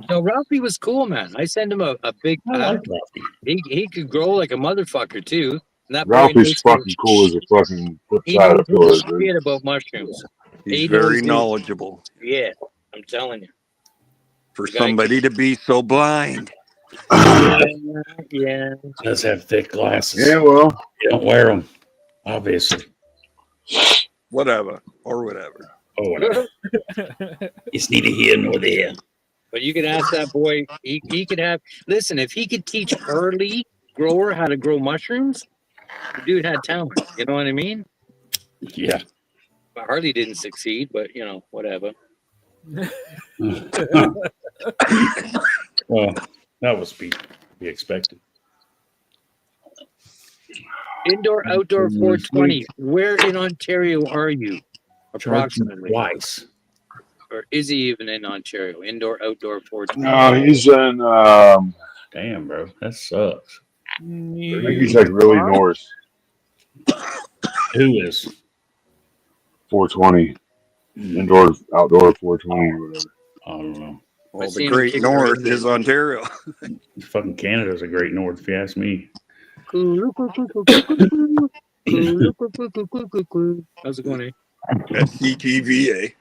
No, Ralphie was cool, man. I sent him a big I pack. like Ralphie. He could grow like a motherfucker too. And that boy Ralphie's knows fucking cool as a fucking flip He side knows of pillar, his dude. shit about mushrooms. He's He very knows- knowledgeable Yeah, I'm telling you. for somebody to be so blind. Yeah. Does have thick glasses. Yeah, well, You don't wear them, obviously. Whatever. Or whatever. Oh, whatever. It's neither here nor there. But you could ask that boy, he could have, listen, if he could teach early grower how to grow mushrooms, the dude had talent. You know what I mean? Yeah. But Harley didn't succeed, but you know, whatever. Well, that was be expected. Indoor, outdoor 420. Where in Ontario are you? Approximately. Twice. Or is he even in Ontario? Indoor, outdoor 420. No, he's in. Damn, bro, that sucks. I think he's like really north. Who is 420, indoor, outdoor 420 or whatever. I don't know. Well, the Great North is Ontario. Fucking Canada's a great north, if you ask me. How's it going, eh? That's CTVA.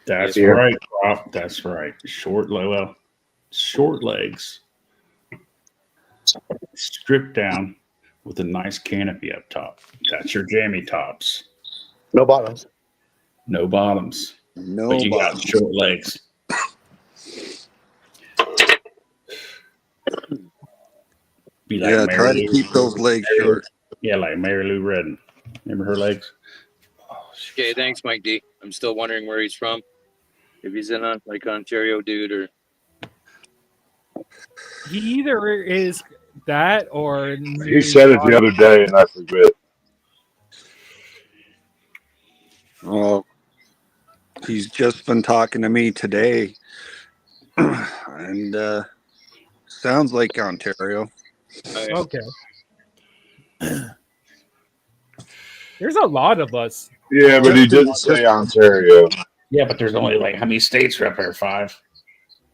That's Here. right, Rob. That's right. Short legs, stripped down with a nice canopy up top. That's your jammy tops. No bottoms. No bottoms. No But you got bottoms. short legs. Be Yeah, try to Lou- keep those legs short. Yeah, like Mary Lou Redden. Remember her legs? Okay, thanks, Mike D. I'm still wondering where he's from. If he's in like Ontario dude or He either is that or He said it the other day, and I forget. Well, he's just been talking to me today, and sounds like Ontario. Okay. There's a lot of us. Yeah, but he didn't say Ontario. Yeah, but there's only like how many states are up there? Five.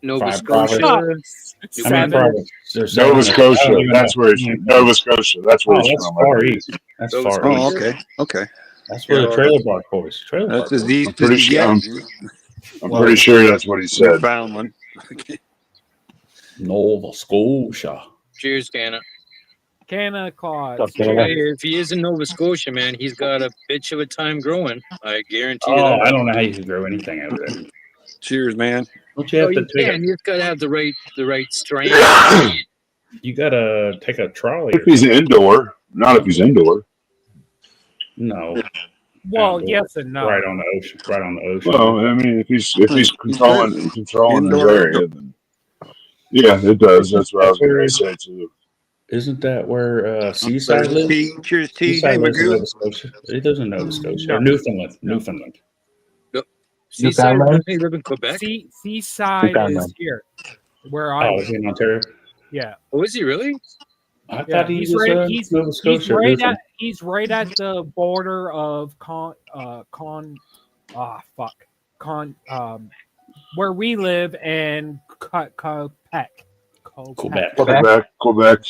Nova Five Scotia. provinces. How many Seven. provinces? There's Nova seven. I Scotia. don't even That's know. where he's from. Nova Scotia. That's where Oh, he's that's from. far east. That's Nova far Oh, east. okay, okay. That's where the trailer park boys. Trailer That's park as boys. east I'm pretty as you sure- get. I'm pretty sure that's what he said. Newfoundland. Nova Scotia. Cheers, Canna. Canna Claus. Hey, if he is in Nova Scotia, man, he's got a bitch of a time growing. I guarantee you Oh, that. I don't know how you can grow anything out there. Cheers, man. Don't you have Oh, to you take can. You just gotta have the right strain. You gotta take a trolley. If he's indoor, not if he's indoor. No. Well, Outdoor. yes and no. Right on the ocean. Right on the ocean. Well, I mean, if he's controlling his Indoor. area, then yeah, it does. That's what I was going to say too. Isn't that where Seaside lives? Cheers, T. Hey, Seaside lives in Magoo. Nova Scotia. He lives in Nova Scotia. No. Or Newfoundland. Newfoundland. Seaside, Newfoundland? doesn't he live in Quebec? Seaside is Newfoundland. here, where I Oh, live. is he in Ontario? Yeah. Oh, is he really? I Yeah, thought he was Nova Scotia. he's right at the border of where we live and Quebec. Quebec.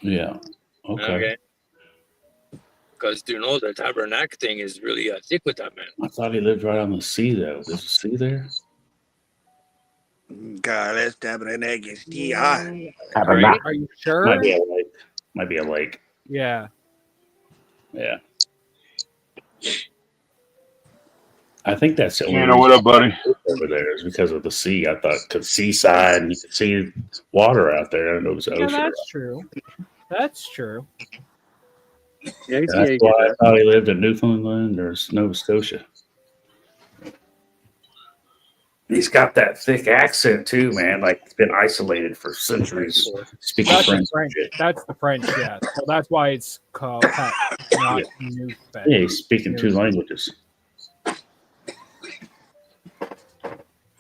Yeah. Okay. Because the Tabernacle thing is really thick with that man. I thought he lived right on the sea, though. There's a sea there? God, that's Tabernacle. Yeah. Are you sure? Might be a lake. Might be a lake. Yeah. Yeah. I think that's the only Canna, what up, buddy? over there is because of the sea. I thought because seaside and you could see water out there and it was Yeah, ocean. that's true. That's true. Yeah, That's why I thought he lived in Newfoundland or Nova Scotia. He's got that thick accent too, man. Like he's been isolated for centuries, speaking That's French. the French. That's the French. Yeah. So that's why it's Quebec, not New. Yeah, he's speaking two languages.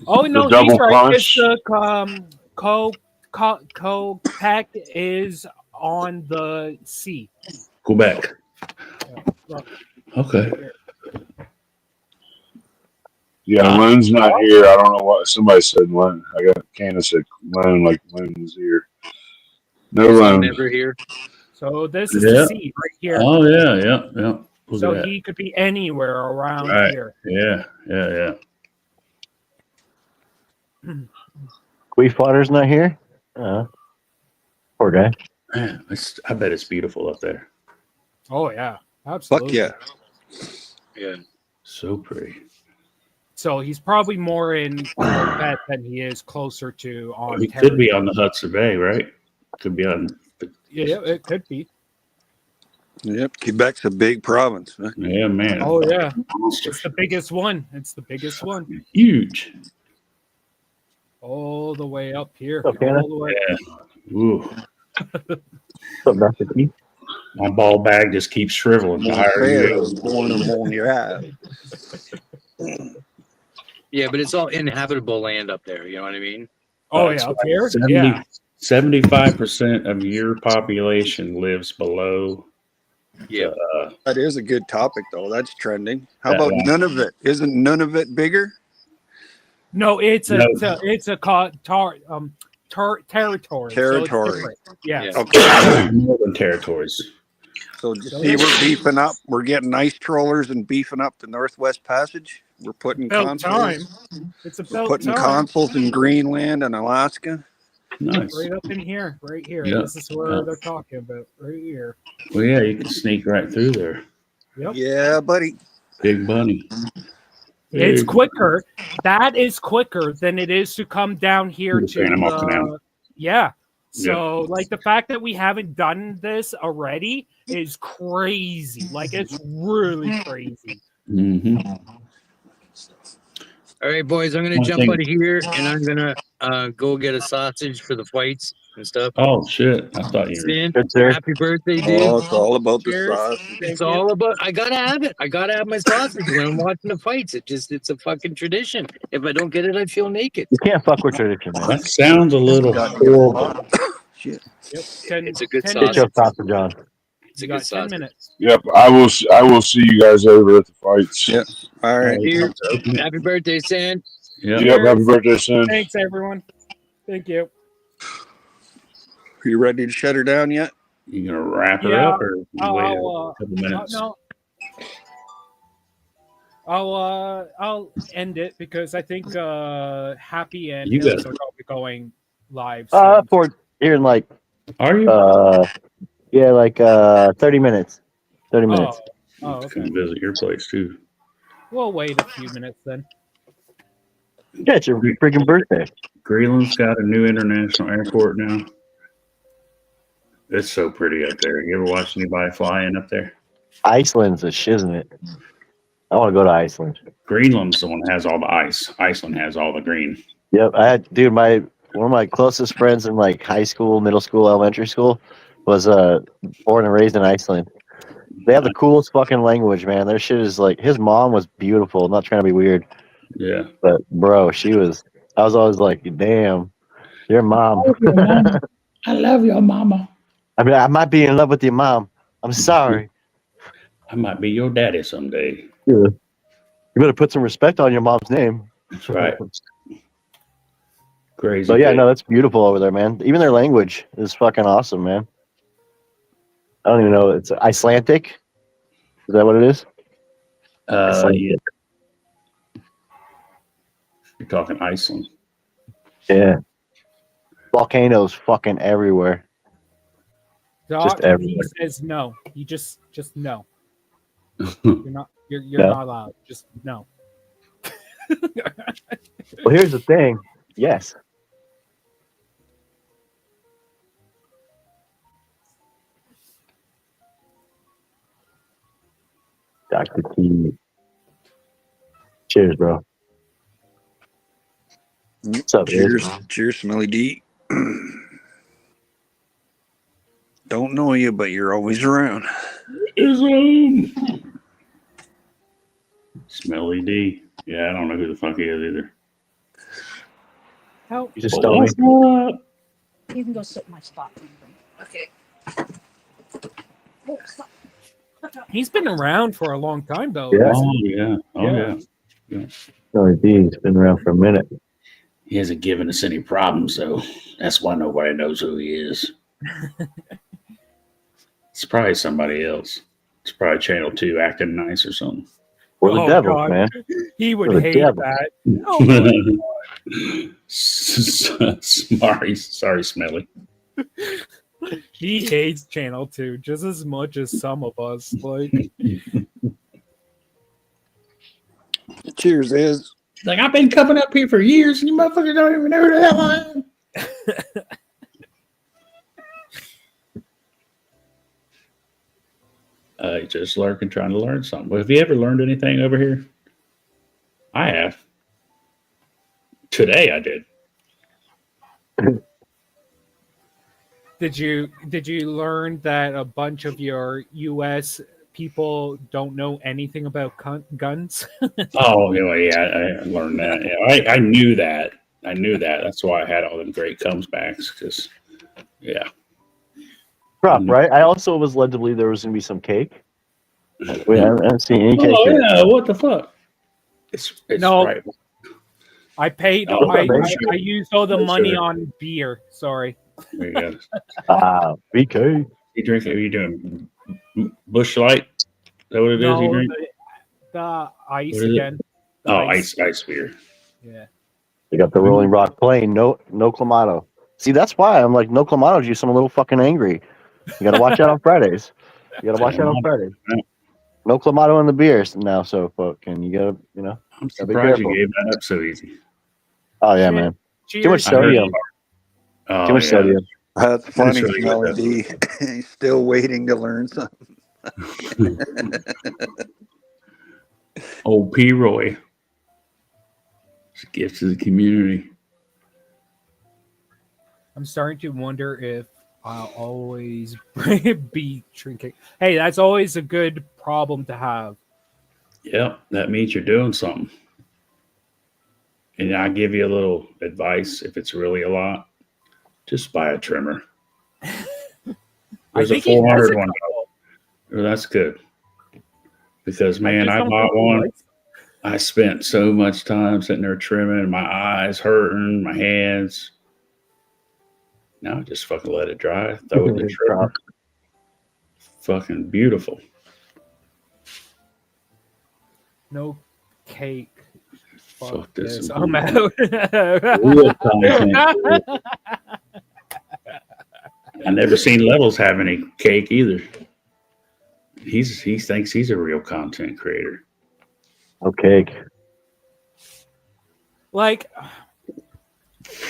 Oh no, The he's double right. It's punch. the Quebec is on the sea. Quebec. Okay. Yeah, Lynn's not here. I don't know what somebody said. Lynn. I got Candace said Lynn, like Lynn was here. No Lynn. Never here. So this is the sea right here. Oh yeah. Look So at that. he could be anywhere around Right. here. Yeah. Queefwater's not here? Poor guy. Man, I bet it's beautiful up there. Oh yeah, absolutely. Fuck yeah. Yeah. So pretty. So he's probably more in Quebec than he is closer to Ontario. He could be on the Hudson Bay, right? Could be on. Yeah, it could be. Yep, Quebec's a big province. Huh? Yeah, man. Oh yeah, it's the biggest one. It's the biggest one. Huge. All the way up here. Okay. All the way. Yeah. Ooh. My ball bag just keeps shriveling. The higher you go. Your ass. Yeah, but it's all inhabitable land up there. You know what I mean? Oh yeah, up here. Yeah. 75% of your population lives below. Yeah. That is a good topic, though. That's trending. How That about one. none of it? Isn't none of it bigger? No, it's a No. territory. Territory. So it's different. Yeah. Okay. Northern territories. So you see, we're beefing up. We're getting ice trollers and beefing up the Northwest Passage. We're putting About time. consoles. It's We're about putting time. consoles in Greenland and Alaska. Nice. Right up in here. Right here. Yeah. This is where Yeah. they're talking about. Right here. Well, yeah, you can sneak right through there. Yep. Yeah, buddy. Big bunny. It's Big- quicker. That is quicker than it is to come down here The to Panama Canal. yeah. So like the fact that we haven't done this already is crazy. Like it's really crazy. Mhm. All right, boys, I'm gonna One jump thing- out of here and I'm gonna go get a sausage for the fights and stuff. Oh shit! I thought you were. Sin, Good, sir. happy birthday, dude. Oh, it's all about the Cheers. sausage. It's all about. I gotta have it. I gotta have my sausage when I'm watching the fights. It's a fucking tradition. If I don't get it, I feel naked. You can't fuck with tradition, man. That sounds a little horrible. Shit. Yep. It's a good 10 Get your minutes. sausage on. It's You a got good 10 sausage. minutes. Yep, I will see you guys over at the fights. Yep. All right. Here, happy birthday, San. Yeah. Yep, happy birthday, son. Thanks everyone. Thank you. Are you ready to shut her down yet? You gonna wrap her Yeah, up or you wait a couple minutes? No. I'll end it because I think Happy and You Hills got are probably going live soon. For here in like Are you? Yeah, like 30 minutes. 30 minutes. Oh, okay. Come visit your place too. We'll wait a few minutes then. Yeah, it's your freaking birthday. Greenland's got a new international airport now. It's so pretty up there. You ever watch anybody fly in up there? Iceland's a shit, isn't it? I want to go to Iceland. Greenland's the one that has all the ice. Iceland has all the green. Yep, I had one of my closest friends in like high school, middle school, elementary school was born and raised in Iceland. They have the coolest fucking language, man. Their shit is like his mom was beautiful. I'm not trying to be weird. Yeah. But bro, I was always like, damn, your mom. I love your mama. I mean, I might be in love with your mom. I'm sorry. I might be your daddy someday. Yeah. You better put some respect on your mom's name. That's right. Crazy. So yeah, no, that's beautiful over there, man. Even their language is fucking awesome, man. I don't even know. It's Icelandic. Is that what it is? Yeah. You're talking Iceland. Yeah. Volcanoes fucking everywhere. Doc, everywhere. he says no. You just no. You're not not allowed. Just no. Well, here's the thing. Yes. Dr. T. Cheers, bro. What's up, Cheers. Iz? Cheers, Smelly D. Don't know you, but you're always around. Smelly D. Yeah, I don't know who the fuck he is either. How? You just Oh, stole me. what's up? You can go sit in my spot. Okay. He's been around for a long time though. Yeah. Oh yeah. Oh yeah. Oh, he's been around for a minute. He hasn't given us any problems, so that's why nobody knows who he is. It's probably somebody else. It's probably Channel 2 acting nice or something. Or the devil, God. man. He would Or the hate devil. that. Oh my Sorry, Smelly. He hates Channel 2 just as much as some of us. Like, Cheers, Iz. Like, I've been coming up here for years and you motherfuckers don't even know who the hell I am. Just lurking, trying to learn something. Well, have you ever learned anything over here? I have. Today I did. did you learn that a bunch of your U.S. people don't know anything about guns? Oh, yeah, I learned that. Yeah, I knew that. I knew that. That's why I had all them great comebacks. Because, yeah. Prop, right? I also was led to believe there was going to be some cake. Wait, I haven't seen any cake. Oh, yet. yeah. What the fuck? It's No. right. I paid. Oh, I sure. used all the money Sure. on beer. Sorry. There you go. BK. You drinking? Are you doing Bush Light? Is that what it is? No, You drink? the ice What is it? again. The Oh, ice beer. Yeah. They got the Rolling Rock plain. No Clamato. See, that's why I'm like, no Clamato juice. I'm a little fucking angry. You got to watch out on Fridays. You got to watch out on Fridays. No Clamato in the beers now, so fucking you gotta, I'm gotta be surprised you careful. gave that up so easy. Oh yeah, Shit. man. Cheers. Too much I heard- sodium. Oh, Too much yeah. sodium. That's funny, really Smelly good, D. He's still waiting to learn something. Old P. Roy. It's a gift to the community. I'm starting to wonder if I'll always be drinking. Hey, that's always a good problem to have. Yep, that means you're doing something. And I give you a little advice. If it's really a lot, just buy a trimmer. There's a think he has 400 a one. Oh, that's good. Because, man, just I don't bought think he one. likes I spent so much time sitting there trimming, my eyes hurting, my hands. Now I just fucking let it dry. Throw it in the trimmer. Fucking beautiful. No cake. Fuck this. I'm out. Real content. I never seen Levels have any cake either. He thinks he's a real content creator. Okay. Like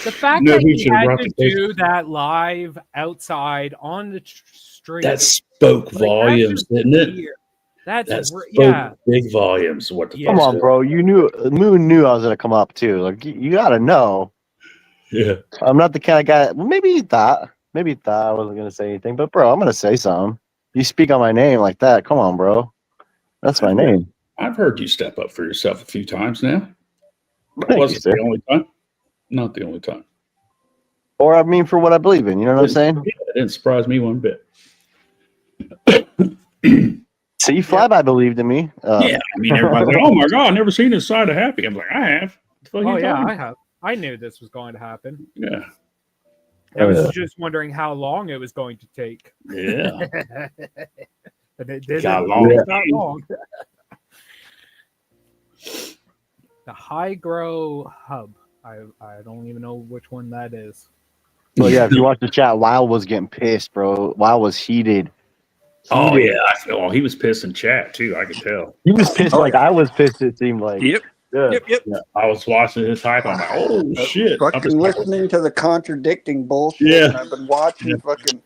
the fact No, that he he should've had brought to the cake. do that live outside on the street. That spoke volumes, didn't it? weird. That spoke yeah. big volumes. What the Come fuck's on, going bro. You knew Moon knew I was gonna come up too. Like you gotta know. Yeah. I'm not the kind of guy. Well, maybe he thought. Maybe he thought I wasn't gonna say anything. But bro, I'm gonna say something. You speak on my name like that. Come on, bro. That's my name. I've heard you step up for yourself a few times now. Thank Wasn't you, sir. the only time. Not the only time. Or I mean, for what I believe in. You know what I'm saying? Yeah, it didn't surprise me one bit. See, Flyby believed in me. Yeah, I mean, everybody's like, "Oh my god, I've never seen this side of Happy." I'm like, "I have." What the fuck Oh you yeah, talking I about? have. I knew this was going to happen. Yeah. I was yeah. just wondering how long it was going to take. Yeah. But it didn't Got take long. that long. The High Grow Hub. I don't even know which one that is. Well, yeah. If you watch the chat, Lyle was getting pissed, bro. Lyle was heated. Oh Heated. yeah. Oh, he was pissed in chat too. I could tell. He was pissed like I was pissed. It seemed like. Yep. Yeah. Yep. Yeah, I was watching his hype. I'm like, "Oh shit!" I'm Fucking just like, listening to the contradicting bullshit. Yeah. And I've been watching fucking,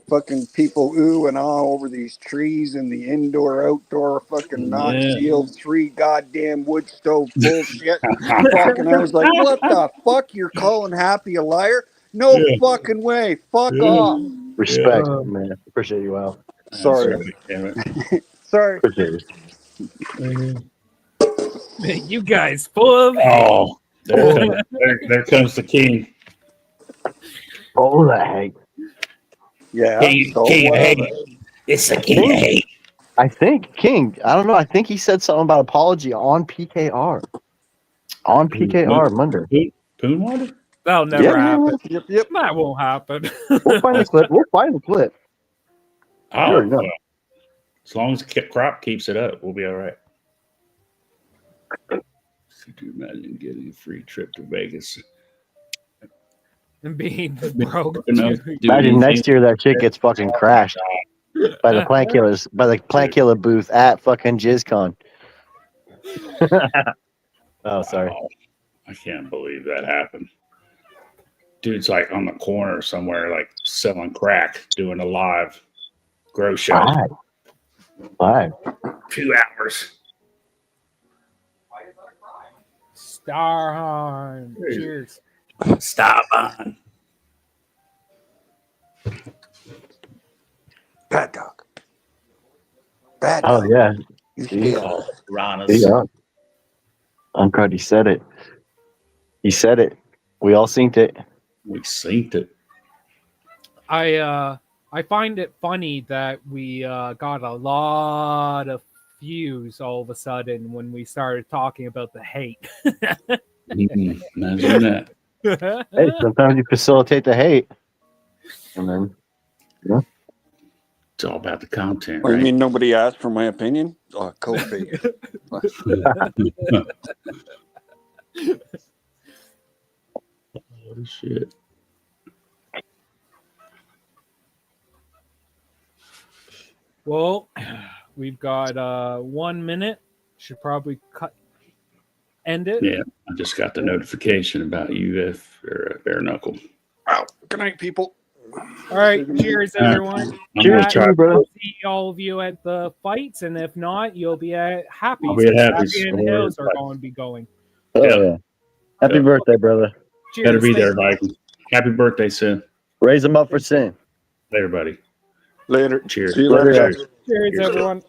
fucking people ooh and ah over these trees and the indoor, outdoor, fucking not Yeah. sealed 3 goddamn wood stove bullshit. Fucking, I was like, what the fuck? You're calling Happy a liar? No Yeah. fucking way. Fuck Yeah. off. Respect, man. Appreciate you, Al. Sorry. That's right, damn it. Sorry. Appreciate it. You guys full of Oh, there comes the king. Oh, the heck. Yeah. King, so king of whatever. hate. It's the king of hate. I think King. I don't know. I think he said something about apology on PKR. On PKR Monday. Poonwater? That'll never Yeah, happen. Yep. That won't happen. We'll find the clip. We'll find the clip. Oh, Sure, no. well, as long as Crop keeps it up, we'll be all right. Could you imagine getting a free trip to Vegas? And being broke. Imagine next year that shit gets fucking crashed by the plant killer booth at fucking JizzCon. Oh, sorry. Oh, I can't believe that happened. Dude's like on the corner somewhere, like selling crack, doing a live grow show. Five. 2 hours. Starheim. Cheers. Stop on. Bad dog. Bad Oh, dog. yeah. Oh, Yeah. I'm glad he said it. He said it. We all synced it. We synced it. I find it funny that we got a lot of views all of a sudden when we started talking about the hate. Imagine that. Hey, sometimes you facilitate the hate. And then, yeah. It's all about the content, Or you right? mean nobody asked for my opinion? Oh, Kofi. Oh, shit. Well, we've got 1 minute. Should probably end it. Yeah, I just got the notification about UF or Bare Knuckle. Wow. Good night, people. All right, cheers, everyone. I'm gonna Matt, try- we'll see all of you at the fights, and if not, you'll be at Happy's. I'll be at 'cause Happy's. Happy and Hills are going to be going. Oh, yeah. Happy birthday, brother. Cheers. Better be there, Vikings. Happy birthday, Sin. Raise them up for sin. Later, buddy. Later. Cheers. See you later. Later. Cheers, everyone.